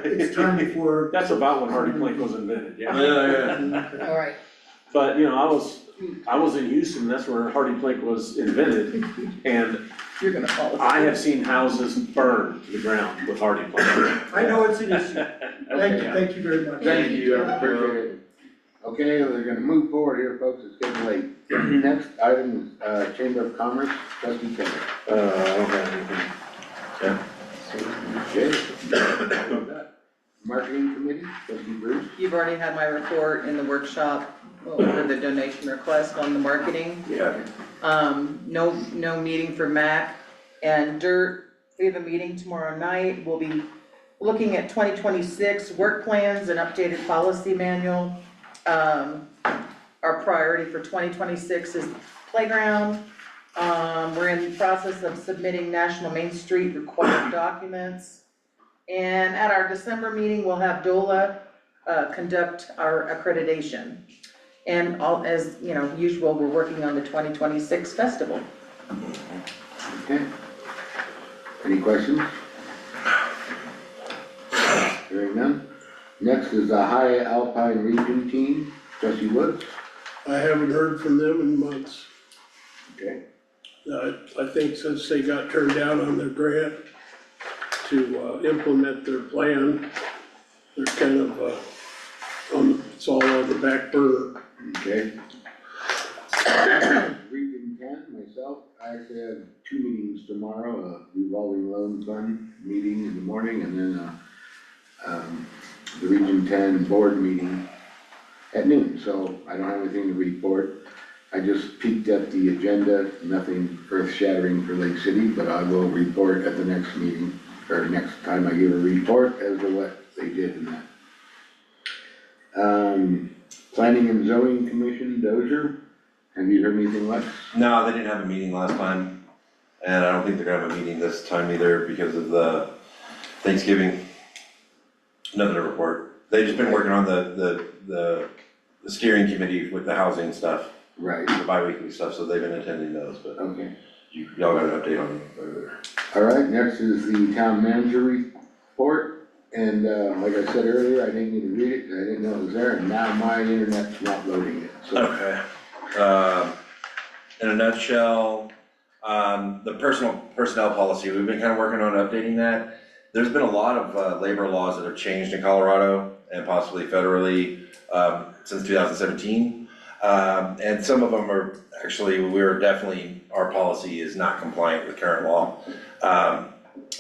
It's time for. That's about when Hardy Plank was invented, yeah. Yeah. All right. But, you know, I was in Houston, that's where Hardy Plank was invented, and You're gonna follow. I have seen houses burn to the ground with Hardy Plank. I know it's an issue. Thank you very much. Thank you, I appreciate it. Okay, we're gonna move forward here, folks, it's getting late. Next item is, Chamber of Commerce, trustee Kelly. I don't have anything. Okay. Marketing committee, trustee Bruce. You've already had my report in the workshop for the donation request on the marketing. Yeah. No meeting for MAC and DIRT. We have a meeting tomorrow night. We'll be looking at 2026 work plans and updated policy manual. Our priority for 2026 is playground. We're in the process of submitting National Main Street required documents. And at our December meeting, we'll have DOLA conduct our accreditation. And all, as you know, usual, we're working on the 2026 festival. Okay. Any questions? Hearing none. Next is the High Alpine Region Team, trustee Woods. I haven't heard from them in months. Okay. I think since they got turned down on their grant to implement their plan, they're kind of, it's all on the back burner. Okay. Region 10, myself, I actually have 2 meetings tomorrow, a revolving loan fund meeting in the morning, and then the Region 10 board meeting at noon, so I don't have anything to report. I just peeked at the agenda, nothing earth shattering for Lake City, but I will report at the next meeting, or next time I give a report as to what they did in that. Planning and Zoning Commission, Dozier, have you heard anything, Lex? No, they didn't have a meeting last time, and I don't think they're gonna have a meeting this time either because of the Thanksgiving. Nothing to report. They've just been working on the steering committee with the housing stuff. Right. The bi-weekly stuff, so they've been attending those, but Okay. y'all got an update on it over there. All right, next is the town manager report, and like I said earlier, I didn't need to read it, 'cause I didn't know it was there, and now my internet's not loading it, so. Okay. In a nutshell, the personnel policy, we've been kind of working on updating that. There's been a lot of labor laws that have changed in Colorado and possibly federally since 2017. And some of them are actually, our policy is not compliant with current law.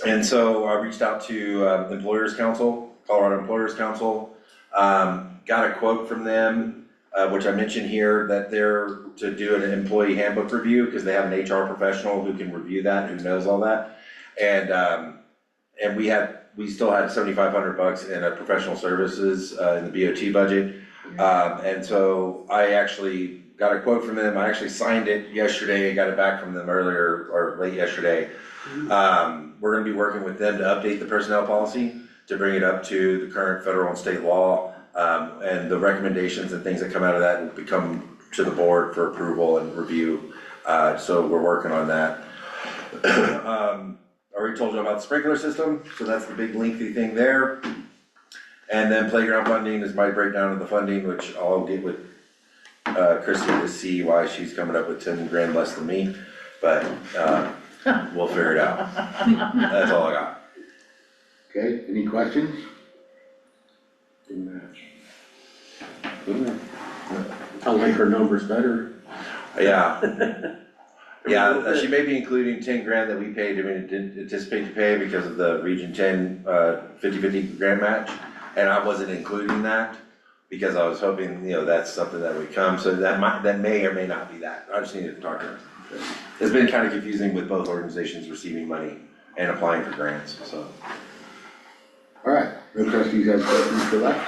And so I reached out to Employers Council, Colorado Employers Council, got a quote from them, which I mentioned here, that they're to do an employee handbook review, because they have an HR professional who can review that, who knows all that. And we still had $7,500 in a professional services in the BOT budget. And so I actually got a quote from them. I actually signed it yesterday, got it back from them earlier or late yesterday. We're gonna be working with them to update the personnel policy, to bring it up to the current federal and state law. And the recommendations and things that come out of that will become to the board for approval and review. So we're working on that. I already told you about the sprinkler system, so that's the big lengthy thing there. And then playground funding is my breakdown of the funding, which I'll get with Christie to see why she's coming up with 10 grand less than me, but we'll figure it out. That's all I got. Okay, any questions? I like her numbers better. Yeah. Yeah, she may be including 10 grand that we paid, didn't anticipate to pay because of the Region 10 50/50 grant match. And I wasn't including that because I was hoping, that's something that would come, so that may or may not be that. I just needed to talk to her. It's been kind of confusing with both organizations receiving money and applying for grants, so. All right, the trustees have questions for Lex?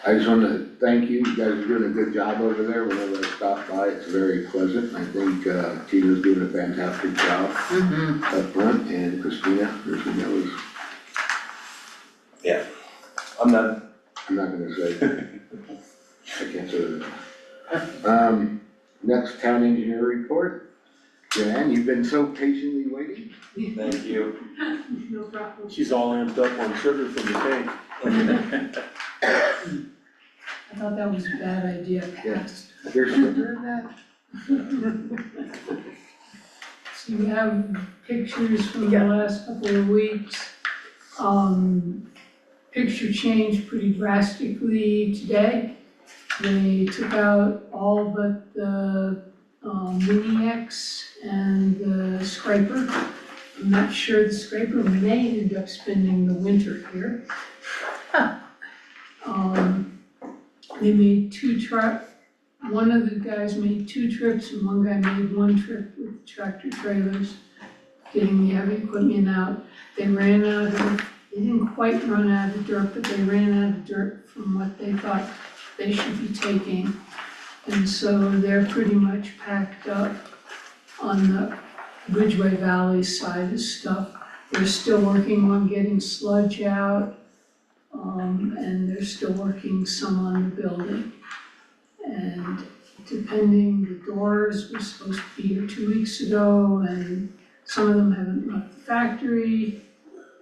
I just wanna thank you, you guys are doing a good job over there, whenever I stop by, it's very pleasant, I think, Tina's doing a fantastic job up front, and Christina was, I'm done. I'm not gonna say. I can't say that. Next town engineer report, Joanne, you've been so patiently waiting. Thank you. No problem. She's all amped up on sugar from the cake. I thought that was a bad idea, Yes. There's sugar in that? So you have pictures from the last couple of weeks. Picture changed pretty drastically today. They took out all but the Mini X and the scraper. I'm not sure the scraper may end up spending the winter here. They made one of the guys made 2 trips and one guy made 1 trip with tractor trailers, getting the heavy equipment out. They ran out of, they didn't quite run out of dirt, but they ran out of dirt from what they thought they should be taking. And so they're pretty much packed up on the Ridgeway Valley side of stuff. They're still working on getting sludge out, and they're still working some on the building. And depending, the doors were supposed to be here 2 weeks ago, and some of them haven't left the factory,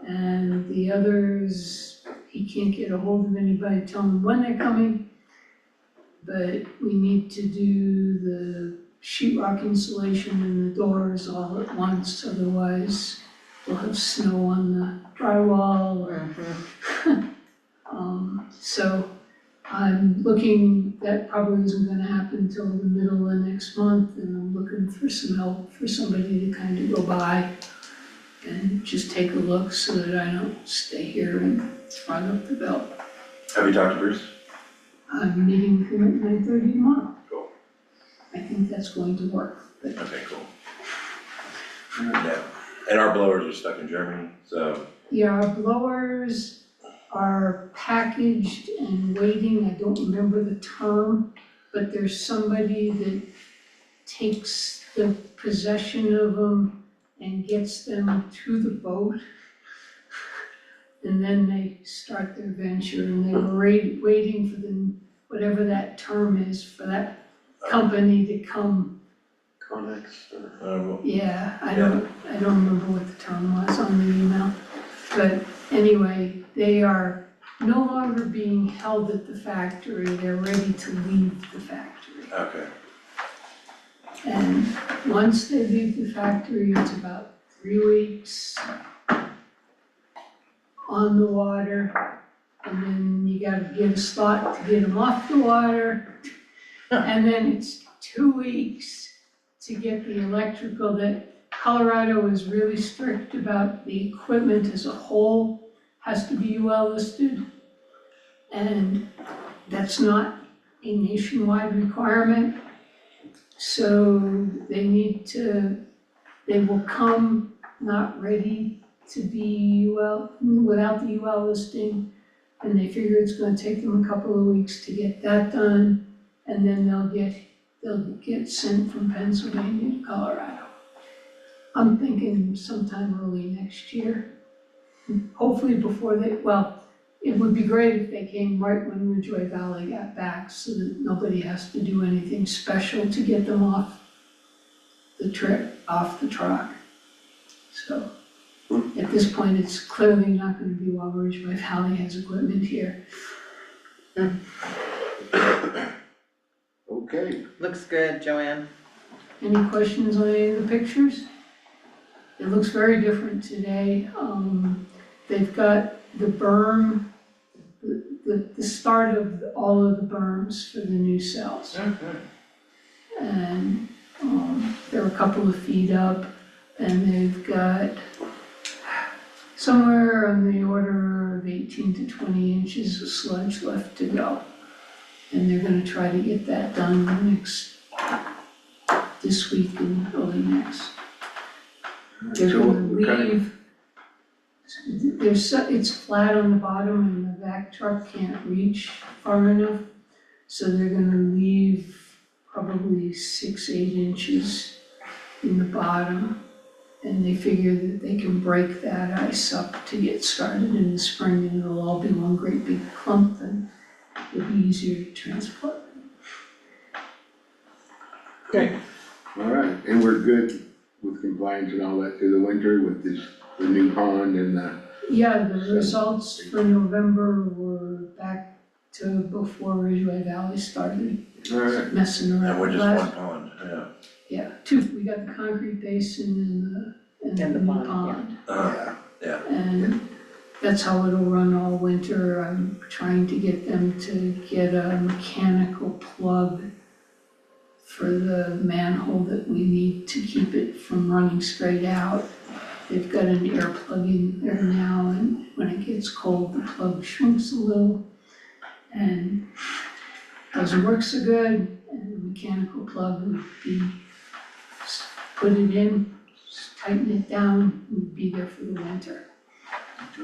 and the others, he can't get a hold of anybody to tell him when they're coming. But we need to do the sheetrock insulation and the doors all at once, otherwise we'll have snow on the drywall or so I'm looking, that probably isn't gonna happen until the middle of next month, and I'm looking for some help for somebody to kind of go by and just take a look so that I don't stay here and run up the belt. Have you talked to Bruce? I'm meeting with him at 9:30 tomorrow. Cool. I think that's going to work, but Okay, cool. Yeah, and our blowers are stuck in Germany, so. yeah, our blowers are packaged and waiting, I don't remember the term, but there's somebody that takes the possession of them and gets them to the boat. And then they start their venture, and they were waiting for the, whatever that term is, for that company to come. Connex or? Yeah, I don't remember what the term was on the email. But anyway, they are no longer being held at the factory, they're ready to leave the factory. Okay. And once they leave the factory, it's about 3 weeks on the water, and then you gotta get a slot to get them off the water. And then it's 2 weeks to get the electrical. That Colorado is really strict about the equipment as a whole has to be UL listed. And that's not a nationwide requirement. So they will come not ready to be UL, without the UL listing. And they figure it's gonna take them a couple of weeks to get that done. And then they'll get sent from Pennsylvania to Colorado. I'm thinking sometime early next year. Hopefully before it would be great if they came right when Ridgeway Valley got back, so that nobody has to do anything special to get them off the truck. So, at this point, it's clearly not gonna be while Ridgeway Valley has equipment here. Okay. Looks good, Joanne. Any questions on any of the pictures? It looks very different today. They've got the berm, the start of all of the berms for the new cells. And they're a couple of feet up, and they've got somewhere on the order of 18 to 20 inches of sludge left to go. And they're gonna try to get that done this week and early next. They're So gonna what kind of- leave, it's flat on the bottom and the vac truck can't reach far enough. So they're gonna leave probably 6-8 inches in the bottom. And they figure that they can break that ice up to get started in the spring, and it'll all be one great big clump, and it'll be easier to transport. Okay. All right, and we're good with compliance and all that through the winter with this, the new pond and the, Yeah, the results for November were back to before Ridgeway Valley started all right, messing around. And we're just Last- one pond, yeah. Yeah, two, we got the concrete basin and the new pond. Yeah. And that's how it'll run all winter. I'm trying to get them to get a mechanical plug for the manhole that we need to keep it from running straight out. They've got an air plug in there now, and when it gets cold, the plug shrinks a little and doesn't work so good. And the mechanical plug would be, put it in, tighten it down, and be there for the winter.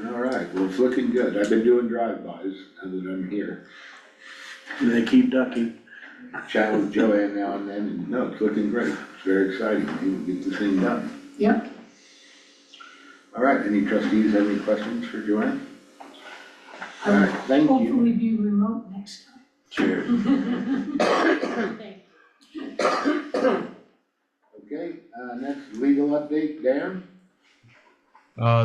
all right, well, it's looking good. I've been doing drive-bys now that I'm here. They keep ducking. Chat with Joanne now and then, and no, it's looking great. It's very exciting. We can get this thing done. Yep. All right, any trustees have any questions for Joanne? All right, thank you. Hopefully be remote next time. Cheers. Okay, next legal update, Dan?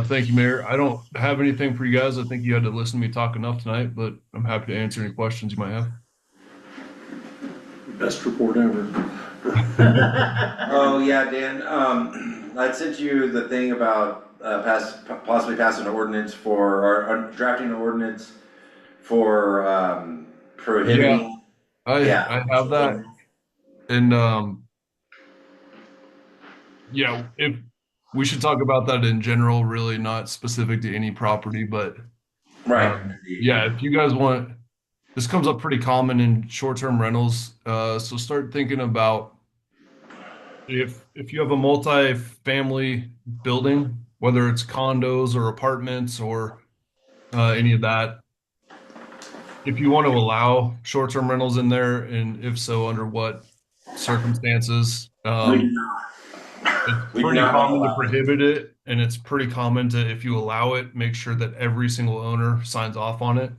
Thank you, Mayor. I don't have anything for you guys. I think you had to listen to me talk enough tonight, but I'm happy to answer any questions you might have. Best report ever. Oh, yeah, Dan, I sent you the thing about, possibly passing an ordinance or drafting an ordinance for, prohibiting. Yeah. I have that. And, yeah, if we should talk about that in general, really not specific to any property, but Right. yeah, if you guys want, this comes up pretty common in short-term rentals. So start thinking about if you have a multi-family building, whether it's condos or apartments or any of that, if you want to allow short-term rentals in there, and if so, under what circumstances? It's pretty common to prohibit it, and it's pretty common to, if you allow it, make sure that every single owner signs off on it.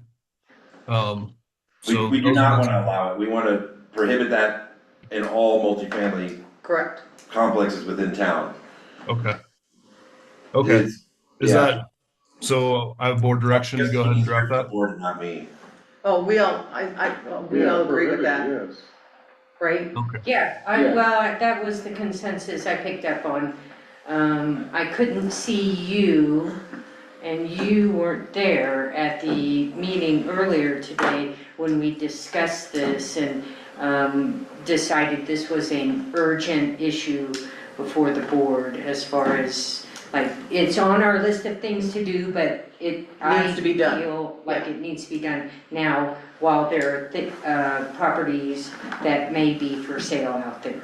We do not want to allow it. We want to prohibit that in all multifamily Correct. complexes within town. Okay. Okay. Is that, so I have board direction to go ahead and draft that? Board, not me. Oh, we all agree with that, Yes. right? Yeah, that was the consensus I picked up on. I couldn't see you, and you weren't there at the meeting earlier today when we discussed this and decided this was an urgent issue before the board as far as, like, it's on our list of things to do, but Needs to be done. I feel like it needs to be done now while there are properties that may be for sale out there.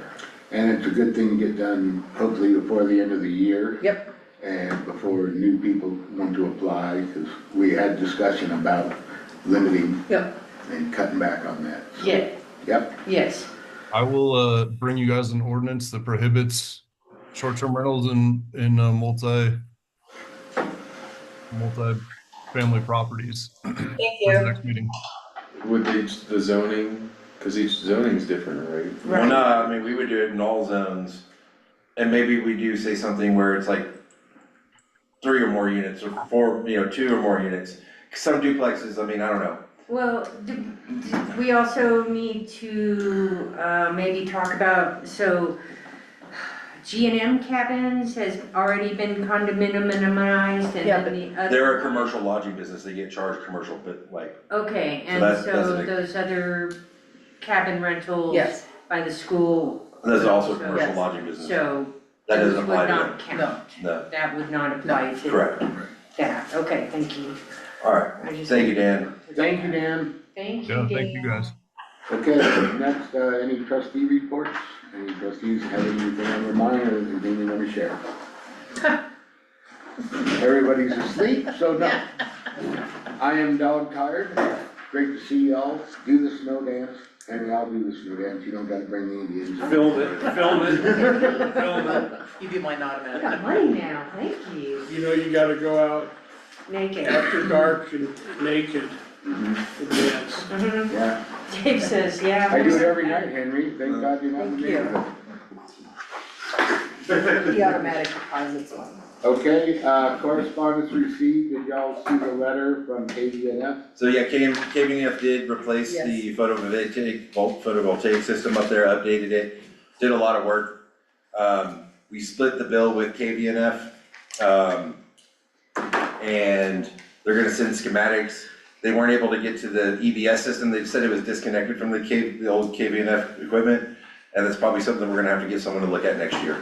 And it's a good thing to get done hopefully before the end of the year. Yep. And before new people want to apply, because we had discussion about limiting Yep. and cutting back on that. So, Yeah, yep, yes. I will bring you guys an ordinance that prohibits short-term rentals in multi-family properties. Thank For you. the next meeting. With the zoning, cause each zoning's different, right? Well, no, I mean, we would do it in all zones. And maybe we do say something where it's like 3 or more units or 4, 2 or more units. Some duplexes, I mean, I don't know. Well, we also need to maybe talk about, so G&M cabins has already been condominiumized and Yeah, then the other. They're a commercial lodging business, they get charged commercial, but like, Okay, So and that's so an- those other cabin rentals Yes. by the school. there's also a commercial Yes. lodging business. So That those doesn't would apply to not them. count. No, That would not apply to correct. that. Okay, thank you. All I right, just- thank you, Dan. thank you, Dan. Thank you, Yeah, Dan. thank you guys. Okay, next, any trustee reports? Any trustees have anything on their mind or anything they want to share? Everybody's asleep, so no. I am dog tired. Great to see y'all. Do the snow dance. Henry, I'll do the snow dance. You don't gotta bring the Indians. Film it, film it, film it. You do mine I automatic. got money now, thank you. You know, you gotta go out Naked. after dark and naked and dance. Mhm. Yeah, Dave says, yeah. I do it every night, Henry. Thank God you're not in the Thank you. neighborhood. The automatic deposits one. Okay, correspondence received. Did y'all see the letter from KDNF? So yeah, KBNF did replace the photovoltaic system up there, updated it, did a lot of work. We split the bill with KBNF, and they're gonna send schematics. They weren't able to get to the EBS system, they said it was disconnected from the old KBNF equipment, and that's probably something we're gonna have to get someone to look at next year.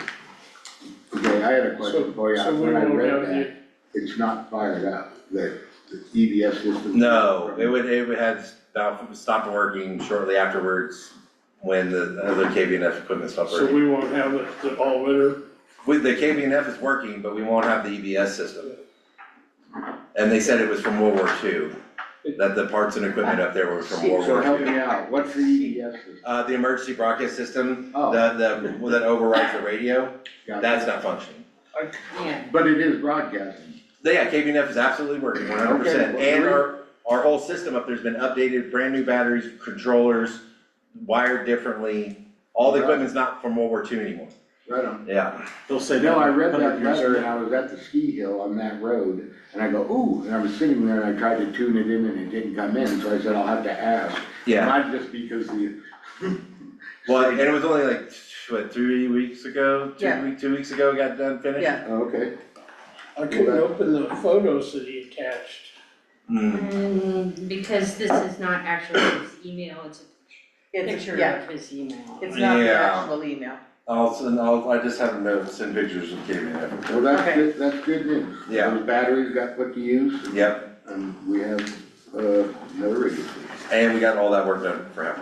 Okay, I had a question for you. So we When I won't read have that, it's not fired up, the EBS system? No, it would have stopped working shortly afterwards when the other KBNF equipment stopped So working. we won't have it all winter. With the KBNF is working, but we won't have the EBS system. And they said it was from World War II, that the parts and equipment up there were from World So War help II. me out. What's the EBS system? The emergency broadcast system, Oh. that overrides the radio, Gotcha. that's not functioning. Yeah. But it is broadcasting. Yeah, KBNF is absolutely working 100%, Okay, and well, our whole system up there's been updated, brand new batteries, controllers, wired differently. All the Right. equipment's not from World War II anymore. Right on. Yeah. They'll say No, that I read 100 that years letter from and now. I was at the ski hill on that road, and I go, ooh, and I was sitting there and I tried to tune it in and it didn't come in, so I said, I'll have to ask. Yeah, Not just because the. well, and it was only like, what, 3 weeks ago, Yeah. 2 weeks ago, got done finished? Yeah. Oh, okay. I couldn't open the photos that he attached. Because this is not actually his email, it's a picture Yeah, of his email. it's not the Yeah. actual email. I just have a note, send pictures of KBNF. Well, that's Okay. good, that's good news. Yeah. The batteries got put to use, Yep, and we have, another radio station. and we got all that work done for Happer.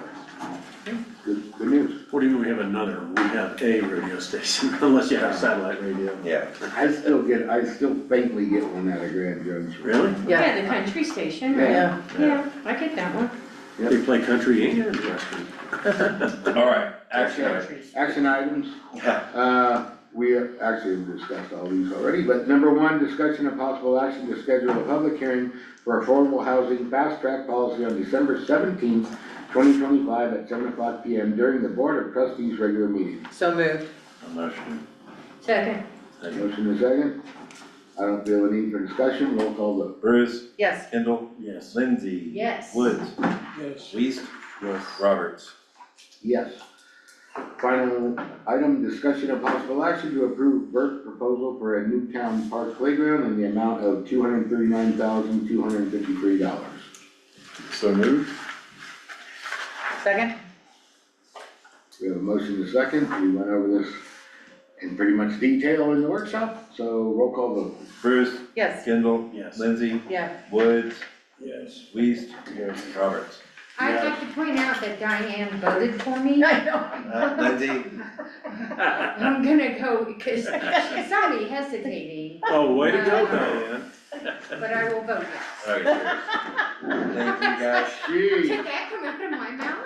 Good news. What do you mean we have another? We have a radio station, unless you have satellite radio. Yeah. I still faintly get one out of Grand Junction. Really? Yeah, the country station, right? Yeah. Yeah, I get that one. They play country and western. All right, action items. Action items, Yeah. we actually have discussed all these already, but number one, discussion of possible action to schedule a public hearing for affordable housing fast track policy on December 17th, 2025 at 7:00 PM during the Board of Trustees regular meeting. So moved. A motion. Second. Motion is second. I don't feel a need for discussion, roll call vote. Bruce, Yes. Kendall, Yes. Lindsay. Yes. Woods, Yes. Weist, Yes. Roberts. Yes. Final item, discussion of possible action to approve Burke's proposal for a new town park playground in the amount of $239,253. So moved? Second? We have a motion to second, we went over this in pretty much detail in the workshop, so roll call vote. Bruce, Yes. Kendall, Yes. Lindsay, Yeah. Woods, Yes. Weist, Roberts. I'd like to point out that Diane voted for me. I know. Lindsay, I'm gonna go because she saw me hesitating, Oh, way to go, Diane. but I will vote yes. all right, thank you guys. Gee, Did that come out of my mouth?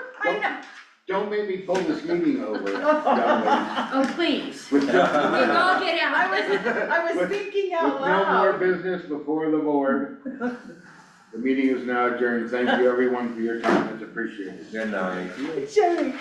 don't make me pull this meeting over, young Oh, please. ladies. You all get out. I was thinking out With no more loud. business before the board, the meeting is now adjourned, thank you everyone for your time, it's appreciated. Good night. Jerry.